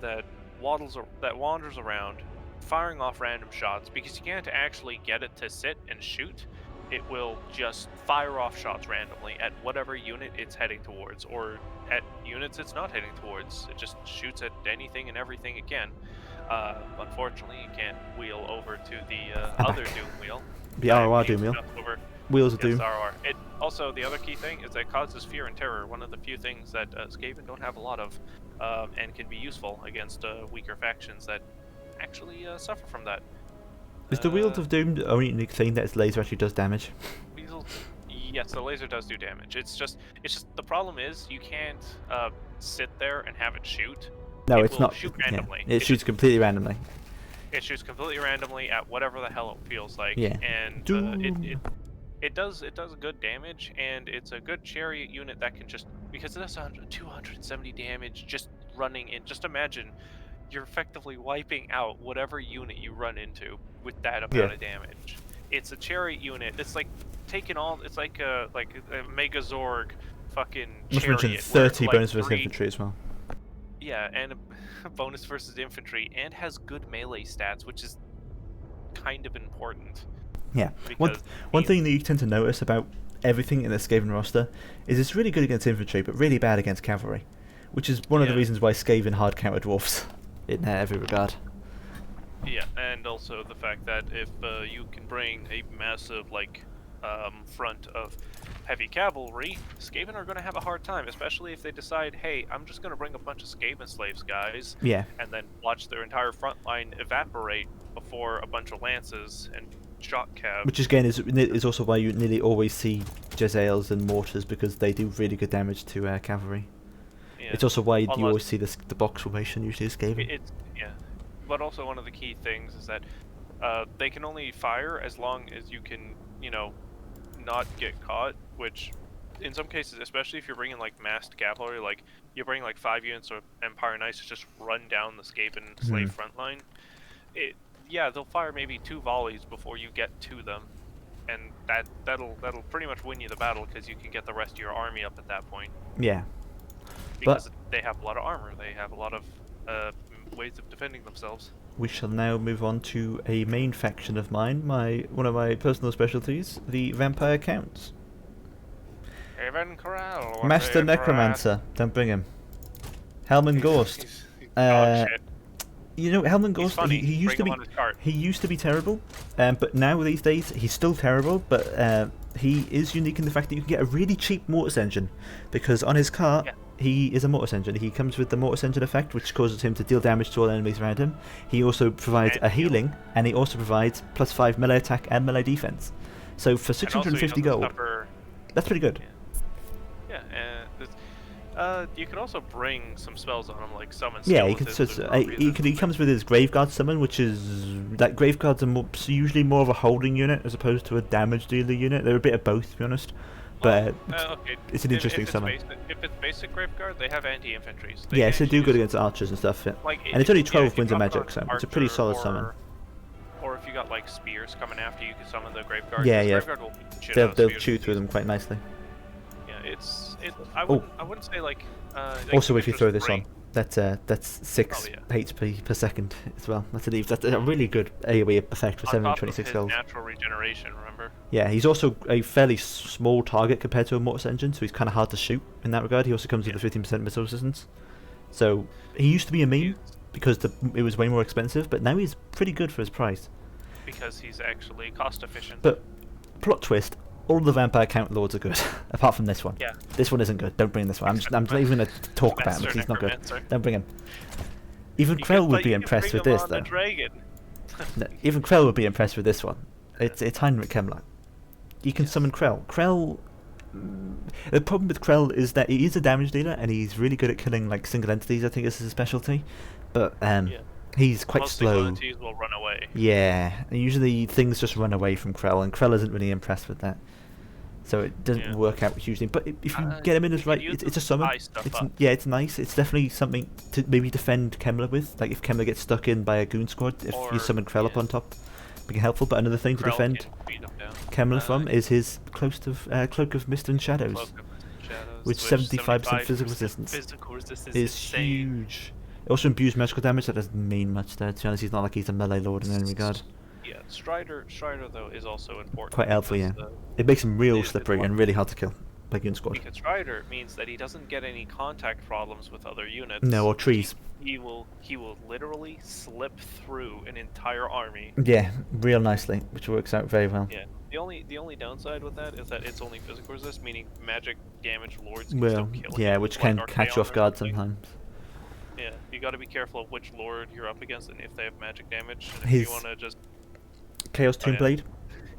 that wanders around, firing off random shots because you can't actually get it to sit and shoot. It will just fire off shots randomly at whatever unit it's heading towards, or at units it's not heading towards. It just shoots at anything and everything it can. Unfortunately, you can't wheel over to the other Doom Wheel. The ROR Doom Wheel. Wheels of Doom. ROR. It also, the other key thing is that it causes fear and terror. One of the few things that Skaven don't have a lot of, and can be useful against weaker factions that actually suffer from that. Is the Wheels of Doom the only unique thing that its laser actually does damage? Yes, the laser does do damage. It's just the problem is you can't sit there and have it shoot. No, it it's will not. Shoot randomly. Yeah, it shoots completely randomly. It shoots completely randomly at whatever the hell it feels like. Yeah. And it does good damage, and it's a good chariot unit that can just, because it does 270 damage just running in. Just imagine you're effectively wiping out whatever unit you run into with that amount of damage. It's a chariot unit. It's like taking all. It's like a Megazorg fucking chariot. Must mention 30 like bonus versus infantry as well. Yeah, and a bonus versus infantry, and has good melee stats, which is kind of important. Yeah. One thing that you tend to notice about everything in the Skaven roster is it's really good against infantry, but really bad against cavalry, which is one of the reasons why Skaven hard counter dwarfs in every regard. Yeah, and also the fact that if you can bring a massive front of heavy cavalry, Skaven are going to have a hard time, especially if they decide, hey, I'm just going to bring a bunch of Skaven slaves, guys, and then watch their entire front line evaporate before a bunch of lances and shot cav. Which again is also why you nearly always see Jezzails and Mortars, because they do really good damage to cavalry. Yeah. It's also why you always see the box formation usually is Skaven. But also one of the key things is that they can only fire as long as you can, not get caught, which in some cases, especially if you're bringing like massed cavalry, like you bring like 5 units of Empire Knights to just run down the Skaven slave front line, they'll fire maybe 2 volleys before you get to them, and that'll pretty much win you the battle, because you can get the rest of your army up at that point. Yeah. Because they have a lot of armor, they have a lot of ways of defending themselves. We shall now move on to a main faction of mine, one of my personal specialties, the Vampire Counts. Haven Corral. Master Necromancer, don't bring him. Helman Ghost. Shit. Helman Ghost, he used to be terrible, but now these days he's still terrible, but he is unique in the fact that you can get a really cheap Mortars engine, because on his cart, he is a Mortars engine. He comes with the Mortars engine effect, which causes him to deal damage to all enemies around him. He also provides a healing, and he also provides +5 melee attack and melee defense. So for 650 gold, that's pretty good. You can also bring some spells on him, like summon. Yeah, he comes with his Graveguard summon, which is that Graveguards are usually more of a holding unit as opposed to a damage dealer unit. They're a bit of both, to be honest. But it's an interesting summon. If it's basic Graveguard, they have anti-infantry. So so they do good against archers and stuff. Yeah. And it's only 12 winds of magic, so it's a pretty solid summon. Or if you got like spears coming after you, can summon the Graveguard. Graveguard will they'll chew through them quite nicely. Yeah, I wouldn't say like. Also, if you throw this on, that's 6 HP per second as well. That's a really good AoE effect for 726 gold. Natural regeneration, remember? Yeah, he's also a fairly small target compared to a Mortars engine, so he's kind of hard to shoot in that regard. He also comes with a 15% missile resistance. So he used to be a meme because it was way more expensive, but now he's pretty good for his price. Because he's actually cost efficient. But plot twist. All the Vampire Count Lords are good, apart from this one. Yeah. This one isn't good. Don't bring this one. I'm not even going to talk about him because he's not good. Don't bring him. Even Krell would be you impressed bring with him this, on though. the dragon. No, even Krell would be impressed with this one. It's Heinrich Kemmler. You can summon Krell. Krell. The problem with Krell is that he is a damage dealer and he's really good at killing like single entities. I think is his specialty, but he's quite Most slow. single entities will run away. Yeah, and usually things just run away from Krell, and Krell isn't really impressed with that. So it doesn't work out hugely. But if you get him in as right, it's a summon. It's nice. It's definitely something to maybe defend Kemmler with. Like if Kemmler gets stuck in by a goon squad, if you summon Krell up on top, it can helpful. But another thing to defend Kemmler from is his Cloak of Mist and Shadows, which 75% physical resistance is huge. It also imbues magical damage. That doesn't mean much there. To be honest, he's not like he's a melee lord in any regard. Yeah, Strider though is also important. Quite helpful, yeah. It makes him real slippery and really hard to kill by goon squad. Because Strider means that he doesn't get any contact problems with other units. No, or trees. He will literally slip through an entire army. Yeah, real nicely, which works out very well. Yeah. The only downside with that is that it's only physical resist, meaning magic damage lords can still kill him. Yeah, which can catch you off guard sometimes. Yeah, you got to be careful of which lord you're up against and if they have magic damage. And if you want to just Chaos Tomb Blade,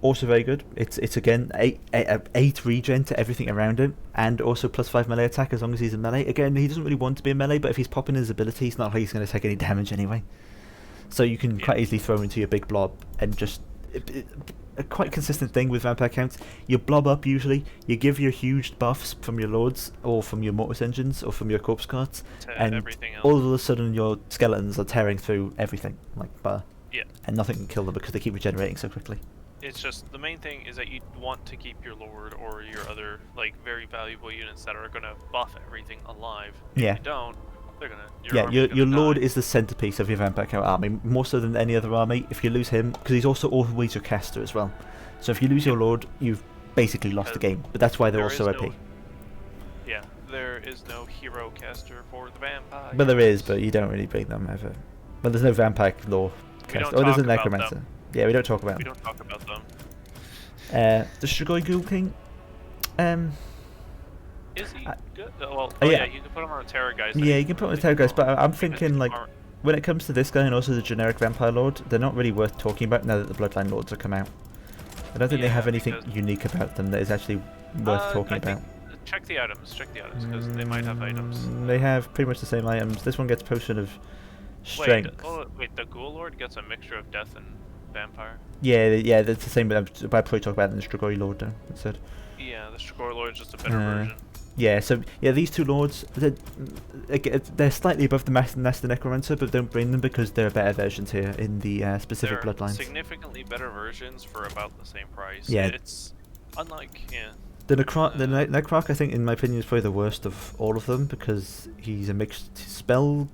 also very good. It's again 8 regen to everything around him, and also +5 melee attack as long as he's in melee. Again, he doesn't really want to be in melee, but if he's popping his ability, it's not like he's going to take any damage anyway. So you can quite easily throw him into your big blob and just a quite consistent thing with vampire counts. You blob up usually, you give your huge buffs from your lords or from your mortis engines or from your corpse cards, and all of a sudden your skeletons are tearing through everything like bar. Yeah. And nothing can kill them because they keep regenerating so quickly. It's just, the main thing is that you want to keep your lord or your other like very valuable units that are gonna buff everything alive. If you don't, they're gonna your lord is the centerpiece of your vampire count army, more so than any other army. If you lose him, because he's also always your caster as well, so if you lose your lord, you've basically lost the game. But that's why they're also OP. Yeah, there is no hero caster for the vampire. But there is, but you don't really bring them ever. But there's no vampire lore caster. Oh, there's a necromancer. Yeah, we don't talk about them. We don't talk about them. The Strigoi Ghoul King. Is he good? Well, yeah, you can put him on a Terror Geist. Yeah, you can put him on a Terror Geist, but I'm thinking like when it comes to this guy and also the generic Vampire Lord, they're not really worth talking about now that the Bloodline Lords have come out. I don't think they have anything unique about them that is actually worth talking about. Check the items, because they might have items. They have pretty much the same items. This one gets Potion of Strength. Wait, the Ghoul Lord gets a mixture of Death and Vampire? Yeah, that's the same, but I'd probably talk about it in the Strigoi Lord though, instead. Yeah, the Strigoi Lord is just a better version. Yeah, so these two lords, they're slightly above the Master Necromancer, but don't bring them because they're better versions here in the specific bloodlines. Significantly better versions for about the same price. Yeah, it's unlike the Necroc, I think, in my opinion, is probably the worst of all of them because he's a mixed spell.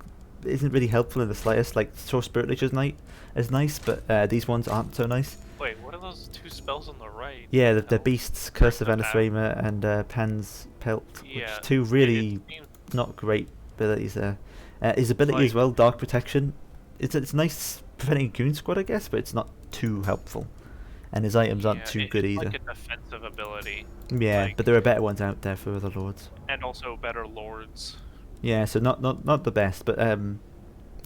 Isn't really helpful in the slightest. Like Source Spirit Leech is nice, but these ones aren't so nice. Wait, what are those two spells on the right? Yeah, the beasts, Curse of Anathema and Pan's Pelt, which two really not great abilities there. His ability as well, Dark Protection. It's nice preventing Goon Squad, I guess, but it's not too helpful. And his items aren't too good either. Like a defensive ability. Yeah, but there are better ones out there for other lords. And also better lords. Yeah, so not the best, but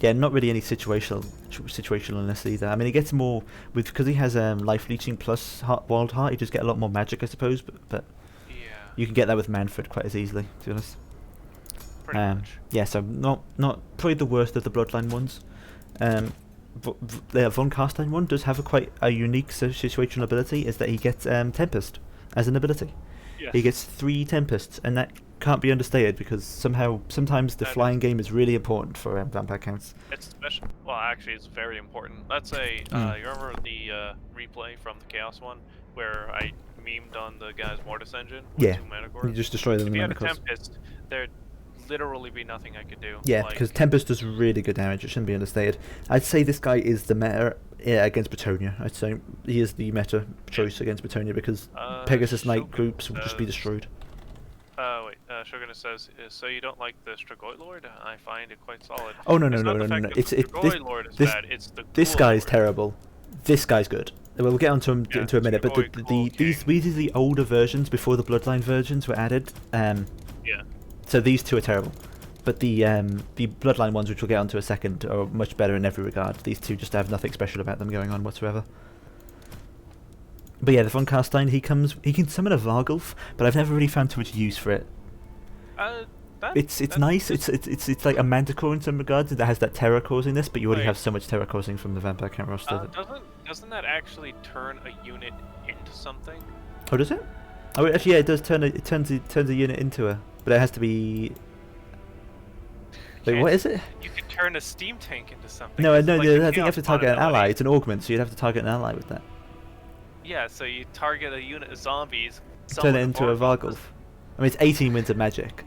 yeah, not really any situationalness either. I mean, he gets more because he has life leeching plus Wild Heart. You just get a lot more magic, I suppose. But you can get that with Manfred quite as easily, to be honest. Pretty much. Yeah, so not probably the worst of the Bloodline ones. The Von Carstein one does have a unique situational ability. Is that he gets Tempest as an ability. Yes. He gets 3 Tempests, and that can't be understated because sometimes the flying game is really important for vampire counts. It's special. Well, actually, it's very important. Let's say you remember the replay from the Chaos one where I memed on the guy's Mortis engine with 2 mana cores? You just destroy them. If you had a Tempest, there'd literally be nothing I could do. Yeah, because Tempest does really good damage. It shouldn't be understated. I'd say this guy is the meta against Bretonia. I'd say he is the meta choice against Bretonia because Pegasus Knight groups will just be destroyed. Wait, Shogun says, so you don't like the Strigoi Lord? I find it quite solid. Oh, no. This guy's terrible. This guy's good. We'll get onto him into a minute, but these are the older versions before the Bloodline versions were added. Yeah. So these two are terrible. But the Bloodline ones, which we'll get onto a second, are much better in every regard. These two just have nothing special about them going on whatsoever. But yeah, the Von Carstein, he can summon a Vargulf, but I've never really found too much use for it. It's nice. It's like a Manticore in some regards that has that terror causing this, but you already have so much terror causing from the Vampire Count roster. Doesn't that actually turn a unit into something? Oh, does it? Oh, actually, yeah, it does turn. It turns a unit into a, but it has to be. Wait, what is it? You can turn a steam tank into something. No, I think you have to target an ally. It's an augment, so you'd have to target an ally with that. Yeah, so you target a unit of zombies. Turn it into a Vargulf. I mean, it's 18 winds of magic.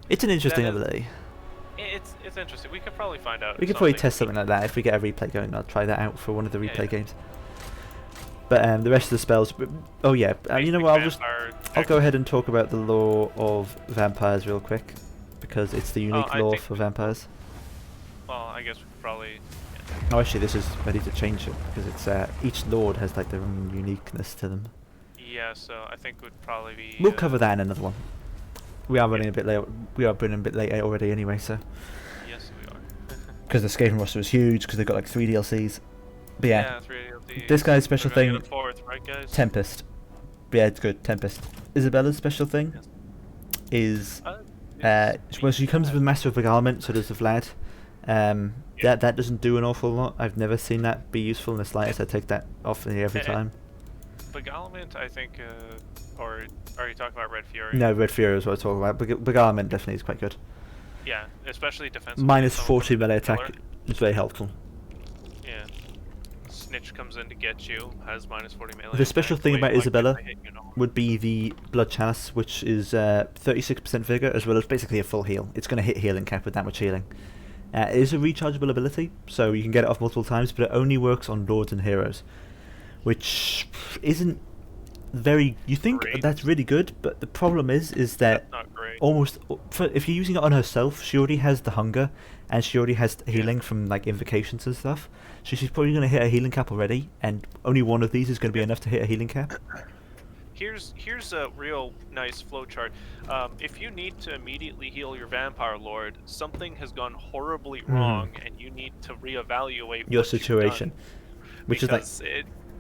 It's an interesting ability. It's interesting. We could probably find out. We could probably test something like that if we get a replay going. I'll try that out for one of the replay games. But the rest of the spells. Oh yeah, you know what? I'll go ahead and talk about the lore of vampires real quick, because it's the unique lore for vampires. Well, I guess we could probably. Yeah. Oh, actually, this is ready to change it because it's each lord has like their own uniqueness to them. Yeah, so I think would probably be. We'll cover that in another one. We are running a bit late. We are running a bit late already, anyway. So. Yes, we are. Because the Skaven roster is huge, because they've got like 3 DLCs. But yeah, 3 DLCs. This guy's special thing. Get a fourth, right, guys? Tempest. Yeah, it's good. Tempest. Isabella's special thing is well, she comes with Master of Beguilement, so does the Vlad. That doesn't do an awful lot. I've never seen that be useful in the slightest. I take that off every time. Beguilement, I think, or are you talking about Red Fury? No, Red Fury is what I'm talking about. Beguilement definitely is quite good. Yeah, especially defensive. Minus 40 melee attack is very helpful. Yeah. Snitch comes in to get you, has minus 40 melee. The special thing about Isabella you know. would be the Blood Chalice, which is 36% vigor as well as basically a full heal. It's going to hit healing cap with that much healing. It is a rechargeable ability, so you can get it off multiple times, but it only works on lords and heroes, which isn't very. You think that's really good, but the problem is that not great. Almost if you're using it on herself, she already has the hunger, and she already has healing from like invocations and stuff. So she's probably going to hit a healing cap already, and only one of these is going to be enough to hit a healing cap. Here's a real nice flowchart. If you need to immediately heal your Vampire Lord, something has gone horribly wrong, and you need to reevaluate your situation, which is like.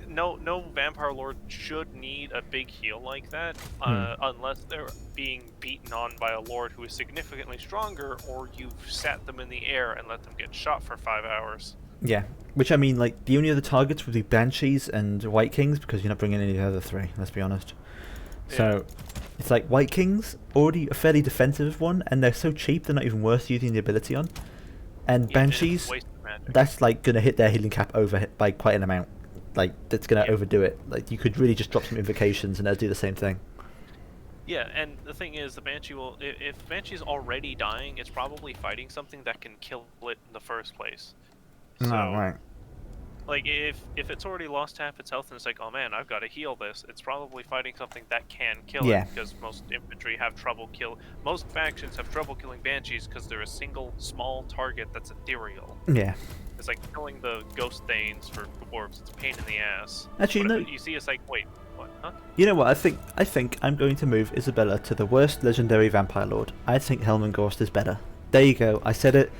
No Vampire Lord should need a big heal like that, unless they're being beaten on by a Lord who is significantly stronger, or you've sat them in the air and let them get shot for 5 hours. Yeah, which I mean, like, the only other targets would be Banshees and White Kings, because you're not bringing any of the other 3, let's be honest. So, it's like, White Kings, already a fairly defensive one, and they're so cheap they're not even worth using the ability on. And Banshees, that's like going to hit their healing cap over by quite an amount. Like, that's going to overdo it. Like, you could really just drop some invocations and they'll do the same thing. Yeah, and the thing is, the Banshee will... If Banshee's already dying, it's probably fighting something that can kill it in the first place. So, right. Like, if it's already lost half its health and it's like, oh man, I've got to heal this, it's probably fighting something that can kill it, because most infantry have trouble most factions have trouble killing Banshees because they're a single small target that's ethereal. Yeah. It's like killing the ghost thanes for dwarves. It's a pain in the ass. Actually, no. You see, it's like, wait, what? Huh? You know what? I think I'm going to move Isabella to the worst legendary vampire lord. I think Helmengorst is better. There you go. I said it.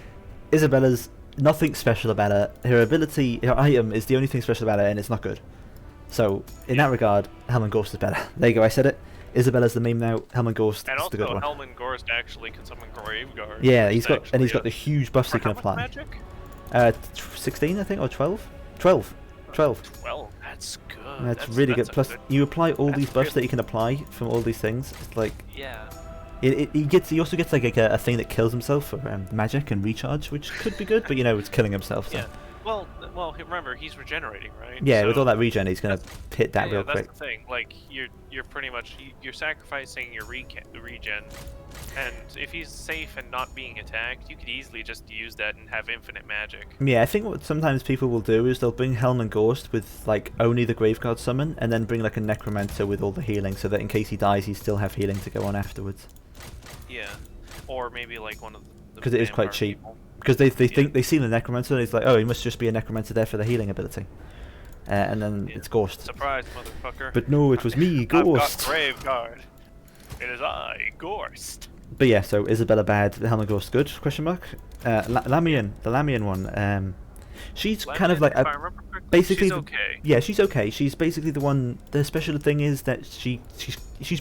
Isabella's nothing special about her. Her ability, her item is the only thing special about her, and it's not good. So in that regard, Helmengorst is better. There you go. I said it. Isabella's the meme now. Helmengorst is the good one. And also, Helmengorst actually can summon Graveguard. Yeah, he's got the huge buffs he can apply. Magic? 16, I think, or 12? 12. 12. 12. That's good. That's really good. Plus, you apply all these buffs that you can apply from all these things. It's like... Yeah. He also gets like a thing that kills himself for magic and recharge, which could be good, but you know, it's killing himself. So. Yeah. Well, remember, he's regenerating, right? Yeah, so, with all that regen, he's gonna hit that real quick. That's the thing. Like, you're pretty much you're sacrificing your regen, and if he's safe and not being attacked, you could easily just use that and have infinite magic. Yeah, I think what sometimes people will do is they'll bring Helmengorst with like only the Graveguard summon, and then bring like a Necromancer with all the healing, so that in case he dies, he still have healing to go on afterwards. Yeah, or maybe like one of the because it is quite cheap. Because they think they see the Necromancer and it's like, oh, he must just be a Necromancer there for the healing ability. And then it's Ghost. Surprise, motherfucker. But no, it was me, Ghost. I've got Graveguard. It is I, Ghost. But yeah, so Isabella bad, the Helm of Ghost good? Question mark. Lamian, the Lamian one. She's kind of like if I remember correctly, basically she's okay. yeah, she's okay. She's basically the one. The special thing is that she's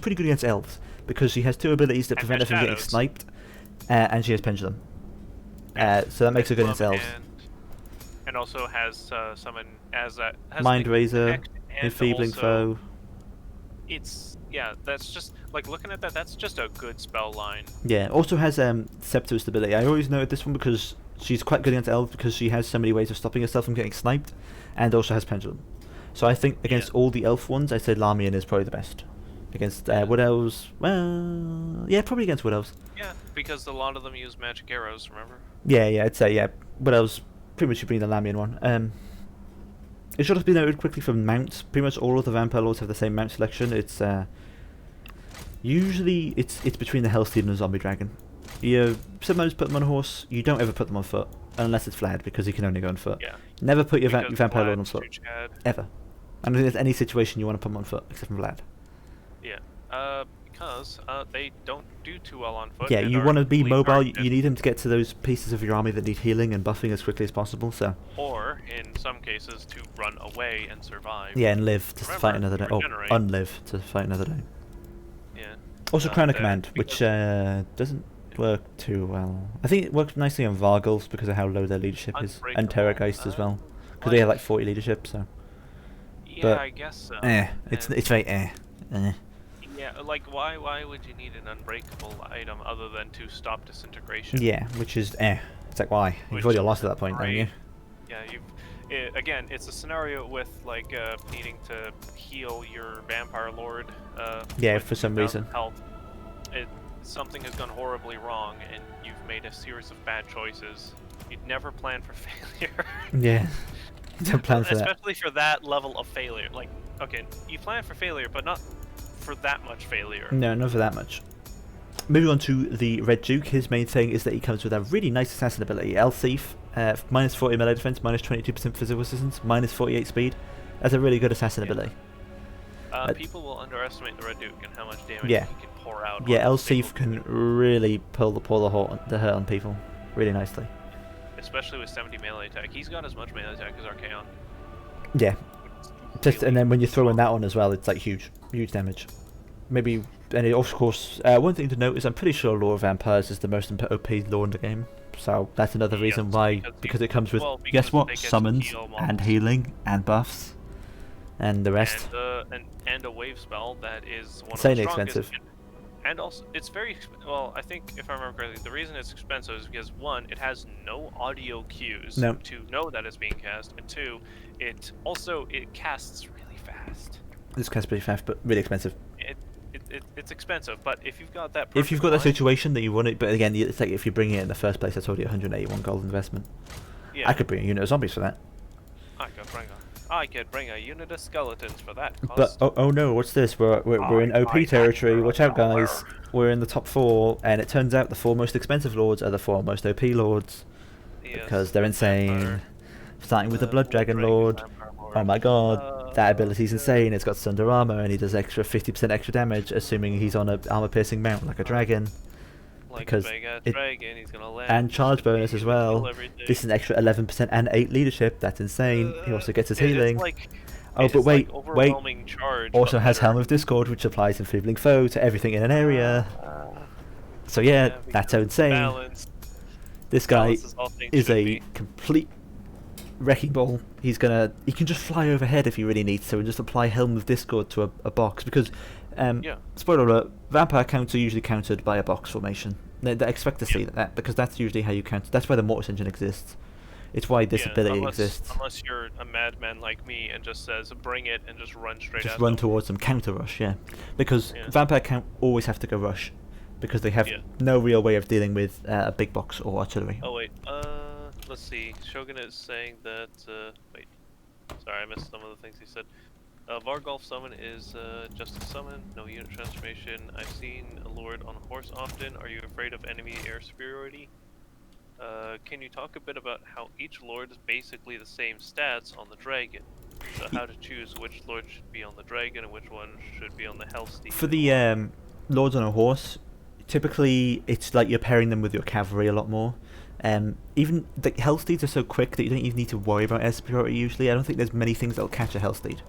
pretty good against elves because she has two abilities that And prevent her has from getting shadows. sniped, and she has pendulum. So that makes her good against elves. And also has summon as a has Mind the Razor, connect, and Enfeebling also Foe. It's that's just like looking at that. That's just a good spell line. Yeah, also has Scepter stability. I always noted this one because she's quite good against elves because she has so many ways of stopping herself from getting sniped, and also has pendulum. So I think against all the elf ones, I'd say Lamian is probably the best. Against Wood Elves, well, yeah, probably against Wood Elves. Yeah, because a lot of them use magic arrows. Remember? Yeah, I'd say Wood Elves pretty much should be the Lamian one. It should have been noted quickly for mounts. Pretty much all of the Vampire Lords have the same mount selection. It's usually it's between the Hellsteed and the Zombie Dragon. You sometimes put them on a horse. You don't ever put them on foot unless it's Vlad because he can only go on foot. Yeah. Never put your Because Vampire Lord on Vlad's foot too Chad. ever. I don't think there's any situation you want to put them on foot except for Vlad. Yeah. Because they don't do too well on foot. Yeah, and you are want to be easily mobile. targeted. You need him to get to those pieces of your army that need healing and buffing as quickly as possible. So Or in some cases to run away and survive. yeah, and live to Remember, fight another day. Oh, regenerate. unlive to fight another day. Yeah. Also, Crown of that- Command, which because doesn't work too well. I think it works nicely on Vargals because of how low their leadership is, and Unbreakable, Terrorgeist as well, because they have like 40 leadership. So Yeah, but, I guess so. it's And- it's very Yeah, like why would you need an unbreakable item other than to stop disintegration? Yeah, which is It's like why Which you've already is lost at that point, haven't you? great. Yeah, again, it's a scenario with like needing to heal your Vampire Lord. Yeah, with for some 2,000 reason. Health. Something has gone horribly wrong, and you've made a series of bad choices. You'd never plan for failure. Yeah, don't plan for that. Especially for that level of failure. Like, okay, you plan for failure, but not for that much failure. No, not for that much. Moving on to the Red Duke, his main thing is that he comes with a really nice assassin ability. El Thief, minus 40 melee defense, minus 22% physical resistance, minus 48 speed. That's a really good assassin ability. People will underestimate the Red Duke and how much damage Yeah. he can pour out. Yeah, on El a single Thief can dude, really pull the hurt on people really nicely. especially with 70 melee attack. He's got as much melee attack as Archaon. Yeah, just Really and then when you throw in that on as well, it's like huge damage. Maybe, and of course, one thing to note is I'm pretty sure Lore of Vampires is the most OP lore in the game. So that's another reason Yes, why, because because it comes with because guess what, they get to summons heal and mobs. healing and buffs, and the rest. And a wave spell that is one Insanely of the strongest. expensive. And also, it's very well. I think if I remember correctly, the reason it's expensive is because one, it has no audio cues No. to know that it's being cast, and two, it casts really fast. This casts pretty fast, but really expensive. It's expensive, but if you've got that, If you've got that perfect situation that you want it, but again, it's like if you bring it in the first place, that's already 181 gold investment. line, yeah, I could bring a unit of zombies for that. I could bring a unit of skeletons for that But cost. oh no, what's this? We're in OP territory. Watch out, guys. We're in the top 4, and it turns out the 4 most expensive lords are the 4 most OP lords Yes, because they're insane. Vampire, Starting with the Blood Dragon Lord. Vampire Oh my god, that ability's yeah. insane. It's got Sunder armor, and he does extra 50% extra damage, assuming he's on a armor-piercing mount like a dragon. Like because a big-ass it- dragon, he's gonna land. And charge bonus as well. Kill everything. This is an extra 11% and 8 leadership. That's insane. He also gets his It is healing. like- Oh, it but is like wait. overwhelming charge, Also but has better. Helm of Discord, which applies Enfeebling Foe to everything in an area. So yeah, that's so insane. Balance. This guy Balance is all things is should a be. complete wrecking ball. He can just fly overhead if he really needs to, and just apply Helm of Discord to a box because, Yeah. spoiler alert, vampire counts are usually countered by a box formation. They expect to see Yeah. that because that's usually how you count. That's why the Mortars engine exists. It's why this Yeah, ability unless, exists. Unless you're a madman like me and just says, bring it, and just run straight Just at run them. towards them, counter rush, yeah. Because Yeah. vampire count always have to go rush, because they have Yeah. no real way of dealing with a big box or artillery. Oh wait, let's see. Shogun is saying that, wait. Sorry, I missed some of the things he said. Vargolf summon is just a summon, no unit transformation. I've seen a lord on a horse often. Are you afraid of enemy air superiority? Can you talk a bit about how each lord is basically the same stats on the dragon? So how to choose which lord should be on the dragon and which one should be on the Hellsteed? For the lords on a horse, typically it's like you're pairing them with your cavalry a lot more. Even the health steeds are so quick that you don't even need to worry about air superiority usually. I don't think there's many things that'll catch a health steed.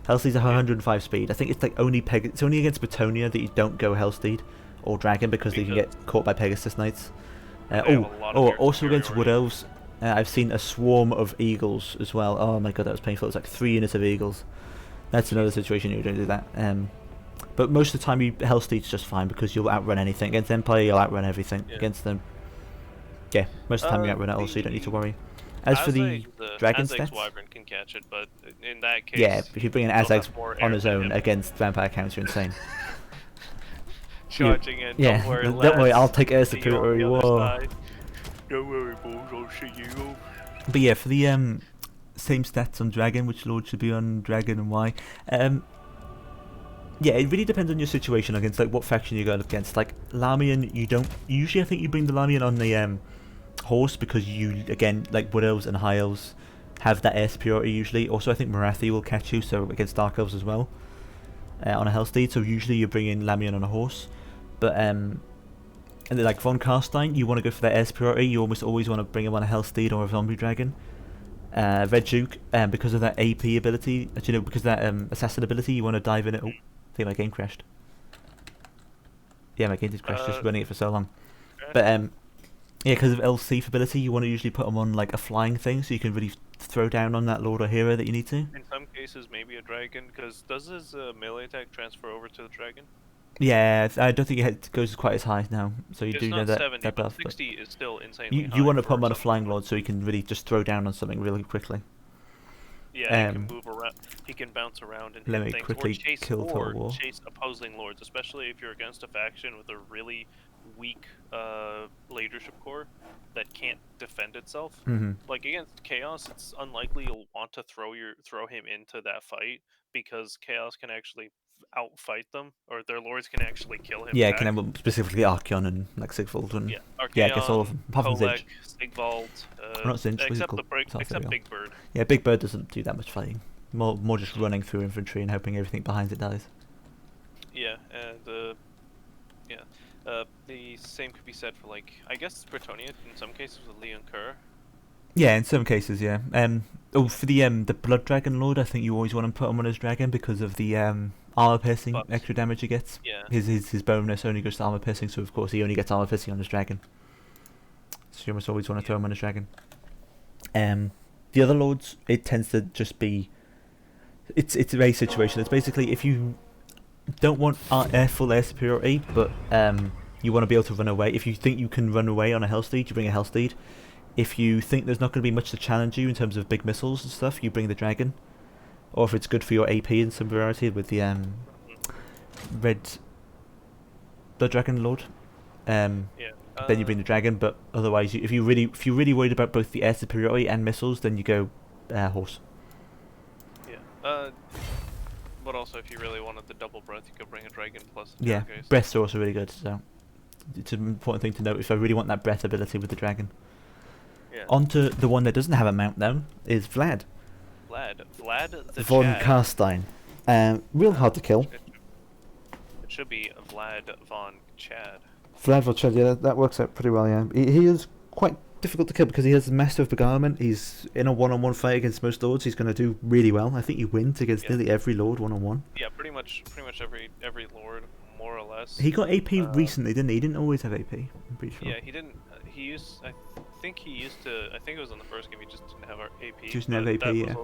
Health steeds are 105 speed. I think it's like it's only against Bretonia that you don't go health steed or dragon because they can get caught by Pegasus Knights. Also against Wood Elves, I've seen a swarm of eagles as well. Oh my god, that was painful. It was like 3 units of eagles. That's another situation you don't do that. But most of the time, Hell Steed's just fine because you'll outrun anything. Against Empire, you'll outrun everything. Yeah. Against them, yeah, most of the time you outrun it all, so you don't need to worry. As for the dragon stats, Wyvern can catch it, but in that case, yeah, if you bring in Azag's on his own against vampire counts, you're insane. Charging in, yeah, don't worry, I'll take air superiority. Whoa. Don't worry, boys, I'll see you. But yeah, for the same stats on dragon, which lord should be on dragon and why? Yeah, it really depends on your situation against like what faction you go against. Like Lamian, you don't usually. I think you bring the Lamian on the horse because you again like Wood Elves and High Elves have that air superiority usually. Also, I think Marathi will catch you, so against Dark Elves as well on a Hell Steed. So usually you bring in Lamian on a horse, but and then like Von Karstein, you want to go for that air superiority. You almost always want to bring him on a Hell Steed or a Zombie Dragon. Red Duke, because of that AP ability, because of that assassin ability, you want to dive in it. Oh, I think my game crashed. Yeah, my game did crash, just running it for so long. But yeah, because of Elf-Thief ability, you want to usually put them on like a flying thing, so you can really throw down on that lord or hero that you need to. In some cases, maybe a dragon, because does his melee attack transfer over to the dragon? Yeah, I don't think it goes quite as high now, so you it's do know that 70, that buff. But 60 is still insanely high. You want to put him on a flying lord so he can really just throw down on something really quickly. Yeah, he can move around. He can bounce around and let hit me things, quickly kill Total War. Chase opposing lords, especially if you're against a faction with a really weak leadership core that can't defend itself. Like against Chaos, it's unlikely you'll want to throw him into that fight because Chaos can actually outfight them, or their lords can actually kill him. Yeah, back. can have specifically Archeon and like Sigvald and Archeon, yeah, I guess all of them. Apart from Kolek, Zinch. Sigvald, Not Zinch, except Big Bird. Yeah, Big Bird doesn't do that much fighting. More just running through infantry and hoping everything behind it dies. Yeah, and the same could be said for like I guess Bretonia in some cases with Leon Kerr. Yeah, in some cases, yeah. For the Blood Dragon Lord, I think you always want to put him on his dragon because of the armor piercing extra damage he gets. Yeah. His bonus only goes to armor piercing, so of course he only gets armor piercing on his dragon. So you almost always want to throw him on his dragon. The other lords, it tends to just be. It's very situational. It's basically if you don't want full air superiority, but you want to be able to run away. If you think you can run away on a Hell Steed, you bring a Hell Steed. If you think there's not going to be much to challenge you in terms of big missiles and stuff, you bring the dragon. Or if it's good for your AP in some variety with the red Blood Dragon Lord, then you bring the dragon. But otherwise, if you're really worried about both the air superiority and missiles, then you go horse. Yeah. But also, if you really wanted the double breath, you could bring a dragon plus. Yeah, breaths are also really good. So it's an important thing to note if I really want that breath ability with the dragon. Yeah. Onto the one that doesn't have a mount now is Vlad. Vlad the Von Chad. Karstein. Real hard to kill. It should be Vlad von Chad. Vlad von Chad, yeah, that works out pretty well, yeah. He is quite difficult to kill because he has Master of Beguilement. He's in a one-on-one fight against most lords. He's going to do really well. I think he wins against nearly every lord one-on-one. Yeah, pretty much every lord, more or less. He got AP recently, didn't he? He didn't always have AP, I'm pretty sure. Yeah, he didn't. I think he used to. I think it was in the first game. He just didn't have our AP. He just didn't have AP, yeah.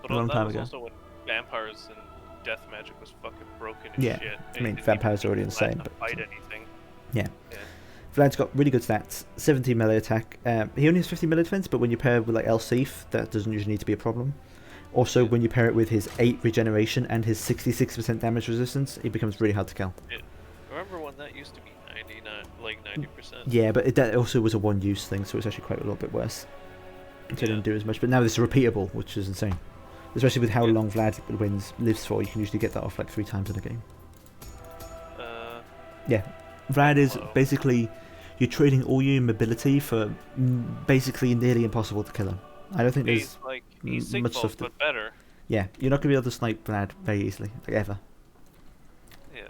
A long time ago. Also when vampires and death magic was fucking broken as yeah. shit. I mean, vampires are already insane, but fight anything. Yeah. Vlad's got really good stats. 17 melee attack. He only has 50 melee defense, but when you pair it with like Elf-Thief, that doesn't usually need to be a problem. Also, when you pair it with his 8 regeneration and his 66% damage resistance, it becomes really hard to kill. Yeah. Remember when that used to be 90%? Yeah, but that also was a one-use thing, so it's actually quite a little bit worse. It didn't do as much, but now this is repeatable, which is insane. Especially with how long Vlad lives for, you can usually get that off like 3 times in a game. Yeah, Vlad is basically you're trading all your mobility for basically nearly impossible to kill him. I don't think there's much stuff but better. Yeah, you're not gonna be able to snipe Vlad very easily, like ever. Yeah.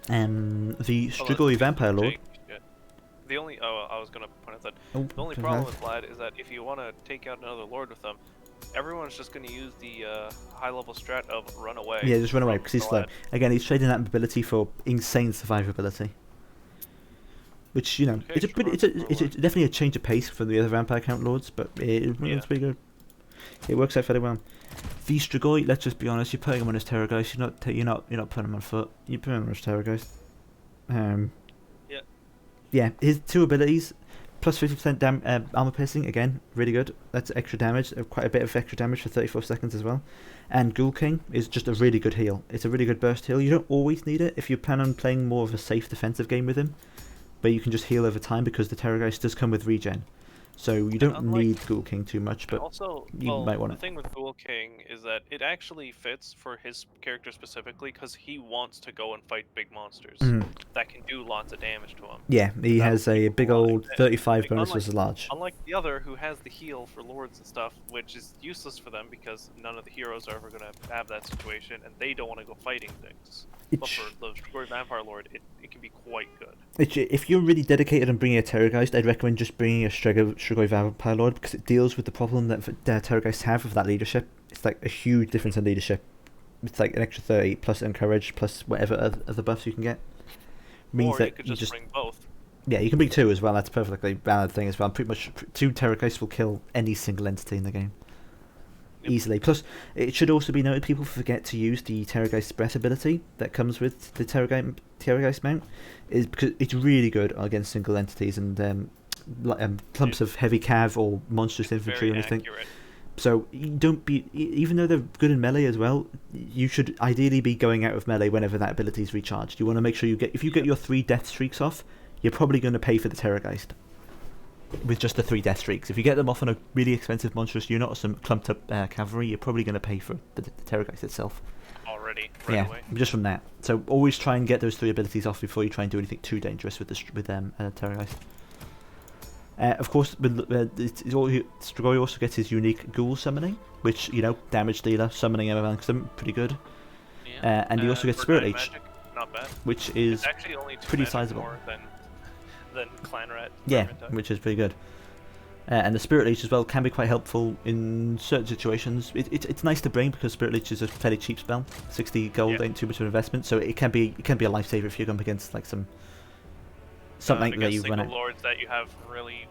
The Although Strigoi it's Vampire Lord. changed yet. The only I was gonna point out that Oh, the only go problem ahead. with Vlad is that if you want to take out another Lord with them, everyone's just gonna use the high-level strat of run away. Yeah, just run away from because he's slow. Vlad. Again, he's trading that ability for insane survivability. Which, you know, Okay, it's a pretty, sure, it's definitely a change of pace for the other Vampire Count Lords, but it's pretty good. It works out fairly well. The Strigoi, let's just be honest, you're putting him on his Terrorgeist. You're not putting him on foot. You're putting him on his Terrorgeist. Yeah. Yeah, his two abilities, plus 50% armor piercing, again, really good. That's extra damage, quite a bit of extra damage for 34 seconds as well. And Ghoul King is just a really good heal. It's a really good burst heal. You don't always need it if you plan on playing more of a safe defensive game with him, but you can just heal over time because the Terrorgeist does come with regen. So you don't need Ghoul King too much, but also, you might want the it. thing with Ghoul King is that it actually fits for his character specifically because he wants to go and fight big monsters that can do lots of damage to him. Yeah, he has a big old 35 Like, bonus versus large. Unlike the other, who has the heal for lords and stuff, which is useless for them because none of the heroes are ever going to have that situation, and they don't want to go fighting things. But for the Strigoi Vampire Lord, it can be quite good. If you're really dedicated on bringing a Terrorgeist, I'd recommend just bringing a Strigoi Vampire Lord because it deals with the problem that Terrorgeists have with that leadership. It's like a huge difference in leadership. It's like an extra 30 plus encourage plus whatever other buffs you can get. Means or that you could just bring both. Yeah, you can bring two as well. That's a perfectly valid thing as well. Pretty much two Terrorgeists will kill any single entity in the game. Easily. Plus, it should also be noted people forget to use the Terrorgeist Breath ability that comes with the Terrorgeist mount, is because it's really good against single entities and clumps of heavy cav or monstrous infantry or anything. Accurate. So you don't be, even though they're good in melee as well, you should ideally be going out of melee whenever that ability is recharged. You want to make sure if you get your 3 death streaks off, you're probably going to pay for the Terrorgeist. With just the 3 death streaks. If you get them off on a really expensive monstrous unit or some clumped up cavalry, you're probably going to pay for the Terrorgeist itself. Already, right away. Just from that. So always try and get those 3 abilities off before you try and do anything too dangerous with Terrorgeist. Of course, Strigoi also gets his unique Ghoul summoning, which, damage dealer, summoning amongst them, pretty good. Yeah. And he also gets Spirit Leech, magic, not bad. which is it's actually only 2 pretty magic sizable. more than Clan Rat. Yeah, which is pretty good. And the Spirit Leech as well can be quite helpful in certain situations. It's nice to bring because Spirit Leech is a fairly cheap spell. 60 gold ain't too much of an investment, so it can be a lifesaver if you're going against like something that you run out. Lords that you have really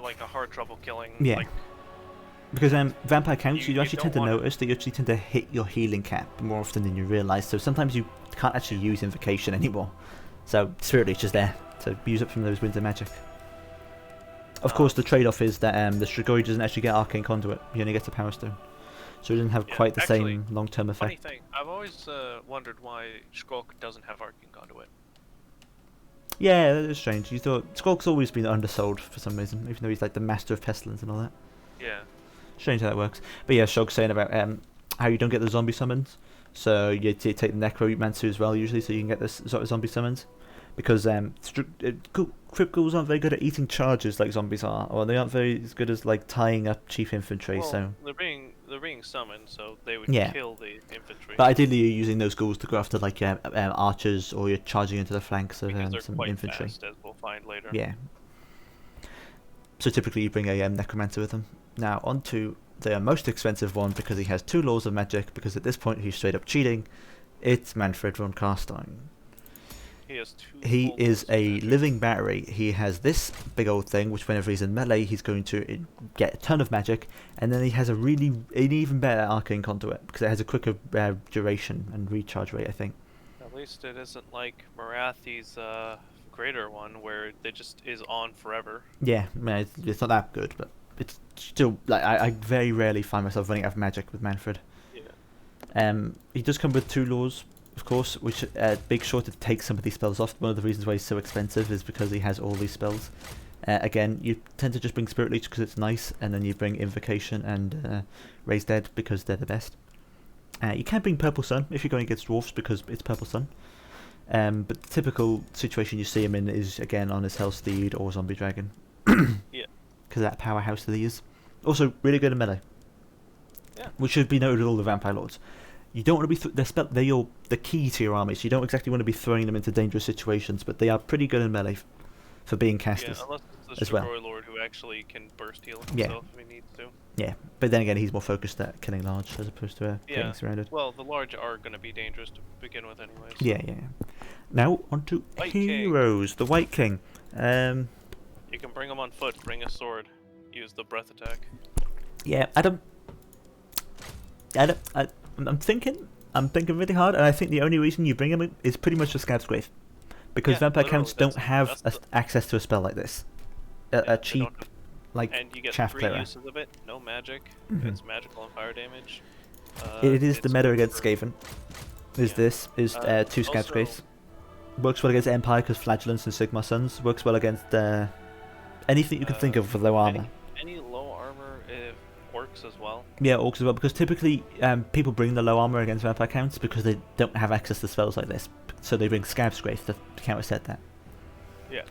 like a hard trouble killing. Yeah. Like, because Vampire counts, you actually tend to don't want notice that you actually tend to hit your healing cap more often than you realise. So sometimes you can't actually use Invocation anymore. So Spirit Leech is there to use up from those winds of magic. Of course, the trade-off is that the Strigoi doesn't actually get Arcane Conduit. He only gets a Power Stone. So it doesn't have quite the same long-term effect. Funny thing, I've always wondered why Skulk doesn't have Arcane Conduit. Yeah, that is strange. You thought Skulk's always been undersold for some reason, even though he's like the master of pestilence and all that. Yeah. Strange how that works. But yeah, Shog's saying about how you don't get the zombie summons. So you take the Necromancer as well usually, so you can get this sort of zombie summons. Because Crypt Ghouls aren't very good at eating charges like zombies are, or they aren't very as good as like tying up chief infantry. Well, so they're being summoned, so they would kill the infantry. But ideally, you're using those ghouls to go after like archers, or you're charging into the flanks of some quite infantry. Fast, as we'll find later. Yeah. So typically, you bring a Necromancer with them. Now onto the most expensive one because he has 2 laws of magic. Because at this point, he's straight up cheating. It's Manfred von Carstein. He is a living battery. He has this big old thing, which whenever he's in melee, he's going to get a ton of magic, and then he has an even better Arcane Conduit because it has a quicker duration and recharge rate, I think. At least it isn't like Marathi's greater one, where it just is on forever. Yeah, it's not that good, but it's still like I very rarely find myself running out of magic with Manfred. Yeah. He does come with 2 laws. Of course, which Big Short to take some of these spells off. One of the reasons why he's so expensive is because he has all these spells. Again, you tend to just bring Spirit Leech because it's nice, and then you bring Invocation and Raise Dead because they're the best. You can bring Purple Sun if you're going against Dwarfs because it's Purple Sun. But the typical situation you see him in is, again, on his Hellsteed or Zombie Dragon. Yeah. Because of that powerhouse that he is. Also, really good in melee. Yeah. Which should be noted with all the Vampire Lords. you don't want to be they're the key to your army, so you don't exactly want to be throwing them into dangerous situations, but they are pretty good in melee for being casters. Yeah, unless it's the as well. Warlord who actually can burst heal Yeah. himself if he needs to. Yeah, but then again, he's more focused at killing large as opposed to getting Yeah. surrounded. Well, the large are going to be dangerous to begin with anyway. So. Yeah. Now on to White King. heroes. The White King. You can bring him on foot, bring a sword, use the breath attack. Yeah, I'm thinking really hard, and I think the only reason you bring him in is pretty much for Scab's Grave, because Yeah, vampire literally, counts don't that's have access to a spell like this. Yeah, A they cheap, don't have- like and you get chaff 3 player. uses of it, no magic. Mhm. It's magical and fire damage. It is the it's meta good against for- Skaven. Is Yeah. 2 Scab's Also- Graves. Works well against Empire because Flagellants and Sigma Suns. Works well against anything you can think of with low armor. Any low armor works as well. Yeah, orcs as well, because typically people bring the low armor against vampire counts because they don't have access to spells like this. So they bring Scab's Grace to counterset that. Yeah.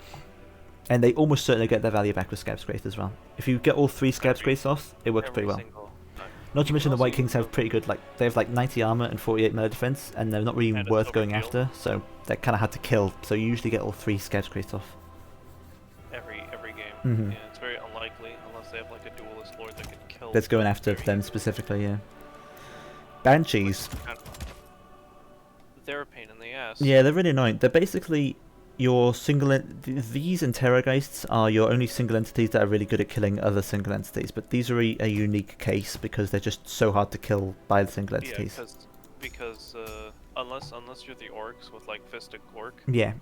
And they almost certainly get their value back with Scab's Grace as well. If you get all 3 Scab's Every- Grace off, it works pretty Every well. single time. Not to mention the Also, White Kings have pretty good, they have 90 armor and 48 melee defense, and they're not really And a worth silver going shield. after, so they're kind of hard to kill. So you usually get all 3 Scab's Grace off. Every game. Mhm. Yeah, it's very unlikely unless they have like a duelist lord that can kill. That's going after very them easily. specifically, yeah. Banshees. Kind of- They're a pain in the ass. Yeah, they're really annoying. They're basically your these and Terrorgeists are your only single entities that are really good at killing other single entities, but these are a unique case because they're just so hard to kill by the single Yeah, entities. because unless you're the orcs with like Fistic Orc, Yeah.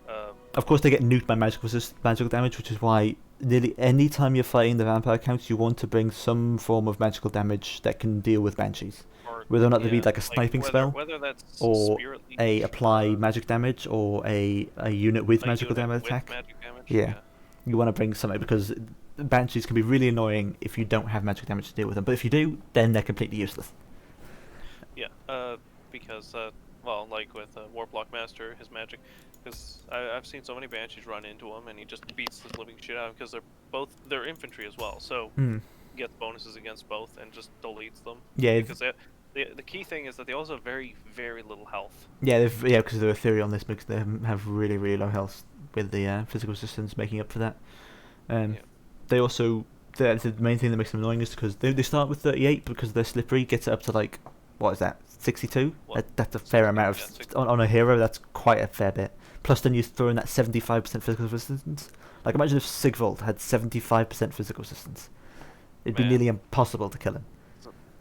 Of course, they get nuked by magical damage, which is why nearly any time you're fighting the vampire counts, you want to bring some form of magical damage that can deal with Banshees. or Whether or not they be yeah, like a sniping whether, spell, whether that's or Spirit Leech, a apply magic damage, or a unit with magical unit damage with attack. magic damage, Yeah. You want to bring something because Banshees can be really annoying if you don't have magic damage to deal with them, but if you do, then they're completely useless. Yeah, because, well, like with Warlock Master, his magic, because I've seen so many Banshees run into him, and he just beats the living shit out of him, because they're infantry as well, so Hmm. he gets bonuses against both, and just deletes them. Yeah, Because the key thing is that they also have very, very little health. yeah, because they're ethereal. This makes them have really, really low health with the physical resistance making up for that. Yeah. They also the main thing that makes them annoying is because they start with 38 because they're slippery. Gets it up to like what is that 62? Well, That's a fair amount yeah, of 60. on a hero. That's quite a fair bit. Plus, then you throw in that 75% physical resistance. Like imagine if Sigvald had 75% physical resistance. It'd be Man. nearly impossible to kill him.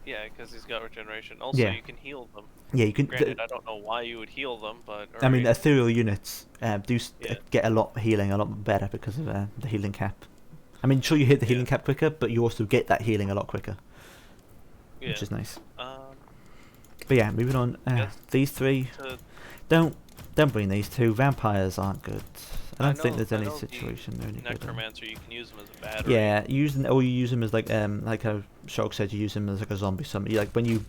Yeah, because he's got regeneration. Also, Yeah. you can heal them. Yeah, you can. Granted, I don't know why you would heal them, but... I mean, alright. ethereal units Yeah. get a lot healing, a lot better because of the healing cap. I mean, sure, you hit the healing cap quicker, but you also get that healing a lot quicker, Yeah. which is nice. Um, But yeah, moving on. Yes. These 3, to, don't bring these 2. Vampires aren't good. I don't think there's I any know the situation they're any good. Necromancer, you can use them as a battery. Yeah, you use them as like how Shock said, you use them as like a zombie summon. Like when you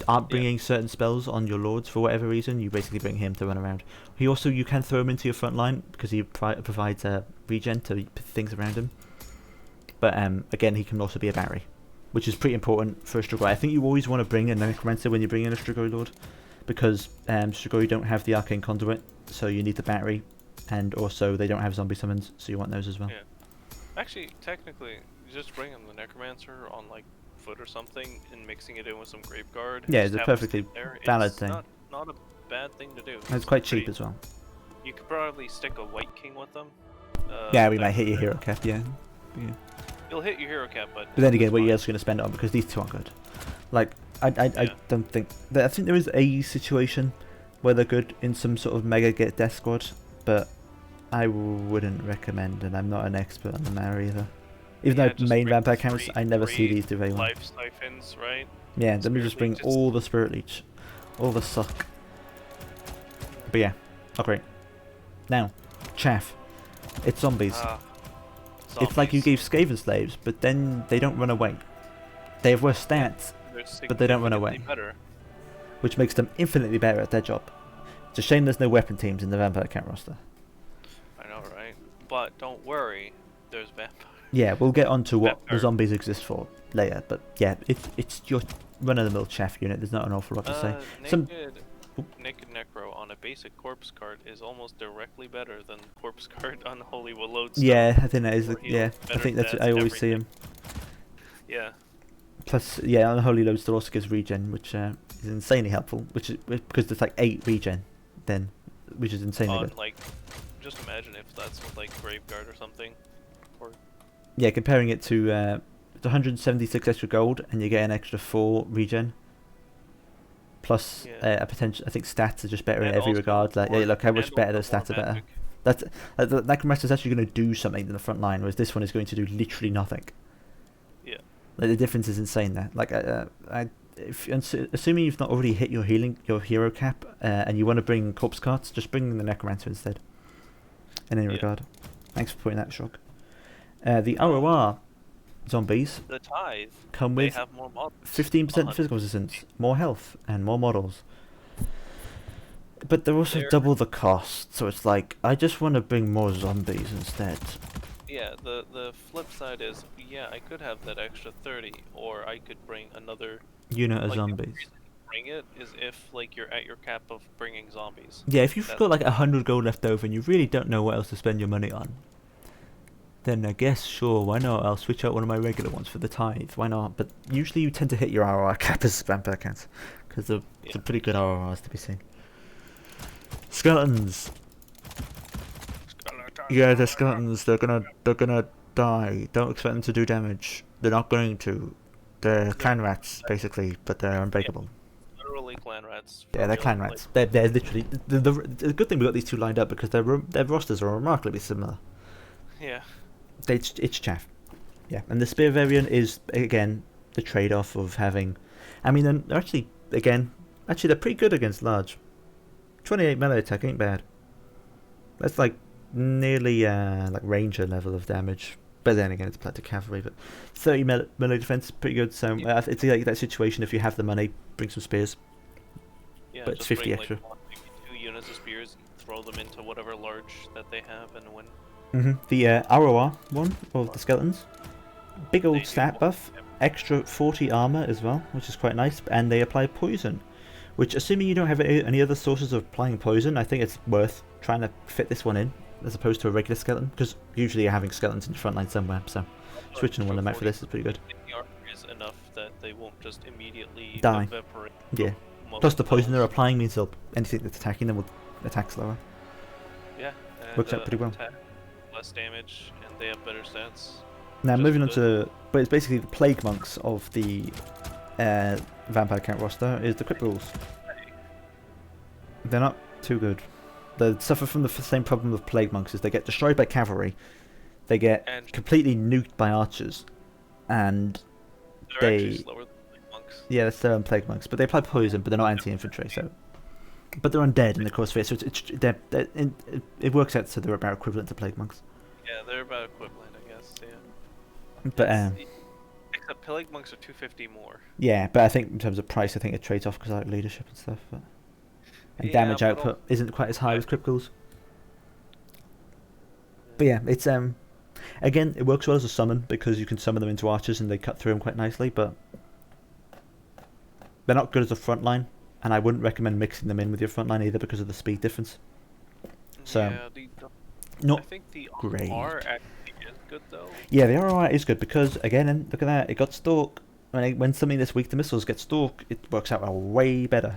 aren't Yeah. bringing certain spells on your lords for whatever reason, you basically bring him to run around. You can throw him into your front line because he provides regen to things around him. But again, he can also be a battery, which is pretty important for a Strigoi. I think you always want to bring a Necromancer when you bring in a Strigoi Lord, because Strigoi don't have the Arcane Conduit, so you need the battery, and also they don't have zombie summons, so you want those as well. Yeah. Actually, technically, you just bring him the Necromancer on like foot or something, and mixing it in with some Graveguard. Yeah, just it's a have him perfectly sit there. valid It's thing. Not a bad thing to do. And it's quite cheap as well. You could probably stick a White King with them. Yeah, we might hit your hero cap, yeah. You'll hit your hero cap, but... But then again, that's what are you fine. else going to spend it on? Because these 2 aren't good. Like, I Yeah. don't think... I think there is a situation where they're good in some sort of mega get death squad, but I wouldn't recommend, and I'm not an expert on the matter either. Even Yeah, though just main bring vampire counts, three- I never see three these do very well. Life siphons, right? Yeah, let me Spirit just bring Leech, all the Spirit Leech. All the suck. But yeah, oh great. Now, chaff. It's zombies. It's like you Zombies. gave Skaven slaves, but then they don't run away. They have worse stats, They're but they don't run significantly away. Better. which makes them infinitely better at their job. It's a shame there's no weapon teams in the vampire count roster. I know, right? But don't worry, there's vampire. Yeah, we'll get on to what the Vampire. zombies exist for later, but yeah, it's your run-of-the-mill chaff unit. There's not an awful lot to say. Naked Necro on a basic corpse card is almost directly better than corpse card on Holy Lodestone. Yeah, I think that is. Yeah, I think that's. I always see him. Yeah. Plus, yeah, on Holy Lodestone also gives regen, which is insanely helpful. Which is because there's like 8 regen, then, which is insanely good. Like, just imagine if that's with like Graveguard or something. Or yeah, comparing it to 176 extra gold, and you get an extra 4 regen. Plus a potential. I think stats are just better in every regard. Like, yeah, look how much better those stats are better. The Packmaster is actually going to do something in the front line, whereas this one is going to do literally nothing. Yeah. Like the difference is insane there. Like assuming you've not already hit your hero cap, and you want to bring corpse carts, just bring the Necromancer instead. In any regard. Thanks for putting that, Shock. The ROR zombies the Tithe come with 15% physical resistance, more health, and more models. But they're also double the cost, so it's like, I just want to bring more zombies instead. Yeah, the flip side is, yeah, I could have that extra 30, or I could bring another unit of like, zombies. The reason you bring it is if like you're at your cap of bringing zombies. Yeah, if you've got like 100 gold left over and you really don't know what else to spend your money on, then I guess, sure, why not? I'll switch out one of my regular ones for the Tithe, why not? But usually you tend to hit your ROR cap as vampire counts, because they're pretty good RORs to be seen. Skeletons! Yeah, the skeletons, they're gonna die. Don't expect them to do damage. They're not going to. They're clan rats, basically, but they're unbreakable. Yeah, literally clan rats. Yeah, they're clan rats. They're literally... The good thing we got these two lined up, because their rosters are remarkably similar. Yeah. It's chaff. Yeah, and the spear variant is, again, the trade-off of having... I mean, they're actually they're pretty good against large. 28 melee attack ain't bad. That's like nearly like ranger level of damage. But then again, it's applied to cavalry. But 30 melee defense is pretty good. So it's like that situation. If you have the money, bring some spears. Yeah, but it's 50 extra. Like maybe 2 units of spears, throw them into whatever large that they have, and win. The ROR one of the skeletons, big old stat buff, extra 40 armor as well, which is quite nice. And they apply poison, which, assuming you don't have any other sources of applying poison, I think it's worth trying to fit this one in, as opposed to a regular skeleton, because usually you're having skeletons in your front line somewhere, so switching one of them out for this is pretty good. The armor is enough that they won't just immediately die. Evaporate. Yeah. Plus the poison they're applying means anything that's attacking them will attack slower. Yeah. Works out pretty well. Less damage, and they have better stats. Now moving on to, but it's basically the plague monks of the vampire count roster is the crypt ghouls. They're not too good. They suffer from the same problem of plague monks, is they get destroyed by cavalry, they get completely nuked by archers, and they're actually slower than plague monks. Yeah, they're still plague monks, but they apply poison, but they're not anti-infantry, so. But they're undead in the course of it, so it works out so they're about equivalent to plague monks. Yeah, they're about equivalent, I guess. Yeah. But except plague monks are 250 more. Yeah, but I think in terms of price, I think it trades off because I like leadership and stuff. But and damage output isn't quite as high with crypt ghouls. But yeah, it's again, it works well as a summon because you can summon them into archers and they cut through them quite nicely. But they're not good as a front line. And I wouldn't recommend mixing them in with your front line either because of the speed difference. So, yeah, not I think the great. R actually is good though. Yeah, the ROI is good because, again, look at that, it got Stalk. When something this weak to missiles gets Stalk, it works out way better.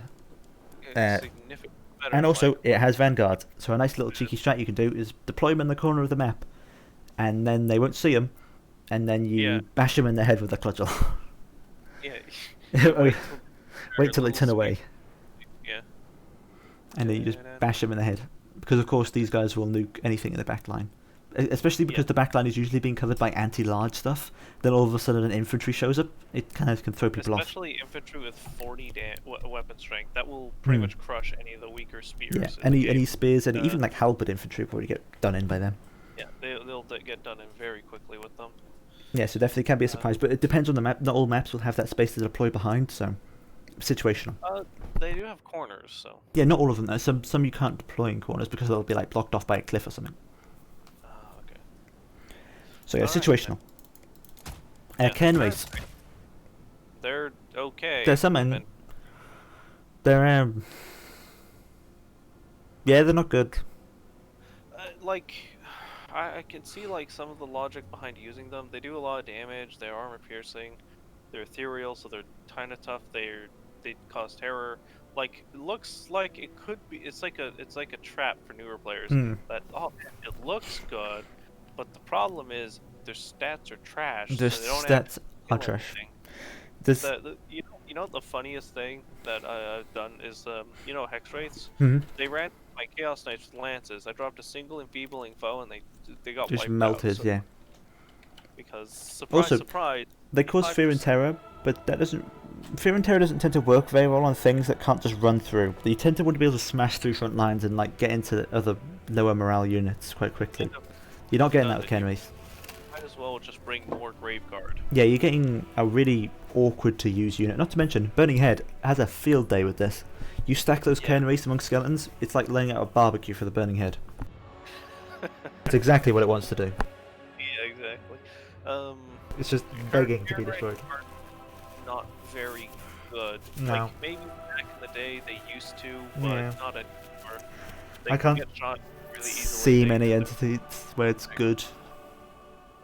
Significantly better. And also, it has Vanguard. So a nice little cheeky strat you can do is deploy them in the corner of the map. And then they won't see them. And then you bash them in the head with a cudgel. Yeah. Wait till they turn away. Yeah. And then you just bash them in the head. Because, of course, these guys will nuke anything in the back line. Especially because the back line is usually being covered by anti-large stuff. Then all of a sudden an infantry shows up. It kind of can throw people off. Especially infantry with 40 weapon strength. That will pretty much crush any of the weaker spears. Yeah, any spears, and even like halberd infantry will probably get done in by them. Yeah, they'll get done in very quickly with them. Yeah, so definitely can be a surprise. But it depends on the map. Not all maps will have that space to deploy behind, so... situational. They do have corners, so... Yeah, not all of them though. Some you can't deploy in corners because they'll be like blocked off by a cliff or something. Okay. So yeah, situational. Cairn race. They're okay. There's some in. and They're yeah, they're not good. like, I can see like some of the logic behind using them. They do a lot of damage. They're armor piercing. They're ethereal, so they're kind of tough. They cause terror. Like, it looks like it could be. It's like a trap for newer players. Hmm. That, oh man, it looks good, but the problem is their stats are trash. The so they don't stats are have trash. anything. This. You know the funniest thing that I've done is you know, hex rates. Mhm. They ran my Chaos Knights with lances. I dropped a single enfeebling foe and they got Just wiped melted, out. So, yeah. because surprise, Also, surprise. They cause fear and 5%. terror, but that doesn't. Fear and terror doesn't tend to work very well on things that can't just run through. You tend to want to be able to smash through front lines and like get into other lower morale units quite quickly. You're not getting that with Kenrace. Might as well just bring more Graveguard. Yeah, you're getting a really awkward to use unit. Not to mention, Burning Head has a field day with this. You stack those Kenrace among skeletons, it's like laying out a barbecue for the Burning Head. It's exactly what it wants to do. Yeah, exactly. It's just Current begging to be Cairn destroyed. rates are not very good. No. Like, maybe back in the day they used to, but Yeah. not anymore. They I can can't get shot really easily. see They many can- entities where it's good.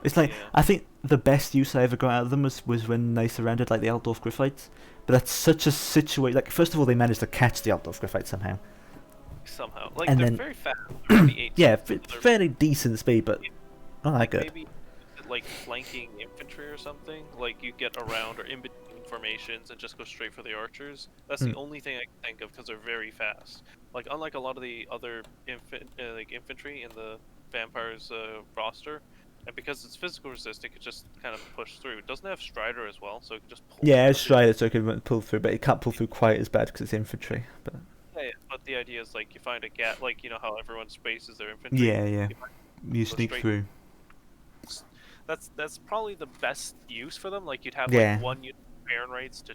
It's like, Yeah. I think the best use I ever got out of them was when they surrounded like the Altdorf Gryphites. But that's such a situation. Like, first of all, they managed to catch the Altdorf Gryphites somehow. Somehow. Like, And they're then- very fast. They're only 8 Yeah, seconds, so they're fairly decent speed, but not that good. maybe like flanking infantry or something. Like, you get around or in between formations and just go straight for the archers. That's the only thing I can think of because they're very fast. Like, unlike a lot of the other infantry in the vampires roster, and because it's physical resist, it could just kind of push through. It doesn't have Strider as well, so it can just pull. Yeah, it's through. Strider, so it can pull through, but it can't pull through quite as bad because it's infantry. But Yeah, but the idea is like you find a gap, like you know how everyone spaces their infantry. yeah, You find- you Go sneak straight- through. That's probably the best use for them. Like you'd have Yeah. like one unit of Baron rates to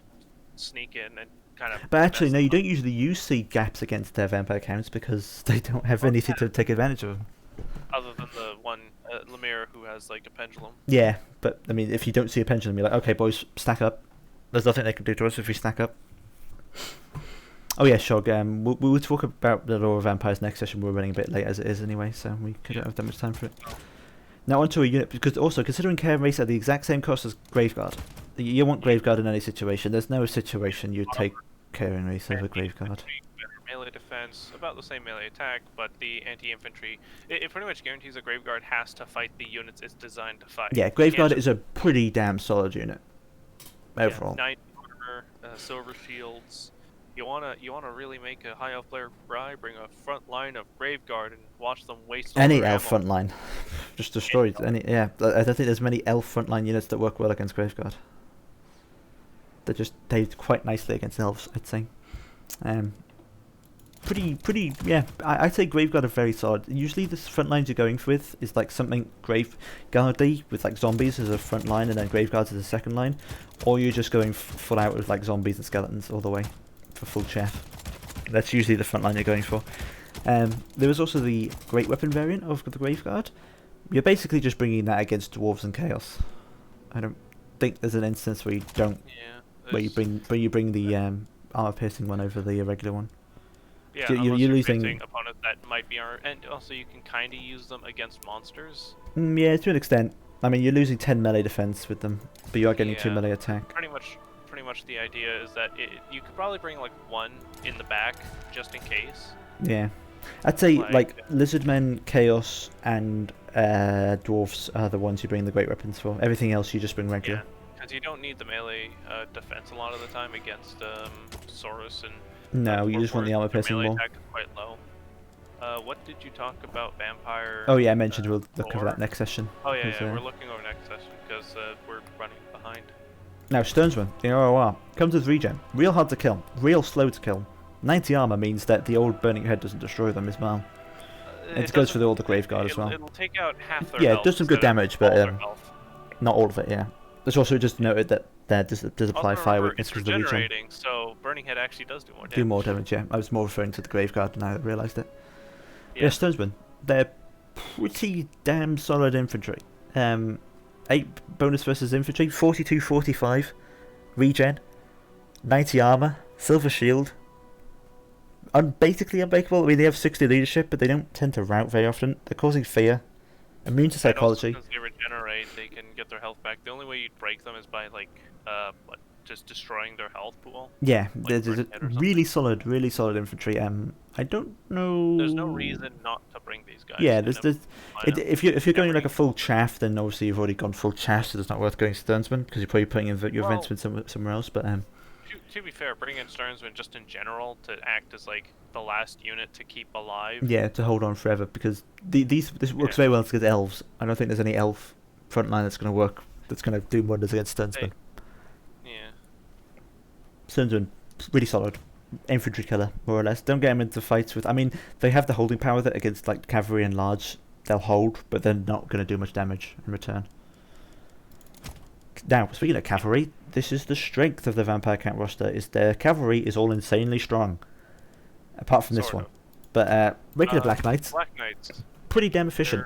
sneak in and kind of. But actually, mess no, you them don't usually use see gaps against their vampire counts because they don't have anything to take advantage of them. up, other than the one Lemire who has like a pendulum. Yeah, but I mean, if you don't see a pendulum, you're like, okay, boys, stack up. There's nothing they can do to us if we stack up. Oh yeah, Shog. We'll talk about the lore of vampires next session. We're running a bit late as it is anyway, so we don't have that much time for it. Now onto a unit, because also considering Care Race at the exact same cost as Graveguard, you want Graveguard in any situation. There's no situation you'd take Care Race over Graveguard. Better melee defense, about the same melee attack, but the anti-infantry, it pretty much guarantees a Graveguard has to fight the units it's designed to fight. Yeah, You can't Graveguard just- is a pretty damn solid unit overall. 9 armor, silver shields. You wanna really make a high elf player cry? Bring a front line of Graveguard and watch them waste all Any their elf ammo. front line, just destroyed. Yeah, I don't think there's many elf frontline units that work well against Graveguard. They quite nicely against elves, I'd say. Yeah. I'd say Graveguard are very solid. Usually the front lines you're going with is like something Graveguard-y with like zombies as a front line and then Graveguards as a second line, or you're just going full out with like zombies and skeletons all the way for full chef. That's usually the front line you're going for. There is also the great weapon variant of the Graveguard. You're basically just bringing that against dwarves and chaos. I don't think there's an instance where you don't, Yeah. where you bring the armor piercing one over the regular one. Yeah, you're unless you're losing- facing opponents that might be armor, and also you can kind of use them against monsters. Yeah, to an extent. I mean, you're losing 10 melee defense with them, but you are getting 2 Yeah. melee attack. Pretty much the idea is that you could probably bring like one in the back just in case. Yeah. I'd say Like- like Lizardmen, Chaos, and Dwarfs are the ones you bring the great weapons for. Everything else you just bring regular. Yeah, because you don't need the melee defense a lot of the time against Saurus and. No, you just want the armor Their piercing melee more. attack is quite low. What did you talk about vampire? Oh yeah, I mentioned we'll look over lore? that next session. Oh yeah, 'cause, we're looking over next session because we're running behind. Now, Sternsman, the ROR, comes with regen. Real hard to kill, real slow to kill. 90 armor means that the old Burning Head doesn't destroy them as well. It goes for all the Graveguard as well. It'll take out half their Yeah, it health does some good instead of damage, but, all their um, health. Not all of it, yeah. There's also just noted that there does apply Also fire remember, weakness it's because of the regen. regenerating, so Burning Head actually does do more damage. Do more damage, yeah. I was more referring to the Graveguard now that I realised it. Yeah, Yeah. Stonesmen, they're pretty damn solid infantry. 8 bonus versus infantry, 42-45 regen. 90 armor, silver shield. Basically unbreakable. I mean, they have 60 leadership, but they don't tend to rout very often. They're causing fear. Immune to psychology. And also, since they regenerate, they can get their health back. The only way you'd break them is by just destroying their health pool. Yeah, like there's a really solid infantry. I don't know. There's no reason not to bring these guys. Yeah, if you're going like a full chaff, then obviously you've already gone full chaff, so it's not worth going Sternsman because you're probably putting in your Vincent somewhere else. But to be fair, bring in Sternsman just in general to act as like the last unit to keep alive. Yeah, to hold on forever because this works very well against elves. I don't think there's any elf frontline that's going to work. That's going to do wonders against Sternsman. Sternsman, really solid infantry killer, more or less. Don't get him into fights with. I mean, they have the holding power that against like cavalry and large, they'll hold, but they're not going to do much damage in return. Now, speaking of cavalry, this is the strength of the Vampire Count roster. Is their cavalry is all insanely strong, apart from this one. But regular Black Knights, pretty damn efficient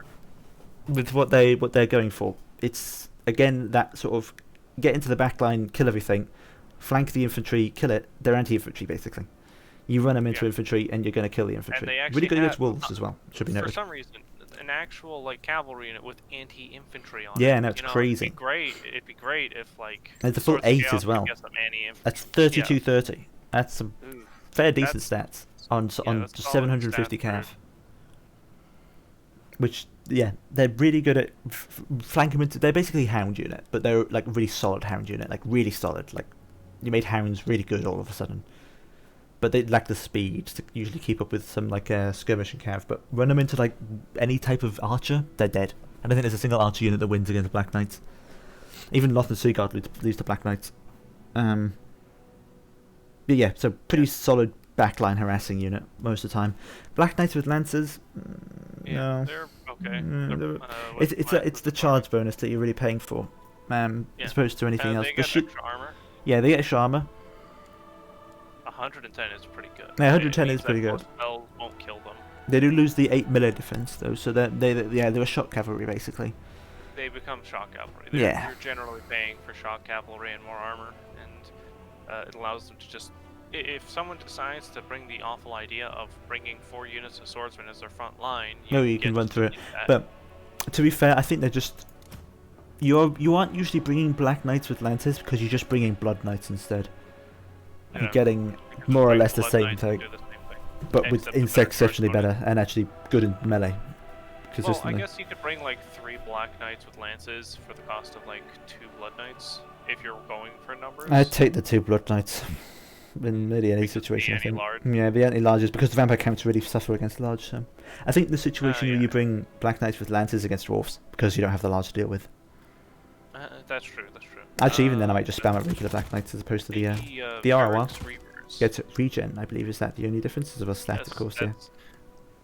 with what they're going for. It's again that sort of get into the back line, kill everything. Flank the infantry, kill it. They're anti-infantry, basically. You run them into infantry, and you're going to kill the infantry. Really good against wolves as well, should be noted. For some reason, an actual like cavalry unit with anti-infantry on it. Yeah, no, it's crazy. It'd be great if like. And it's a full 8 as well. That's 32-30. That's some fair decent stats on 750 cav. Which, yeah, they're really good at flank them into. They're basically hound unit, but they're like really solid hound unit, like really solid, like. You made hounds really good all of a sudden, but they lack the speed to usually keep up with some like skirmish and cav. But run them into like any type of archer, they're dead. I don't think there's a single archer unit that wins against Black Knights. Even Loth and Seaguard leads to Black Knights. But yeah, so pretty solid backline harassing unit most of the time. Black Knights with Lancers, no. They're okay. It's the charge bonus that you're really paying for, as opposed to anything else. They get extra armor. Yeah, they get extra armor. 110 is pretty good. Yeah, 110 is pretty good. Spells won't kill them. They do lose the 8 melee defense though, so they're a shock cavalry basically. They become shock cavalry. You're generally paying for shock cavalry and more armor, and it allows them to just. If someone decides to bring the awful idea of bringing 4 units of swordsmen as their front line, you can run through it. But to be fair, I think they're just. You aren't usually bringing Black Knights with Lances because you're just bringing Blood Knights instead. And getting more or less the same thing. But with insects exceptionally better and actually good in melee. Consistently. Well, I guess you could bring like 3 Black Knights with Lances for the cost of like 2 Blood Knights if you're going for numbers. I'd take the 2 Blood Knights. In nearly any situation, I think. Yeah, the anti-larges, because the vampire counts really suffer against large. So I think the situation where you bring Black Knights with Lances against dwarfs, because you don't have the large to deal with. That's true. Actually, even then, I might just spam out regular Black Knights as opposed to the ROR. Yeah, to regen, I believe, is that the only difference? Is of a stat, of course, yeah.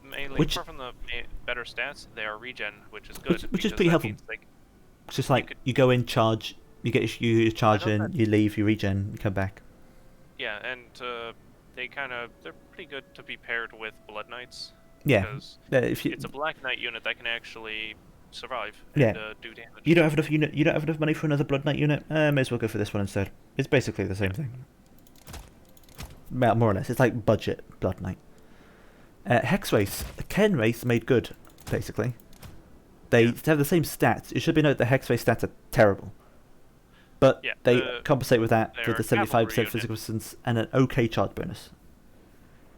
Mainly, apart from the better stats, they are regen, which is good. Which is pretty helpful. It's just like, you go in, charge, you get your charge in, you leave, you regen, you come back. Yeah, and they're pretty good to be paired with Blood Knights. Yeah. Because it's a Black Knight unit that can actually survive and do damage. You don't have enough money for another Blood Knight unit? May as well go for this one instead. It's basically the same thing. More or less. It's like budget Blood Knight. Hex race. The Ken race made good, basically. They have the same stats. It should be noted the Hex race stats are terrible. But they compensate with that with the 75% physical resistance and an okay charge bonus.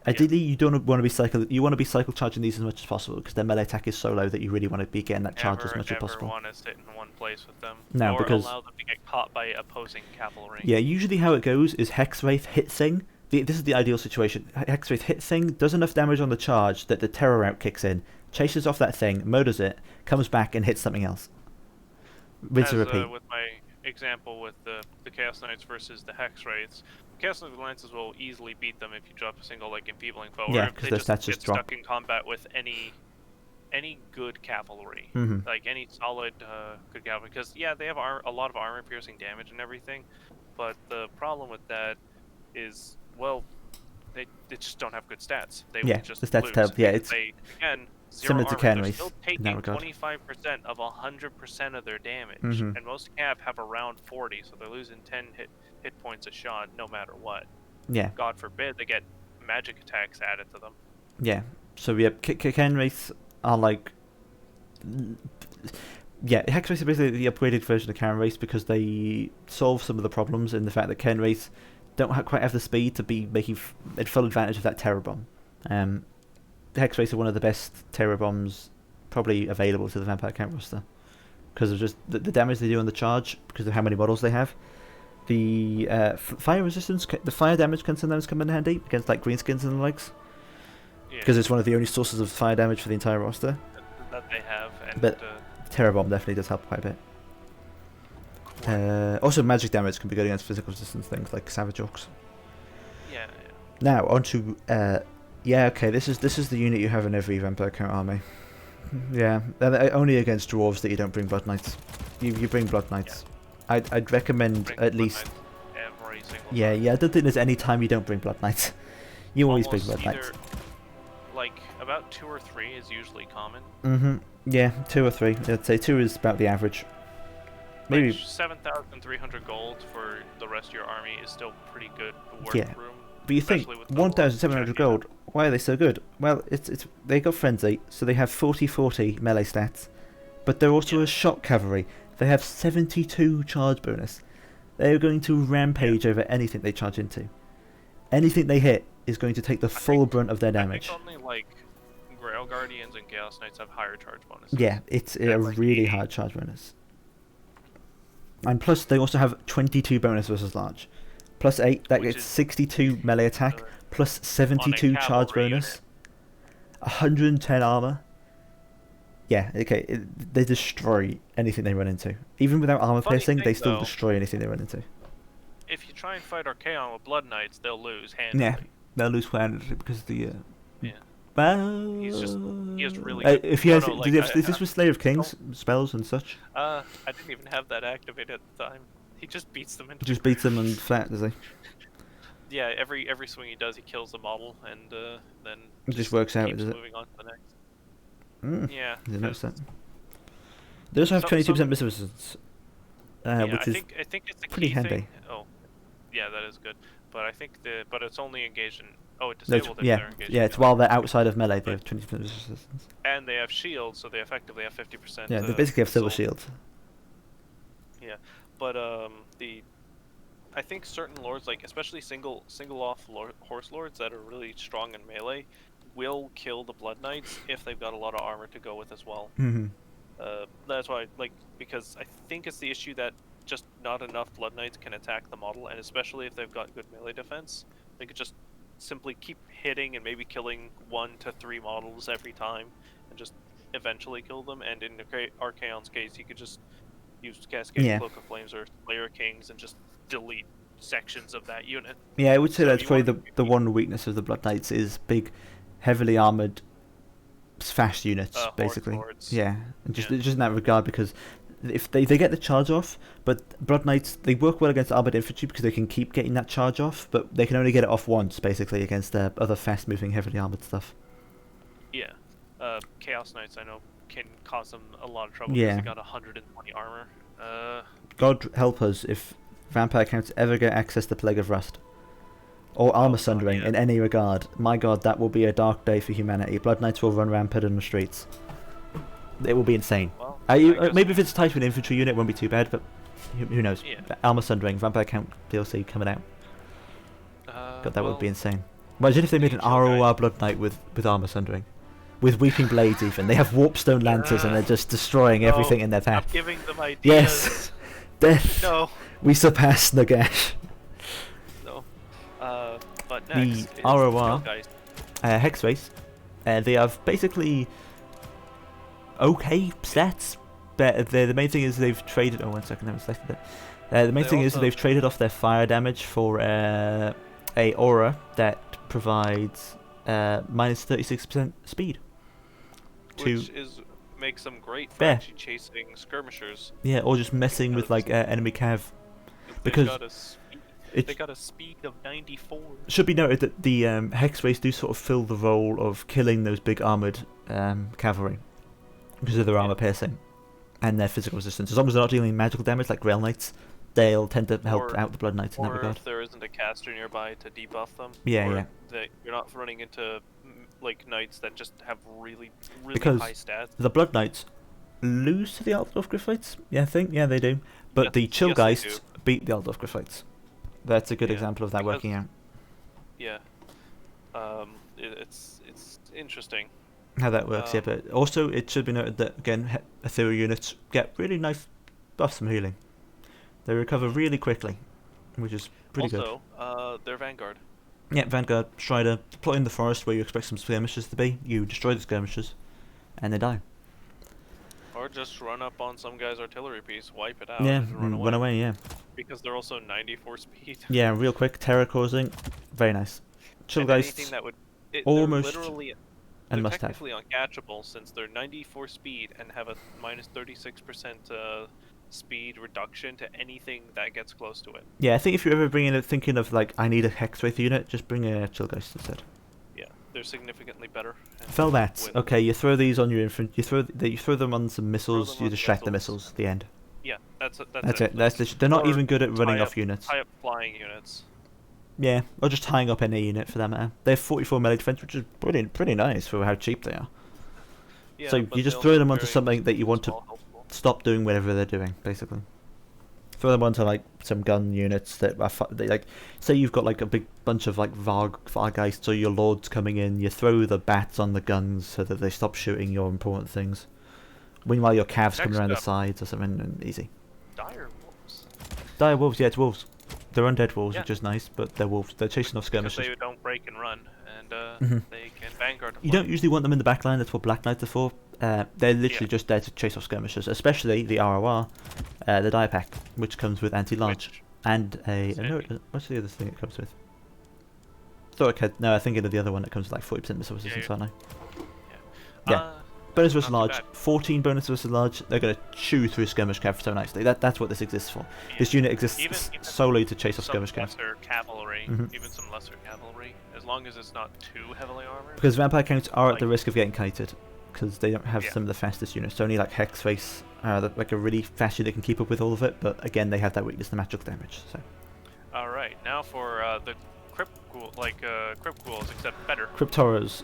Ideally, you don't want to be cycle charging these as much as possible because their melee attack is so low that you really want to be getting that charge as much as possible. Never want to sit in one place with them. No, because allow them to get caught by opposing cavalry. Yeah, usually how it goes is Hexwraith hits thing. This is the ideal situation. Hexwraith hits thing, does enough damage on the charge that the terror route kicks in, chases off that thing, murders it, comes back and hits something else. Rinse and repeat. With my example with the Chaos Knights versus the Hex Wraiths, Chaos Knights with Lances will easily beat them if you drop a single like enfeebling foe. Yeah, because their stats just drop. Stuck in combat with any good cavalry, like any solid good cavalry. Because they have a lot of armor piercing damage and everything, but the problem with that is they just don't have good stats. They will just the stats lose. tell. Yeah, it's similar to Ken race. Still taking 25% of 100% of their damage, and most cav have around 40, so they're losing 10 hit hit points a shot, no matter what. Yeah. God forbid they get magic attacks added to them. Yeah. So yeah, Ken Wraiths are like. Yeah, Hex Wraiths are basically the upgraded version of Ken Wraiths because they solve some of the problems in the fact that Ken Wraiths don't quite have the speed to be making full advantage of that Terror Bomb. Hex Wraiths are one of the best Terror Bombs probably available to the Vampire Count roster because of just the damage they do on the charge, because of how many models they have. The fire resistance, the fire damage can sometimes come in handy against like greenskins and the likes, because it's one of the only sources of fire damage for the entire roster. That they have, and but Terror Bomb definitely does help quite a bit. Also, magic damage can be good against physical resistance things like Savage Orcs. Yeah. Now onto okay, this is the unit you have in every Vampire Count army. Yeah, only against dwarves that you don't bring Blood Knights. You bring Blood Knights. Yeah. I'd recommend at least. Every single yeah, time. I don't think there's any time you don't bring Blood Knights. You always bring Almost Blood Knights. Like about 2 or 3 is usually common. Yeah, 2 or 3. I'd say 2 is about the average. Maybe like 7,300 gold for the rest of your army is still pretty good work room. But you think 1,700 gold? Why are they so good? Well, it's they got frenzy, so they have 40/40 melee stats, but they're also a shock cavalry. They have 72 charge bonus. They're going to rampage over anything they charge into. Anything they hit is going to take the full brunt of their damage. I think only like Grail Guardians and Chaos Knights have higher charge bonuses. Yeah, it's a really high charge bonus. And plus, they also have 22 bonus versus large. Plus 8, that gets 62 melee attack, plus 72 charge bonus, 110 armor. Yeah, okay, they destroy anything they run into. Even without armor piercing, they still destroy anything they run into. If you try and fight Archaon with Blood Knights, they'll lose handily. Yeah, they'll lose handily because the... Yeah. Well... he has really good... If he has... is this with Slayer of Kings spells and such? I didn't even have that activated at the time. He just beats them into... Just beats them and flat, does he? Yeah, every swing he does, he kills the model, and then it just works out, does it? Moving on to the next. Yeah. I noticed that. They also have 22% miss resistance, which is I think it's a pretty key handy. thing. Oh, yeah, that is good. But I think but it's only engaged in... Oh, it disabled if they're engaged. Yeah, it's while they're outside of melee, they have 20% resistance. And they have shields, so they effectively have 50%. Yeah, they basically have silver shields. Yeah, but I think certain lords, like especially single off horse lords that are really strong in melee, will kill the Blood Knights if they've got a lot of armor to go with as well. That's why, because I think it's the issue that just not enough Blood Knights can attack the model, and especially if they've got good melee defense, they could just simply keep hitting and maybe killing 1 to 3 models every time, and just eventually kill them. And in Archaon's case, you could just use Cascade Cloak of Flames or Slayer Kings and just delete sections of that unit. Yeah, I would say that's probably the one weakness of the Blood Knights is big, heavily armored, fast units, basically. Yeah, and just in that regard, because if they get the charge off, but Blood Knights, they work well against armored infantry because they can keep getting that charge off, but they can only get it off once, basically, against other fast-moving, heavily armored stuff. Yeah. Chaos Knights, I know, can cause them a lot of trouble because they got 120 armor. God help us if Vampire Counts ever get access to Plague of Rust. Or Armor Sundering in any regard. My god, that will be a dark day for humanity. Blood Knights will run rampant in the streets. It will be insane. Well, maybe if it's tied to an infantry unit, it won't be too bad, but who knows? Yeah. Armor Sundering, Vampire Count DLC coming out. God, that would be insane. Imagine if they made an ROR Blood Knight with Armor Sundering. With Weeping Blades even. They have Warpstone Lancers and they're just destroying everything in their path. I'm giving them ideas. Yes! Death! No. We surpass Nagash. No. But next the ROR Hex Race. They have basically okay stats, but the main thing is they've traded... Oh, 1 second, I haven't selected it. The main thing is that they've traded off their fire damage for a aura that provides minus 36% speed. Which makes them great for actually chasing skirmishers. Yeah, or just messing with enemy cav. Because they got a speed of 94. Should be noted that the Hex Race do sort of fill the role of killing those big armoured cavalry because of their armour piercing and their physical resistance. As long as they're not dealing magical damage like Grail Knights, they'll tend to help Or- out the Blood Knights in that Or regard. if there isn't a caster nearby to debuff them. Yeah, or yeah. That you're not running into like knights that just have really Because high stats. the Blood Knights lose to the Altdorf Gryphites? Yeah, I think. Yeah, they do. But the Yes, they Chillgeists do. beat the Altdorf Gryphites. That's a good Yeah, example of that because- working out. Yeah. It's interesting. How that works, yeah. But also, it should be noted that, again, ethereal units get really nice buffs from healing. They recover really quickly, which is pretty good. Also, they're Vanguard. Yeah, Vanguard, Strider, deploy in the forest where you expect some skirmishers to be. You destroy the skirmishers, and they die. Or just run up on some guy's artillery piece, wipe it out, Yeah, and run away, yeah. Because they're also 94 speed. Yeah, real quick, terror causing, very nice. And anything Chillgeists, that would... almost They're literally... and They're must have. technically uncatchable since they're 94 speed and have a minus 36% speed reduction to anything that gets close to it. Yeah, I think if you're ever thinking of like, I need a Hexwraith unit, just bring a Chillgeist instead. Yeah, they're significantly better. and Felbats, with- okay, you throw these on your you throw them on some missiles, them you on distract the missiles. missiles, the end. Yeah, that's That's it. They're not Or even good at running tie off up- units. Tie up flying units. Yeah, or just tying up any unit for that matter. They have 44 melee defense, which is pretty nice for how cheap they are. Yeah, So but you just they throw also them are onto very something that you want to small, helpful. stop doing whatever they're doing, basically. Throw them onto like some gun units that are they, like, say you've got like a big bunch of like Vargeists or your lords coming in. You throw the bats on the guns so that they stop shooting your important things. Meanwhile, your calves come Next around the up. sides or something, and easy. Dire wolves. Dire wolves, yeah, it's wolves. They're undead wolves, Yeah. which is nice, but they're wolves. They're chasing off Because skirmishers. they don't break and run, and Mhm. they can vanguard. You don't usually want them in the back line, that's what Black Knights are for. They're literally Yeah. just there to chase off skirmishers, especially the ROR, the die pack, which comes with anti-large. Which- And a... That's no, handy. what's the other thing it comes with? No, I think of the other one that comes with like 40% missile resistance, yeah. aren't I? Yeah. Uh, Bonus versus not too large, bad. 14 bonus versus large, they're going to chew through skirmish cav so nicely. That's what this exists for. yeah. This unit exists Even solely to chase off some skirmish cav. lesser cavalry, Mhm. even some lesser cavalry, as long as it's not too heavily armored. Because vampire counts are at the Like- risk of getting kited, because they don't have Yeah. some of the fastest units. Only like Hexface, like a really fast unit that can keep up with all of it, but again, they have that weakness to magical damage. So All right, now for the crypt ghoul, crypt ghouls, except better. Cryptoras,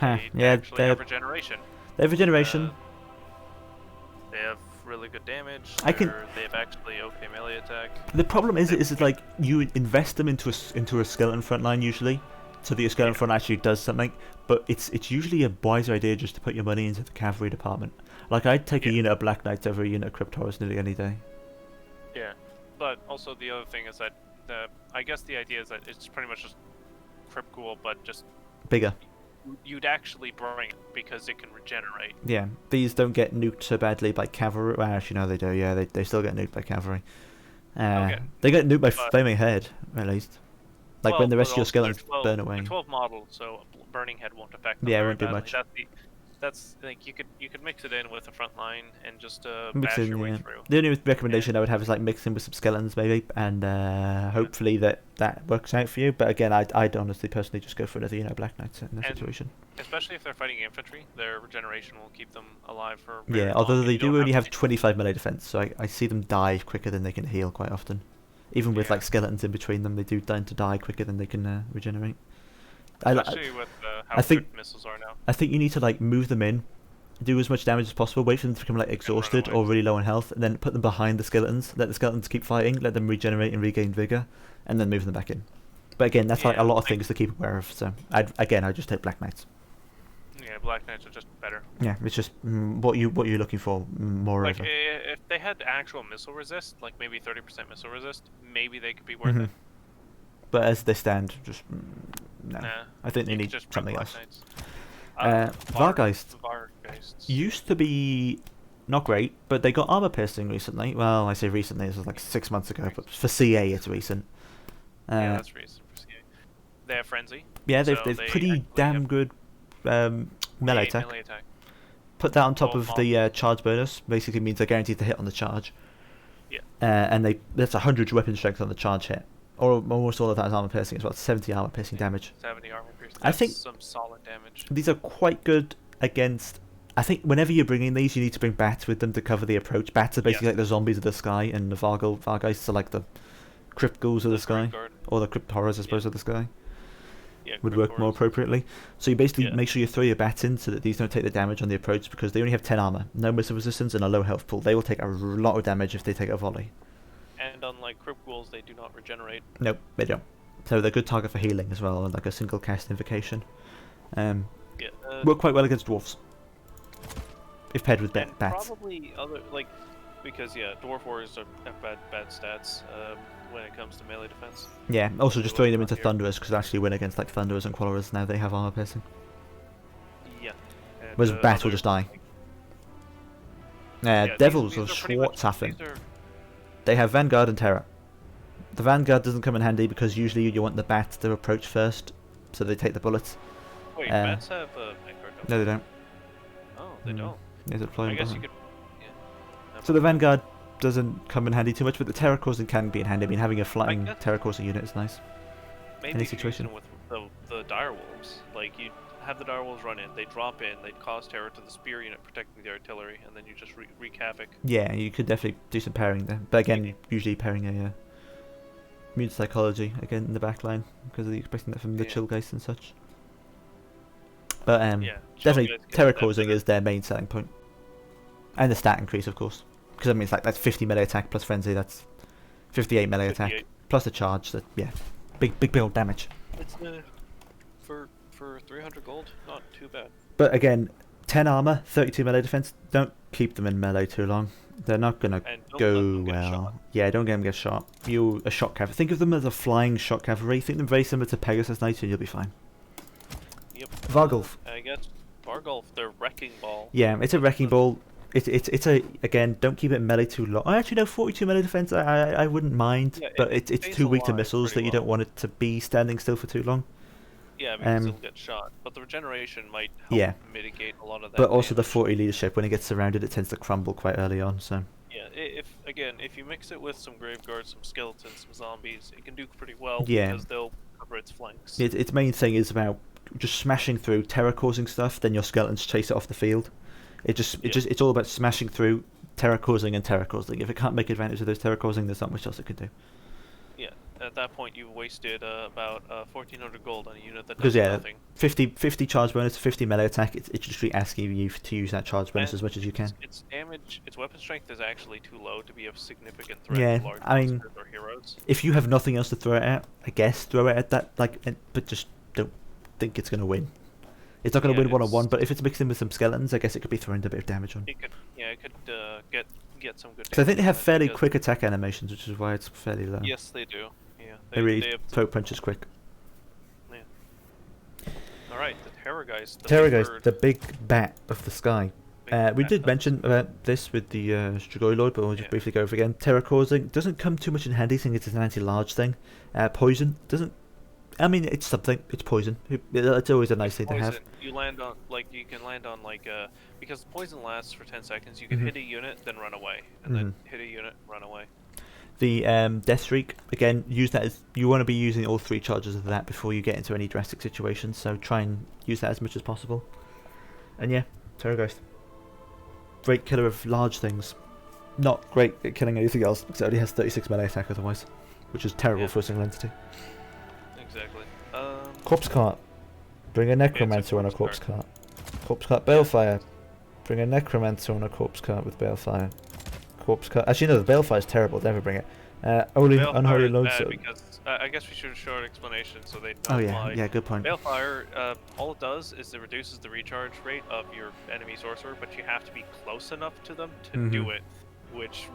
They yeah, actually they're have regeneration. regeneration. They have really good damage. I can- They have actually okay melee attack. The problem is like you invest them into a skeleton front line usually, so that your skeleton front actually does something. But it's usually a wiser idea just to put your money into the cavalry department. Like I'd take a Yeah. unit of Black Knights over a unit of Cryptoras nearly any day. Yeah, but also the other thing is that I guess the idea is that it's pretty much just crypt ghoul, but just Bigger. you'd actually bring it because it can regenerate. Yeah, these don't get nuked so badly by cavalry. Well, actually, no, they do. Yeah, they still get nuked by cavalry. Okay. They get nuked by But- Flaming Head, at least. Like Well, when the rest of but your also they're skeletons 12 burn they're away. 12 models, so a burning head won't affect them. Yeah, it very won't do badly. much. That's like you could mix it in with the front line and just Mix bash in, your way yeah. through. The only recommendation I would have is like mixing with some skeletons maybe, and hopefully that works out for you. But again, I'd honestly personally just go for another Black Knights in that And- situation. Especially if they're fighting infantry, their regeneration will keep them alive for. Very Yeah, long, although and they you don't do only have to- 25 melee defense, so I see them die quicker than they can heal quite often. Even with Yeah. like skeletons in between them, they do tend to die quicker than they can regenerate. I Especially with how think- quick missiles are now. I think you need to like move them in, do as much damage as possible, wait for them to become like exhausted away. or really low on health, and then put them behind the skeletons, let the skeletons keep fighting, let them regenerate and regain vigor, and then move them back in. But again, that's like Yeah, a lot of like- things to keep aware of. So I'd just take Black Knights. Yeah, Black Knights are just better. Yeah, it's just what you're looking for, moreover. Like if they had actual missile resist, like maybe 30% missile resist, maybe they could be worth Mhm. it. But as they stand, just no. Nah, I think they you could need just bring something Black else. Knights. Vargeist Vargeists. used to be not great, but they got armor piercing recently. Well, I say recently, this was like 6 months ago, but for CA it's recent. Yeah, that's reason for CA. They have frenzy. Yeah, they've so they've they pretty actually damn have good melee 28 attack. Melee attack. Put that on top Well, of the charge bonus. Basically means they're guaranteed to hit on the charge. Yeah. And that's 100 weapon strength on the charge hit, or almost all of that is armor piercing as well. 70 armor piercing damage. 70 armor pierce. I think- That's some solid damage. These are quite good against I think whenever you're bringing these, you need to bring bats with them to cover the approach. Bats are basically like the zombies of the sky, and the Vargeists are like the crypt ghouls of the sky, or the crypt horrors, I suppose, of the sky. Yeah, would work more appropriately. So you basically make sure you throw your bats in so that these don't take the damage on the approach, because they only have 10 armor, no missile resistance, and a low health pool. They will take a lot of damage if they take a volley. And unlike crypt ghouls, they do not regenerate. Nope, they don't. So they're a good target for healing as well, like a single cast invocation. Work quite well against dwarves if paired with bats. Probably other because dwarf warriors have bad stats when it comes to melee defense. Yeah, also just throwing them into thunderers, because they actually win against like thunderers and quarrelers. Now they have armor piercing. Yeah. Whereas bats will just die. Devils or Schwarzhafen. They have Vanguard and Terror. The Vanguard doesn't come in handy because usually you want the bat to approach first, so they take the bullets. Wait, bats have Vanguard? No, they don't. Oh, they don't. They deploy. I guess you could. Yeah. So the Vanguard doesn't come in handy too much, but the terror causing can be in handy. I mean, having a flying terror causing unit is nice. Maybe any situation with the direwolves, like you have the direwolves run in, they drop in, they cause terror to the spear unit protecting the artillery, and then you just wreak havoc. Yeah, you could definitely do some pairing there, but again, usually pairing a immune psychology again in the back line, because you're expecting that from the Chillgeist and such. But definitely terror causing is their main selling point, and the stat increase, of course, because I mean it's like that's 50 melee attack plus frenzy, that's 58 melee attack plus a charge. That big old damage. It's for 300 gold, not too bad. But again, 10 armor, 32 melee defense. Don't keep them in melee too long. They're not gonna go well. Yeah, don't get them get shot. A shock cavalry. Think of them as a flying shock cavalry. Think them very similar to Pegasus Knights, and you'll be fine. Yep. Vargulf. I guess Vargulf, they're wrecking ball. Yeah, it's a wrecking ball. It's a again. Don't keep it melee too long. I actually know 42 melee defense. I wouldn't mind, but it's too weak to missiles that you don't want it to be standing still for too long. Yeah, because it'll get shot. But the regeneration might help mitigate a lot of that. But also the 40 leadership, when it gets surrounded, it tends to crumble quite early on. So. Yeah, if you mix it with some graveguards, some skeletons, some zombies, it can do pretty well because they'll cover its flanks. Its main thing is about just smashing through terror causing stuff. Then your skeletons chase it off the field. It's all about smashing through terror causing and terror causing. If it can't make advantage of those terror causing, there's not much else it can do. Yeah, at that point you've wasted about 1,400 gold on a unit that does nothing. 50 charge bonus, 50 melee attack. It's just really asking you to use that charge bonus as much as you can. Its damage, its weapon strength is actually too low to be a significant threat to large monsters or heroes. If you have nothing else to throw it at, I guess throw it at that, but just don't think it's gonna win. It's not going to win one-on-one, but if it's mixed in with some skeletons, I guess it could be throwing a bit of damage on. It could get some good damage. So I think they have fairly quick attack animations, which is why it's fairly low. Yes, they do. Yeah, they really throw punches quick. Yeah. Alright, the Terrorgeist. The big bat of the sky. We did mention about this with the Strigoi Lord, but we'll just briefly go over again. Terror causing doesn't come too much in handy, seeing it's an anti-large thing. Poison doesn't. I mean, it's something. It's poison. It's always a nice thing to have. You land on because poison lasts for 10 seconds. You can hit a unit, then run away, and then hit a unit, run away. The Death Streak, again, use that as you want to be using all 3 charges of that before you get into any drastic situations. So try and use that as much as possible. And yeah, Terrorgeist, great killer of large things. Not great at killing anything else because it only has 36 melee attack otherwise, which is terrible for a single entity. Exactly. Corpse Cart. Bring a Necromancer on a Corpse Cart. Corpse Cart Balefire. Bring a Necromancer on a Corpse Cart with Balefire. Corpse Cart. Actually, no, the Balefire is terrible. Never bring it. Unholy Loadstorm. Because I guess we should have short explanation so they know. Oh yeah, good point. Balefire, all it does is it reduces the recharge rate of your enemy sorcerer, but you have to be close enough to them to do it, which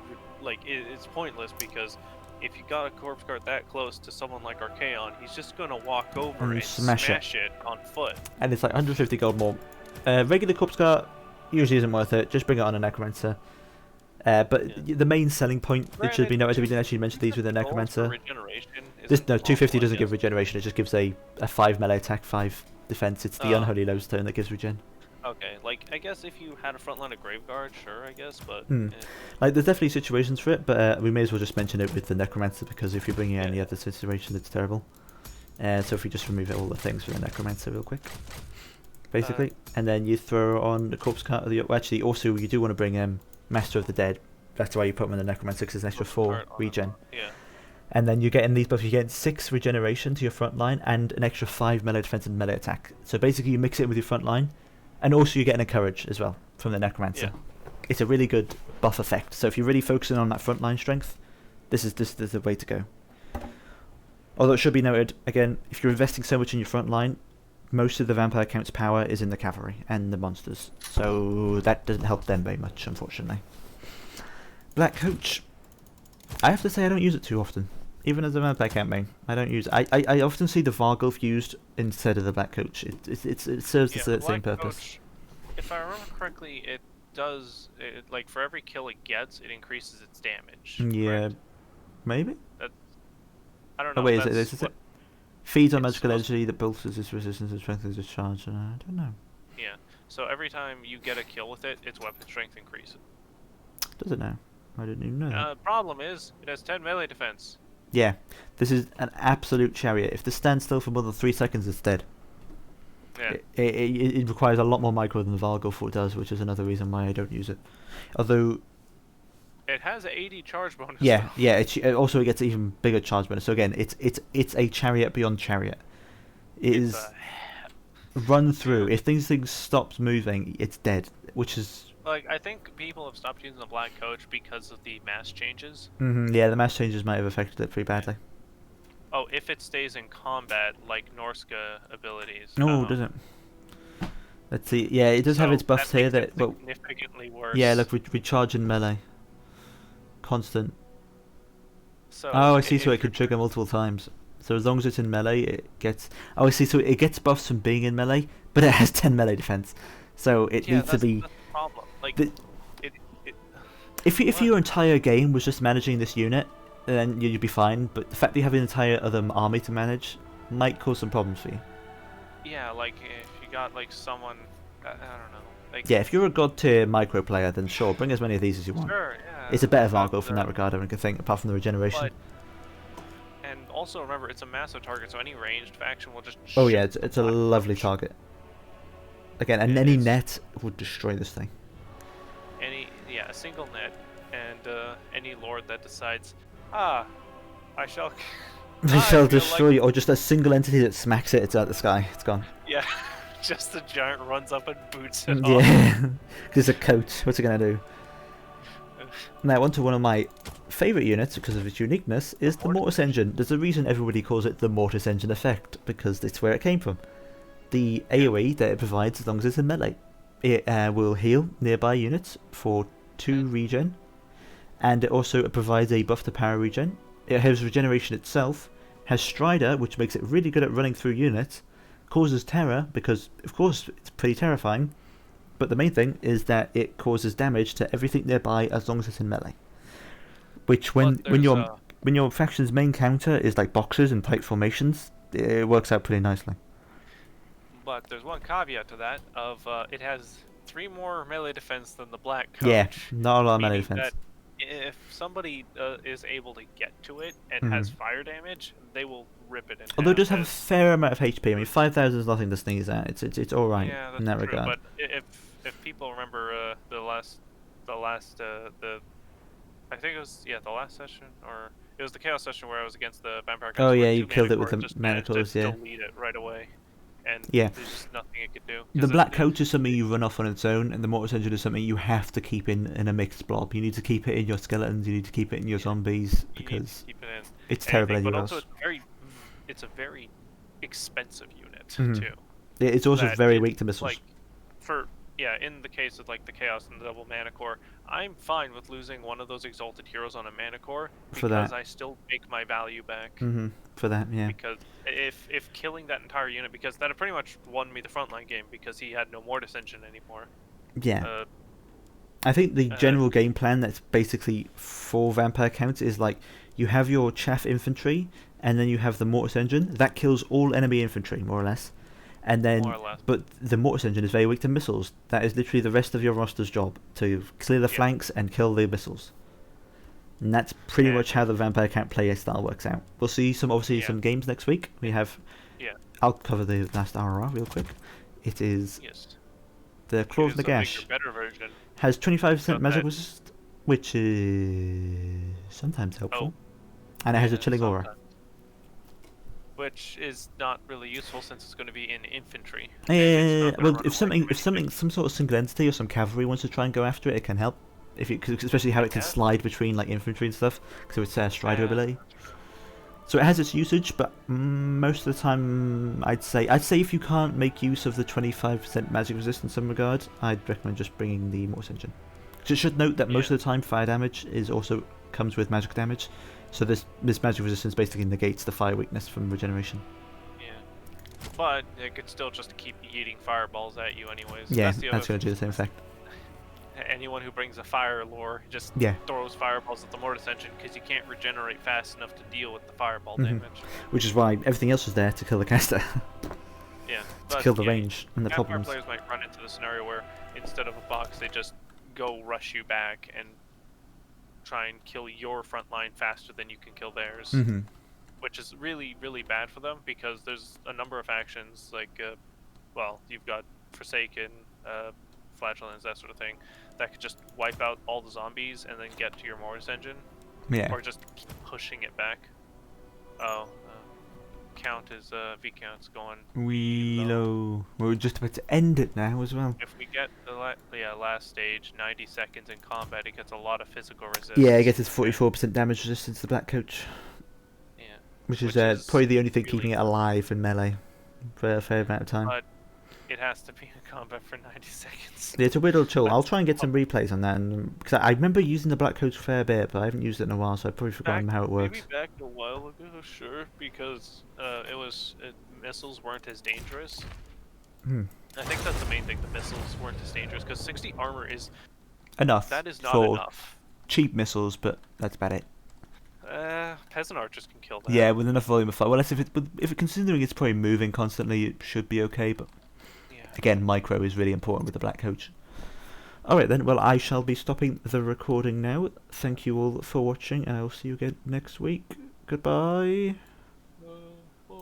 it's pointless because if you got a corpse cart that close to someone like Archaon, he's just gonna walk over and smash it on foot. And it's like 150 gold more. Regular corpse cart usually isn't worth it. Just bring it on a Necromancer. The main selling point, it should be noted, we didn't actually mention these with the Necromancer. 250 doesn't give regeneration, it just gives a 5 melee attack, 5 defense. It's the Unholy Lodestone that gives regen. Okay, I guess if you had a front line of Graveguard, sure, I guess, but... there's definitely situations for it, but we may as well just mention it with the Necromancer, because if you're bringing any other situation, it's terrible. So if we just remove all the things for the Necromancer real quick. basically, and then you throw on the corpse card. Actually, also you do want to bring Master of the Dead. That's why you put them in the Necromancer, because it's an extra 4 regen. Yeah. And then you get in these buffs, you get 6 regeneration to your front line and an extra 5 melee defense and melee attack. So basically you mix it with your front line, and also you get an encourage as well from the Necromancer. Yeah. It's a really good buff effect. So if you're really focusing on that front line strength, this is the way to go. Although it should be noted, again, if you're investing so much in your front line, most of the vampire count's power is in the cavalry and the monsters. So that doesn't help them very much, unfortunately. Black Coach. I have to say I don't use it too often. Even as a vampire count main, I don't use it. I often see the Vargulf used instead of the Black Coach. It serves the same purpose. Coach, if I remember correctly, it does, like for every kill it gets, it increases its damage. Yeah, correct? Maybe? I don't know. Oh wait, is it? Feeds on magical energy that bolsters its resistance and strengthens its charge. I don't know. Yeah, so every time you get a kill with it, its weapon strength increases. Does it now? I didn't even know that. Problem is, it has 10 melee defense. Yeah, this is an absolute chariot. If this stands still for more than 3 seconds, it's dead. Yeah. It requires a lot more micro than the Vargulf does, which is another reason why I don't use it. Although... It has an 80 charge bonus. Yeah, though. Yeah. It also gets even bigger charge bonus. So again, it's a chariot beyond chariot. It is run through. If things stops moving, it's dead, which is... Like, I think people have stopped using the Black Coach because of the mass changes. Yeah, the mass changes might have affected it pretty badly. Oh, if it stays in combat, like Norska abilities. Oh, does it? Let's see. Yeah, it does have its buffs here that... Well, significantly worse. Yeah, look, recharge in melee. Constant. So oh, I see, so it can trigger multiple times. So as long as it's in melee, it gets... Oh, I see, so it gets buffs from being in melee, but it has 10 melee defense. So it needs to be... That's the problem. Like, if your entire game was just managing this unit, then you'd be fine, but the fact that you have an entire other army to manage might cause some problems for you. Yeah, like, if you got, like, someone... I don't know. Like, yeah, if you're a god tier micro player, then sure, bring as many of these as you want. Sure, yeah. It's a better Vargulf in that regard, I think, apart from the regeneration. And also remember, it's a massive target, so any ranged faction will just... Oh yeah, it's a lovely target. Again, and any net would destroy this thing. A single net, and any lord that decides, I shall... I shall destroy you, or just a single entity that smacks it, it's out the sky, it's gone. Yeah, just the giant runs up and boots it off. Yeah, because it's a coat, what's it going to do? Now, on to one of my favourite units, because of its uniqueness, is the Mortis Engine. There's a reason everybody calls it the Mortis Engine effect, because it's where it came from. The AoE that it provides as long as it's in melee. It will heal nearby units for 2 regen, and it also provides a buff to power regen. It has regeneration itself, has Strider, which makes it really good at running through units, causes terror, because of course it's pretty terrifying, but the main thing is that it causes damage to everything nearby as long as it's in melee. Which when your faction's main counter is like boxes and tight formations, it works out pretty nicely. But there's one caveat to that, of it has 3 more melee defense than the Black Coach. Yeah, not a lot of melee defense. That if somebody is able to get to it and has fire damage, they will rip it in Although half. it does have a fair amount of HP. I mean, 5,000 is nothing to sneeze at. It's all right in that regard. But if people remember the last I think it was the last session, or it was the Chaos session where I was against the Vampire. Oh yeah, you killed it with the manacles. Yeah. Delete it right away. And yeah. there's just nothing it could do. The Black Coach is something you run off on its own, and the Mortis Engine is something you have to keep in a mixed blob. You need to keep it in your skeletons, you need to keep it in your zombies, because it's terrible anywhere else. But also it's a very expensive unit, too. It's also very weak to missiles. Like, in the case of like the Chaos and the Double Mana Core, I'm fine with losing one of those Exalted Heroes on a Mana Core, because I still make my value back. For that, yeah. Because if killing that entire unit, because that pretty much won me the frontline game, because he had no Mortis Engine anymore. Yeah. I think the general game plan that's basically for Vampire counts is like, you have your Chaff Infantry, and then you have the Mortis Engine. That kills all enemy infantry, more or less. And then, but the Mortis Engine is very weak to missiles. That is literally the rest of your roster's job, to clear the flanks and kill the missiles. And that's pretty much how the Vampire Count play style works out. We'll see some games next week. We have... I'll cover the last RR real quick. It is Yes. the Claws It is a Nagash. bigger, better version. Has 25% Got magic that. resist, which is sometimes helpful. And it has a Yeah, chilling aura. sometimes. Which is not really useful since it's going to be in infantry. and it's Yeah, not gonna well, run if away from something, anything. some sort of single entity or some cavalry wants to try and go after it, it can help. Cause especially how it can Yeah. slide between like infantry and stuff, because it's Strider Yeah, ability. that's true. So it has its usage, but most of the time, I'd say if you can't make use of the 25% magic resist in some regard, I'd recommend just bringing the Mortis engine. So it should note that most Yeah. of the time, fire damage comes with magic damage, so this magic resistance basically negates the fire weakness from regeneration. Yeah. But it could still just keep eating fireballs at you anyways. Yeah, That's the other that's going to do the same effect. Anyone who brings a fire lore just Yeah. throws fireballs at the Mortis engine because you can't regenerate fast enough to deal with the fireball Mhm. damage. Which is why everything else is there to kill the caster, Yeah. to But, kill the yeah, range and the Vampire problems. players might run into the scenario where instead of a box, they just go rush you back and try and kill your front line faster than you can kill theirs. Mm-hmm. Which is really, really bad for them because there's a number of factions like, well, you've got Forsaken, Flatulence, that sort of thing, that could just wipe out all the zombies and then get to your Mortis engine, Yeah. or just keep pushing it back. Oh, count is V count's going. Low. We're just about to end it now as well. If we get the last stage, 90 seconds in combat, it gets a lot of physical resist. Yeah, it gets its 44% damage resistance to the Black Coach. Yeah. Which is probably the only thing really keeping it alive in melee for a fair amount of time. But it has to be in combat for 90 seconds. Yeah, it's a weird old chill. I'll try and get some replays on that, because I remember using the Black Coach a fair bit, but I haven't used it in a while, so I've probably forgotten how it works. Maybe back a while ago, sure, because missiles weren't as dangerous. I think that's the main thing. The missiles weren't as dangerous because 60 armor is Enough. That is not for enough. cheap missiles, but that's about it. Peasant archers can kill that. Yeah, with enough volume of fire. Well, if considering it's probably moving constantly, it should be okay. But again, micro is really important with the Black Coach. Alright then, well, I shall be stopping the recording now. Thank you all for watching, and I will see you again next week. Goodbye.